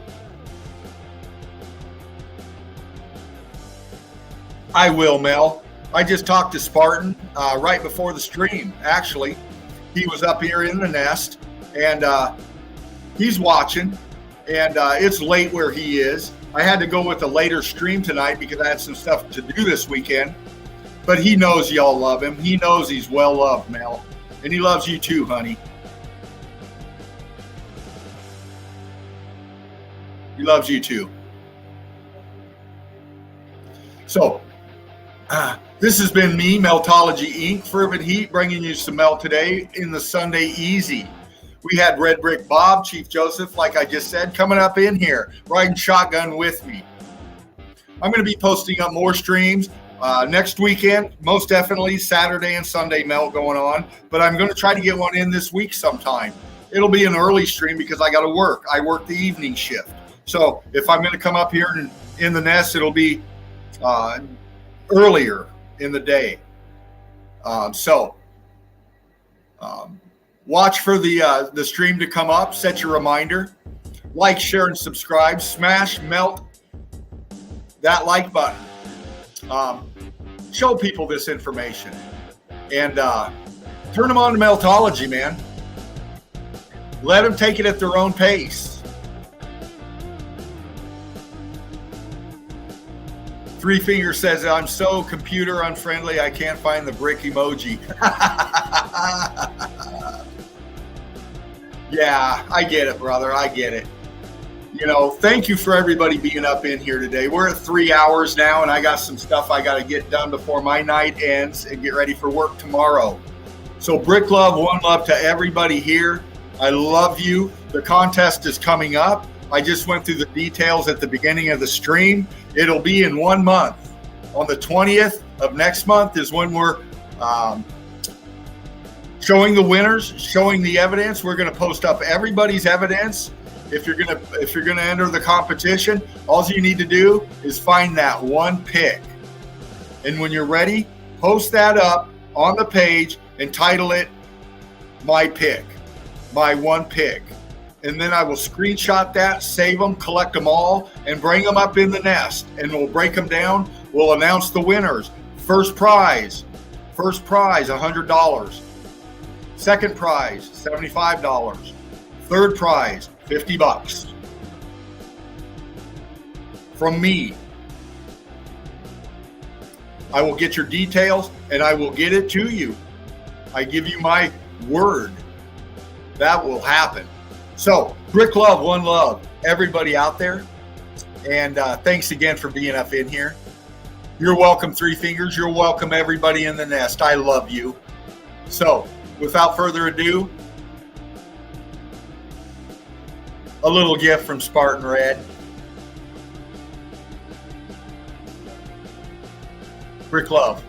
I will, Mel. I just talked to Spartan right before the stream, actually. He was up here in the nest, and he's watching, and it's late where he is. I had to go with a later stream tonight because I had some stuff to do this weekend. But he knows y'all love him. He knows he's well loved, Mel. And he loves you too, honey. He loves you too. So, this has been me, Meltology Inc., Fervent Heat, bringing you some melt today in the Sunday Easy. We had Red Brick Bob, Chief Joseph, like I just said, coming up in here, riding shotgun with me. I'm going to be posting up more streams next weekend, most definitely Saturday and Sunday melt going on, but I'm going to try to get one in this week sometime. It'll be an early stream because I got to work. I work the evening shift. So if I'm going to come up here and in the nest, it'll be earlier in the day. Watch for the stream to come up. Set your reminder. Like, share, and subscribe. Smash, melt that like button. Show people this information. And turn them on to Meltology, man. Let them take it at their own pace. Three Finger says, I'm so computer unfriendly, I can't find the brick emoji. Yeah, I get it, brother. I get it. Thank you for everybody being up in here today. We're at 3 hours now, and I got some stuff I got to get done before my night ends and get ready for work tomorrow. So brick love, one love to everybody here. I love you. The contest is coming up. I just went through the details at the beginning of the stream. It'll be in 1 month. On the 20th of next month is when we're showing the winners, showing the evidence. We're going to post up everybody's evidence. If you're gonna enter the competition, all you need to do is find that one pick. And when you're ready, post that up on the page and title it My Pick, My One Pick. And then I will screenshot that, save them, collect them all, and bring them up in the nest. And we'll break them down. We'll announce the winners. First prize, $100. Second prize, $75. Third prize, $50. From me. I will get your details and I will get it to you. I give you my word. That will happen. So, brick love, one love, everybody out there. And thanks again for being up in here. You're welcome, Three Fingers. You're welcome, everybody in the nest. I love you. So, without further ado, a little gift from Spartan Red. Brick love.